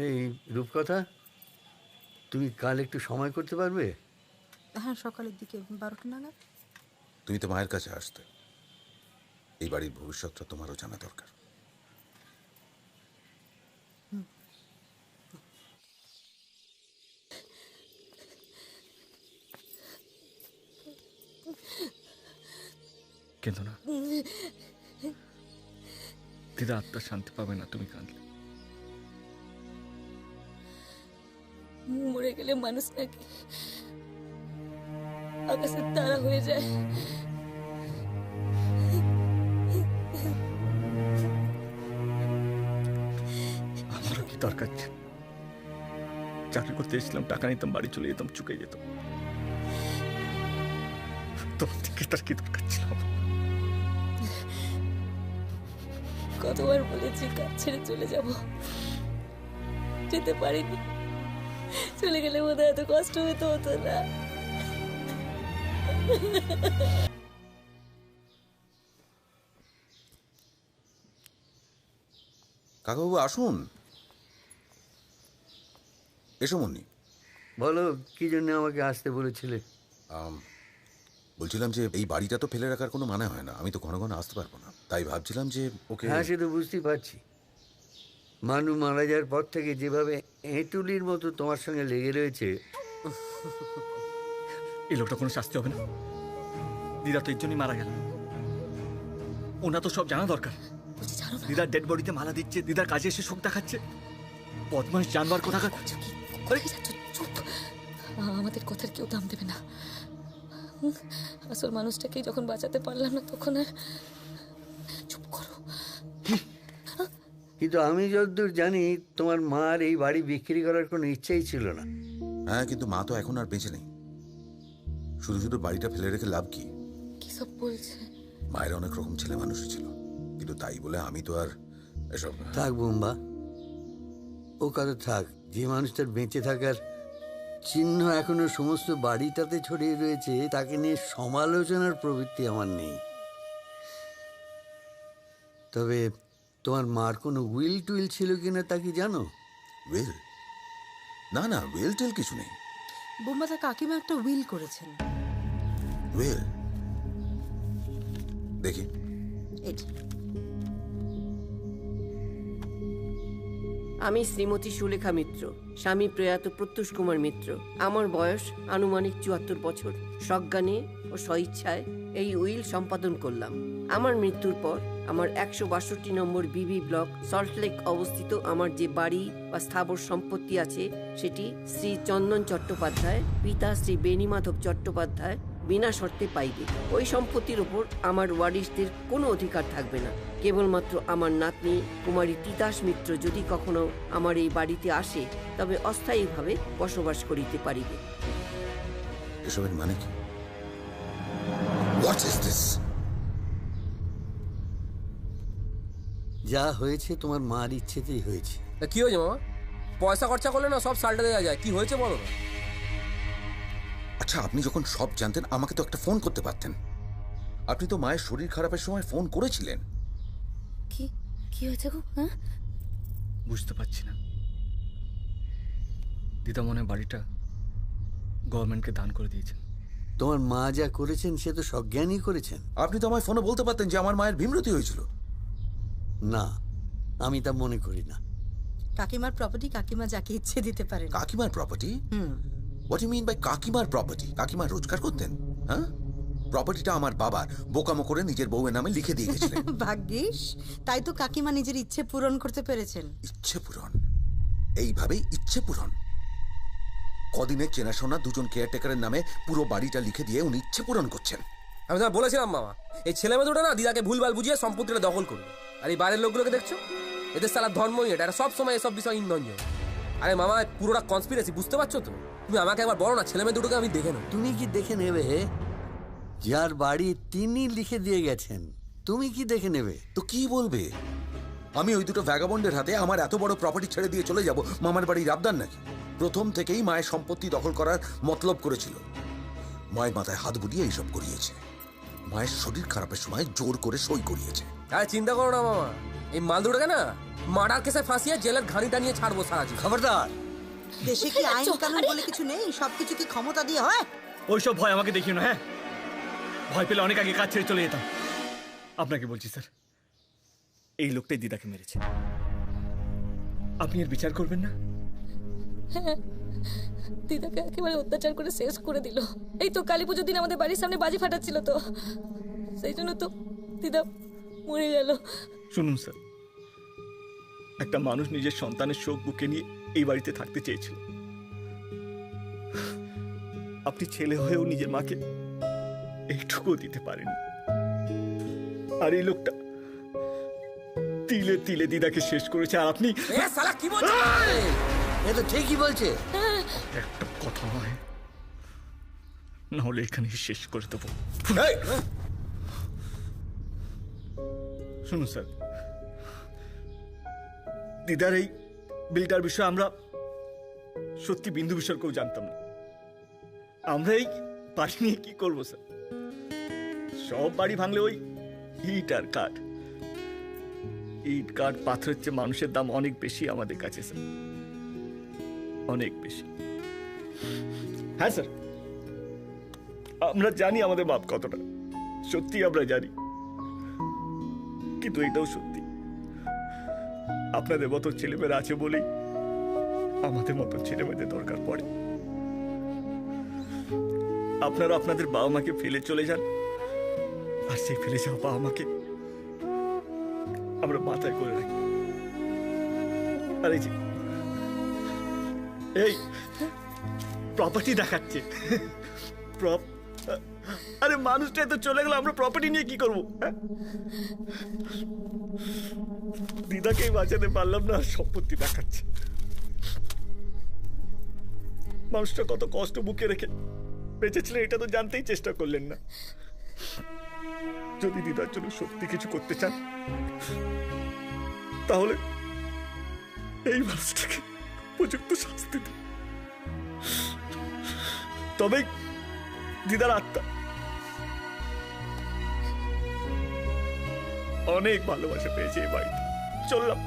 এই রূপকথা, তুমি কাল একটু সময় করতে পারবে? হ্যাঁ, সকালের দিকে 12টা নাগাদ। তুমি তো মায়ের কাছে আসতে। এই বাড়ির ভবিষ্যৎটা তোমারও জানা দরকার। কিন্তু না, দিদা আত্মা শান্তি পাবে না তুমি কাঁদলে। মরে গেলে মানুষ নাকি আকাশের তারা হয়ে যায়? আমারও কি দরকার ছিল? চাকরি করতে এসেছিলাম, টাকা নিতাম, বাড়ি চলে যেতাম, চুকে যেতাম। তোমার থেকে তার কি দরকার ছিল? কতবার বলেছি কাজ ছেড়ে চলে যাব, যেতে পারিনি। চলে গেলে বোধহয় এত কষ্ট হতো না। কাকাবাবু আসুন, এসো মুন্নি। বলো, কি জন্য আমাকে আসতে বলেছিলে? বলছিলাম যে এই বাড়িটা তো ফেলে রাখার কোনো মানে হয় না। আমি তো ঘন ঘন আসতে পারবো না, তাই ভাবছিলাম যে ওকে। হ্যাঁ, সে তো বুঝতেই পারছি। মানু মারা যাওয়ার পর থেকে যেভাবে এঁটুলির মতো তোমার সঙ্গে লেগে রয়েছে। এই লোকটা কোনো শাস্তি হবে না? দিদা তো এর জন্যই মারা গেল। ওনা তো সব জানা দরকার। দিদার ডেড বডিতে মালা দিচ্ছে, দিদার কাজে এসে শোক দেখাচ্ছে। বদমাস জানবার কথা। আমাদের কথার কেউ দাম দেবে না। আসল মানুষটাকেই যখন বাঁচাতে পারলাম না, তখন আর। চুপ করো। কিন্তু আমি যতদূর জানি তোমার মার এই বাড়ি বিক্রি করার কোনো ইচ্ছাই ছিল না। হ্যাঁ, কিন্তু মা তো এখন আর বেঁচে নেই। শুধু শুধু বাড়িটা ফেলে রেখে লাভ কি? কি সব বলছে? মায়ের অনেক রকম ছেলে মানুষই ছিল, কিন্তু তাই বলে আমি তো আর এসব। থাক বোম্বা, ও কথা থাক। যে মানুষটার বেঁচে থাকার চিহ্ন এখনো সমস্ত বাড়িটাতে ছড়িয়ে রয়েছে, তাকে নিয়ে সমালোচনার প্রবৃত্তি আমার নেই। তবে তোমার মার কোনো উইল টুইল ছিল কিনা তা কি জানো? উইল? না না, উইল টিল কিছু নেই। বোম্বাদা কাকিমা একটা উইল করেছেন। উইল? দেখি। আমি শ্রীমতী সুলেখা মিত্র, স্বামী প্রয়াত প্রত্যুষ কুমার মিত্র। আমার বয়স আনুমানিক 74 বছর। সজ্ঞানে ও স্বইচ্ছায় এই উইল সম্পাদন করলাম। আমার মৃত্যুর পর আমার 162 নম্বর বিবি ব্লক সল্টলেক অবস্থিত আমার যে বাড়ি বা স্থাবর সম্পত্তি আছে, সেটি শ্রী চন্দন চট্টোপাধ্যায় পিতা শ্রী বেণীমাধব চট্টোপাধ্যায় বিনা শর্তে পাইবে। ওই সম্পত্তির ওপর আমার ওয়ারিশদের কোনো অধিকার থাকবে না। কেবলমাত্র আমার নাতনি কুমারী তিতাস মিত্র যদি কখনো আমার এই বাড়িতে আসে, তবে অস্থায়ীভাবে বসবাস করিতে পারিবে। এসবের মানে কি? What is this? যা হয়েছে তোমার মার ইচ্ছেতেই হয়েছে। কি হয়েছে মামা? পয়সা খরচা করলে না সব সালটা দেওয়া যায়। কি হয়েছে বলো? আচ্ছা, আপনি যখন সব জানতেন আমাকে তো একটা ফোন করতে পারতেন। আপনি তো মায়ের শরীর খারাপের সময় ফোন করেছিলেন। কি হয়েছে গো? হ্যাঁ, বুঝতে পারছি না। দিদা মনে বাড়িটা গভর্নমেন্টকে দান করে দিয়েছেন। তোমার মা যা করেছেন সে তো সজ্ঞানই করেছেন। আপনি তো আমায় ফোনে বলতে পারতেন যে আমার মায়ের ভীমরতি হয়েছিল। না, আমি তা মনে করি না। কাকিমার প্রপার্টি কাকিমা যাকে ইচ্ছে দিতে পারেন। কাকিমার property? What you mean by কাকিমার প্রপার্টি? কাকিমা রোজগার করতেন? হ্যাঁ, প্রপার্টিটা আমার বাবার বোকামো করে নিজের বউয়ের নামে লিখে দিয়ে গেছিলেন। ভাগ্যিস, তাই তো কাকিমা নিজের ইচ্ছে পূরণ করতে পেরেছেন। ইচ্ছে পূরণ? এইভাবেই ইচ্ছে পূরণ? কদিনের চেনাশোনা দুজন কেয়ারটেকারের নামে পুরো বাড়িটা লিখে দিয়ে উনি ইচ্ছে পূরণ করছেন। আমি তোমায় বলেছিলাম মামা, এই ছেলে মেয়ে দুটো না দিদাকে ভুলভাল বুঝিয়ে সম্পত্তিটা দখল করবে। আর এই বাইরের লোকগুলোকে দেখছো, এদের সালা ধর্মই এটা, সব সময় এসব বিষয় ইন্ধন। আরে মামা, পুরোটা কনস্পিরেসি, বুঝতে পারছো তো? তুমি আমাকে একবার বলো না, ছেলে মেয়ে দুটোকে আমি দেখে নেব। তুমি কি দেখে নেবে? যার বাড়ি তিনি লিখে দিয়ে গেছেন, তুমি কি দেখে নেবে? তো কি বলবে? আমি ওই দুটো ভ্যাগাবন্ডের হাতে আমার এত বড় প্রপার্টি ছেড়ে দিয়ে চলে যাব মামার বাড়ির আবদার নাকি? প্রথম থেকেই মায়ের সম্পত্তি দখল করার মতলব করেছিল। মায়ের মাথায় হাত বুলিয়ে এইসব করিয়েছে। মায়ের শরীর খারাপের সময় জোর করে সই করিয়েছে। আরে চিন্তা করো না মামা, এই মাল দুটোকে না মার্ডার কেসে ফাঁসিয়ে জেলের ঘানিটা নিয়ে ছাড়বো সারা জীবন। খবরদার! দেশে কি আইন কানুন বলে কিছু নেই? সবকিছু কি ক্ষমতা দিয়ে হয়? ওইসব ভয় আমাকে দেখিও না। হ্যাঁ, ভয় পেলে অনেক আগে কাজ ছেড়ে চলে যেতাম। আপনাকে বলছি স্যার, এই লোকটাই দিদাকে মেরেছে। আপনি এর বিচার করবেন না? হ্যাঁ, দিদাকে একেবারে অত্যাচার করে শেষ করে দিল। এই তো কালী পুজোর দিন আমাদের বাড়ির সামনে বাজি ফাটাচ্ছিল, তো সেই জন্য তো দিদা মরে গেল। শুনুন স্যার, একটা মানুষ নিজের সন্তানের শোক বুকে নিয়ে এই বাড়িতে থাকতে চেয়েছিল। আপনি ছেলে হয়েও নিজের মাকে এইটুকুও দিতে পারেনি। আর এই লোকটা তিলে তিলে দিদাকে শেষ করেছে। আর আপনি কি বলছেন? এ তো ঠিকই বলছে। একটা কথা নয়, না হলে এখানে শেষ করে দেবো। শুনুন স্যার, দিদার এই বিলটার বিষয়ে আমরা সত্যি বিন্দু বিসর্গও জানতাম না। আমরা এই বাড়ি নিয়ে কি করবো স্যার? সব বাড়ি ভাঙলে ওই ইট আর কাঠ। ইট কাঠ পাথরের চেয়ে মানুষের দাম অনেক বেশি আমাদের কাছে স্যার, অনেক বেশি। হ্যাঁ স্যার, আমরা জানি আমাদের বাপ কতটা, সত্যি আমরা জানি। কিন্তু এটাও সত্যি, আপনাদের মতো ছেলেমেয়েরা আছে বলেই আমাদের মতো ছেলেমেয়েদের দরকার পড়ে। আপনারা আপনাদের বাবা মাকে ফেলে চলে যান, আর সেই ফেলে যাওয়া বাবা মাকে আমরা মাথায় করে রাখি। আর এই যে এই প্রপার্টি দেখাচ্ছে, আরে মানুষটা তো চলে গেল, আমরা প্রপার্টি নিয়ে কি করবো? দিদাকেই বাঁচাতে পারলাম না, সম্পত্তি দেখাচ্ছে। মানুষটা কত কষ্ট বুকে রেখে বেঁচেছিলেন এটা তো জানতেই চেষ্টা করলেন না। যদি দিদার জন্য সত্যি কিছু করতে চান, তাহলে এই মানুষটাকে উপযুক্ত শাস্তি দিন। তবে দিদার আত্মা অনেক ভালোবাসা পেয়েছে এই বাড়িতে। চললাম।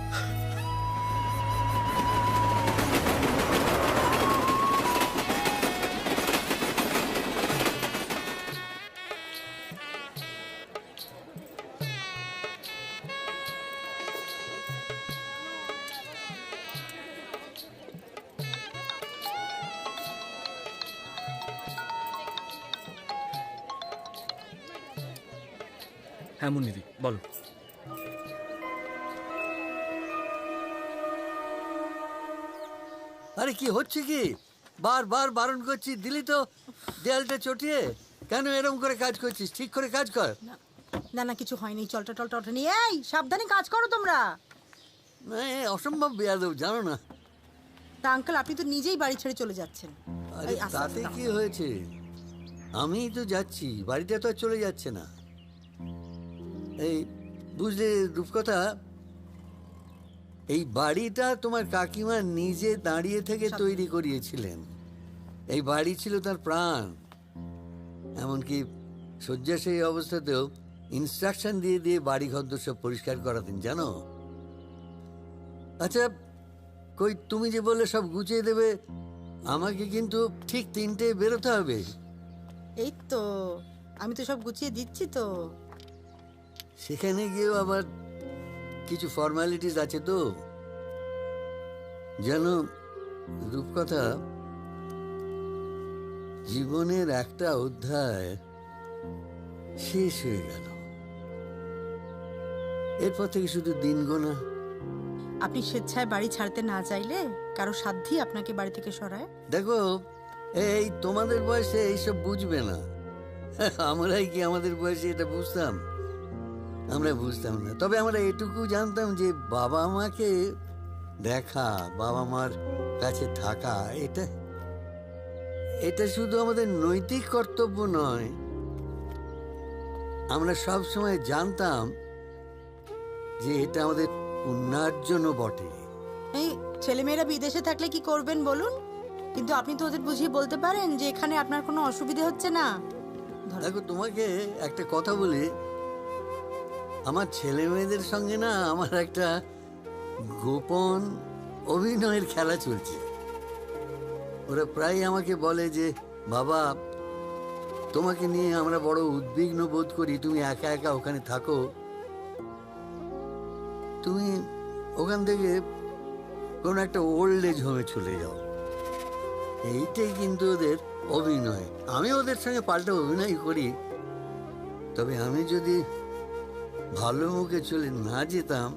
হ্যাঁ মুন্নিদি, বলো। আরে কি হচ্ছে কি? বারবার বারণ করছি, দিলি তো দেয়ালটা চটিয়ে। কেন এরকম করে কাজ করছিস? ঠিক করে কাজ কর। না না, কিছু হয়নি, চলটা টলটা ওঠেনি। এই সাবধানে কাজ করো তোমরা। অসম্ভব বেয়াদব, জানো না? তা আঙ্কেল, আপনি তো নিজেই বাড়ি ছেড়ে চলে যাচ্ছেন। আরে তাতে কি হয়েছে? আমিই তো যাচ্ছি, বাড়িটা তো আর চলে যাচ্ছে না। এই বুঝলে রূপকথা, এই বাড়িটা তোমার কাকিমা নিজে দাঁড়িয়ে থেকে তৈরি করিয়েছিলেন। এই বাড়ি ছিল তার প্রাণ। এমনকি শয্যাশায়ী অবস্থাতেও ইনস্ট্রাকশন দিয়ে দিয়ে বাড়ি ঘর সব পরিষ্কার করাতেন, জানো? আচ্ছা কই, তুমি যে বললে সব গুছিয়ে দেবে, আমাকে কিন্তু ঠিক 3টেয় বেরোতে হবে। এই তো আমি তো সব গুছিয়ে দিচ্ছি তো। সেখানে গিয়েও আবার কিছু ফর্মালিটিস আছে তো। যেন রূপকথা, জীবনের একটা অধ্যায় শেষ হয়ে গেল, এরপর থেকে শুধু দিন গোনা। আপনি স্বেচ্ছায় বাড়ি ছাড়তে না চাইলে কারো সাধ্যই আপনাকে বাড়ি থেকে সরায়? দেখো, এই তোমাদের বয়সে এইসব বুঝবে না। আমরাই কি আমাদের বয়সে এটা বুঝতাম? আমরা বুঝতাম না। তবে আমরা এটুকু জানতাম যে বাবা মাকে দেখা, বাবা মার কাছে থাকা, এটা শুধু আমাদের নৈতিক কর্তব্য নয়, আমরা সব সময় জানতাম যে এটা আমাদের পুণ্যার্জনও বটে। এই ছেলেমেয়েরা বিদেশে থাকলে কি করবেন বলুন? কিন্তু আপনি তো ওদের বুঝিয়ে বলতে পারেন যে এখানে আপনার কোনো অসুবিধা হচ্ছে না। দেখো, তোমাকে একটা কথা বলি, আমার ছেলে মেয়েদের সঙ্গে না আমার একটা গোপন অভিনয়ের খেলা চলছে। ওরা প্রায় আমাকে বলে যে, বাবা, তোমাকে নিয়ে আমরা বড় উদ্বিগ্ন বোধ করি, তুমি একা একা ওখানে থাকো, তুমি ওখান থেকে কোনো একটা ওল্ড এজ হোমে চলে যাও। এইটাই কিন্তু ওদের অভিনয়। আমি ওদের সঙ্গে পাল্টা অভিনয় করি, তবে আমি যদি ভালো মুখে চলে না যেতাম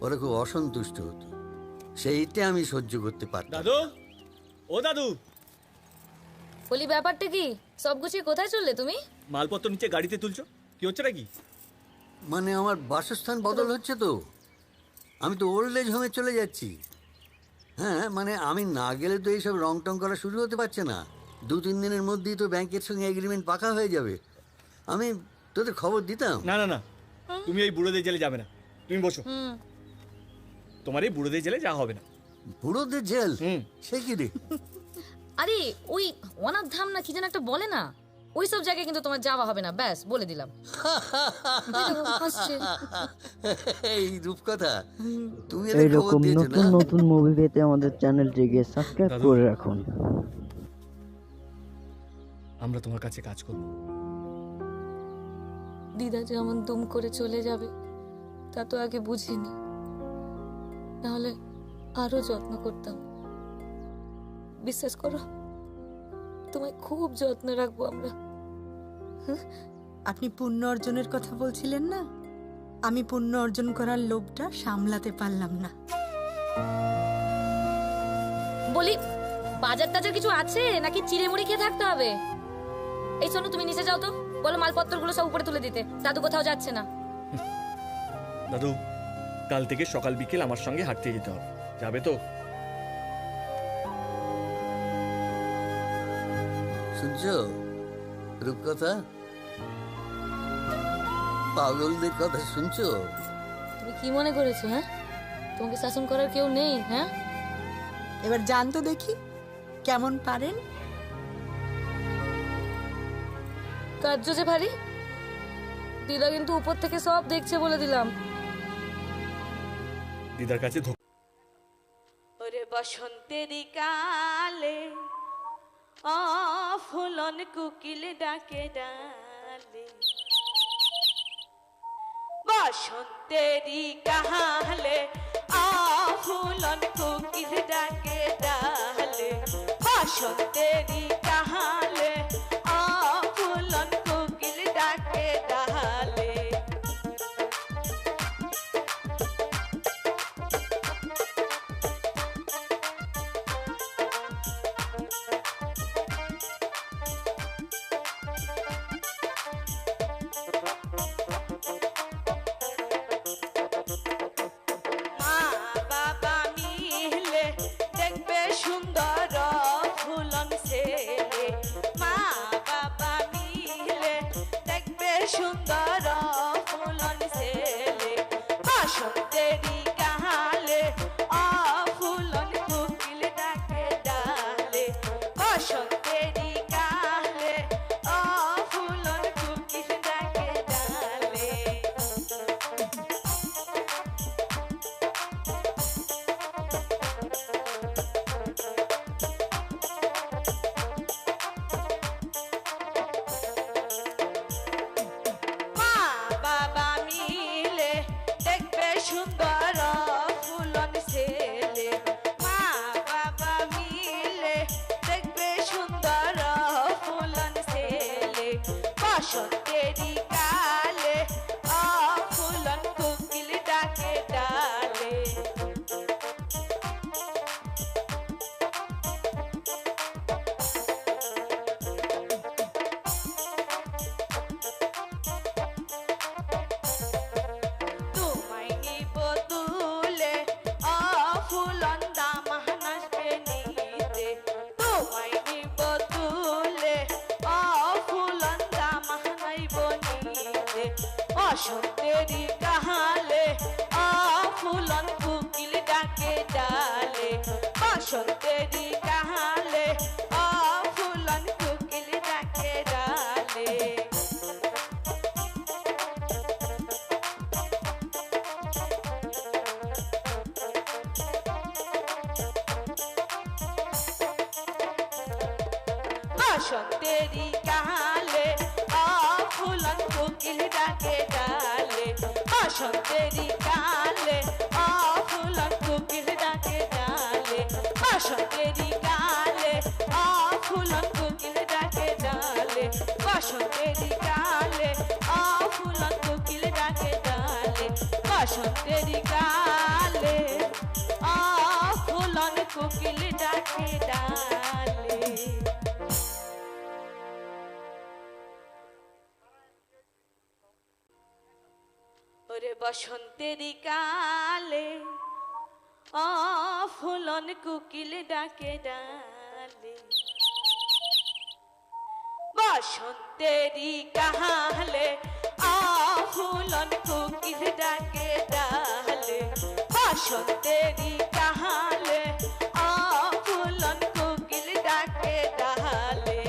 ওরা খুব অসন্তুষ্ট হতো, সেইটা আমি সহ্য করতে পারতাম। দাদু, ও দাদু, বলি ব্যাপারটা কি? সব গুছিয়ে কোথায় চললে তুমি? মালপত্র নিচে গাড়িতে তুলছো, কি হচ্ছে নাকি? মানে আমার বাসস্থান বদল হচ্ছে তো, আমি তো ওল্ড এজ হোমে চলে যাচ্ছি। হ্যাঁ, মানে আমি না গেলে তো এইসব রং টং করা শুরু হতে পারছে না। 2-3 দিনের মধ্যেই তো ব্যাংকের সঙ্গে এগ্রিমেন্ট পাকা হয়ে যাবে। আমি তোদের খবর দিতাম। না না না, তুমি এই বুড়োদের জেলে যাবে না, তুমি বসো। তোমার এই বুড়োদের জেলে যা হবে না। বুড়োদের জেল? সে কি রে? আরে ওই অনাথ ধাম না কি যেন একটা বলে না, ওই সব জায়গায় কিন্তু তোমার যাওয়া হবে না, ব্যাস বলে দিলাম। এই রূপকথা, তুমি এইরকম নতুন নতুন মুভি পেতে আমাদের চ্যানেলটিকে সাবস্ক্রাইব করে রাখুন। আমরা তোমার কাছে কাজ করব। দিদা যেমন দুম করে চলে যাবে তা তো আগে বুঝিনি, নাহলে আরো যত্ন করতাম। বিশ্বাস করো, তোমায় খুব যত্ন রাখবো আমরা। আপনি পুণ্য অর্জনের কথা বলছিলেন না, আমি পুণ্য অর্জন করার লোভটা সামলাতে পারলাম না। বলি, বাজার টাজার কিছু আছে নাকি চিড়ে মুড়ি খেয়ে থাকতে হবে? এই শোনো, তুমি নিচে যাও তো, বলো মালপত্রগুলো সব উপরে তুলে দিতে, দাদু কোথাও যাচ্ছে না। দাদু, কাল থেকে সকাল বিকেল আমার সঙ্গে হাঁটতে যেতে হবে, যাবে তো? শুনছো রূপকথা, পাগলদের কথা শুনছো? তুমি কি মনে করেছো? হ্যাঁ, তোমাকে শাসন করার কেউ নেই? হ্যাঁ, এবার জান তো দেখি কেমন পারেন। কার্য যে ভারী, দিদা কিন্তু উপর থেকে সব দেখছে বলে দিলাম। দিদার কাছে ওরে বসন্তেরই কালে ফুলন কুকিল ডাকে ডালে, বসন্তেরই কালে ফুলন কুকিল ডাকে ডালে, বসন্তেরই কালে ফুলন কুকিল ডাকে ডালে। মা বাবা डाले बसंतेरी काले फूलन कोकिल डाके डाले बसंतेरी काले फूलन कोकिल डाके डाले बसंतेरी काले फूलन कोकिल डाके डाले बसंतेरी काले फूलन कोकिल डाके डाले बसंतेरी काले फूलन कोकिल डाके डाले बसंतेरी काले फूलन कोकिल डाके डाले ওরে বসন্তেরি কালে ফুলন কোকিল ডাকে ডালে বসন্তেরি কালে ফুলন কোকিল ডাকে ডালে বসন্তেরি কালে ফুলন কোকিল ডাকে ডালে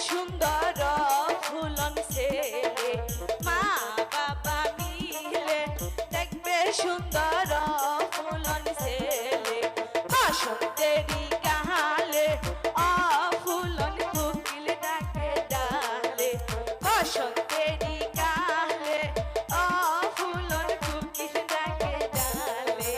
সুন্দর ফুলন ছেলে মা বাবা মিলে দেখবে সুন্দর ফুলন ছেলে বসন্তেরি কালে ফুলন কোকিল ডাকে ডালে বসন্তেরি কালে ফুলন কোকিল ডাকে ডালে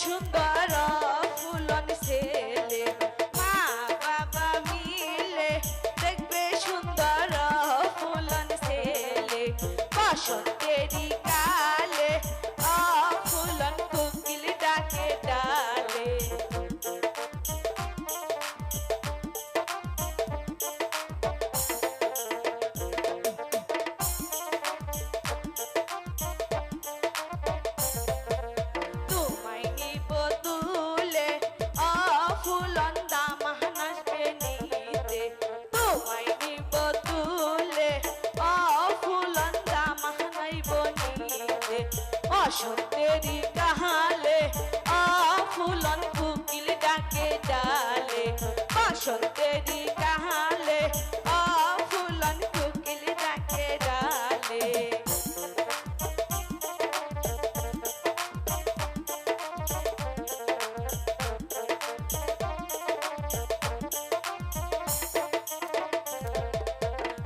সুন্দর ফুলন ছেলে মা বাবা মিলে দেখবে সুন্দর ফুলন ছেলে বসন্তেরি কালে ফুলন কোকিল ডাকে ডালে ফুলন দামা নাচবে নিতে তোমায় নিব তুলে ফুলন দামা নাইব নিতে বসন্তেরি কালে ফুলন কোকিল ডাকে ডালে বসন্তেরি কালে ফুলন কোকিল ডাকে ডালে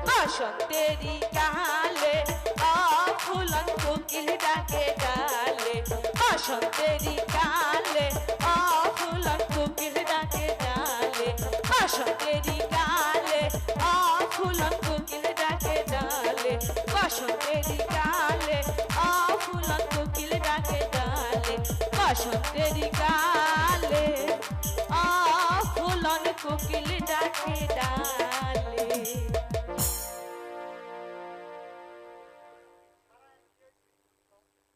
বসন্তেরি কালে ফুলন কোকিল ডাকে ডালে বসন্তেরি কালে ফুলন কোকিল ডাকে ডালে বসন্তেরি কালে ফুলন কোকিল ডাকে ডালে বসন্তেরি কালে ফুলন কোকিল ডাকে ডালে বসন্তেরি কালে ফুলন কোকিল ডাকে ডালে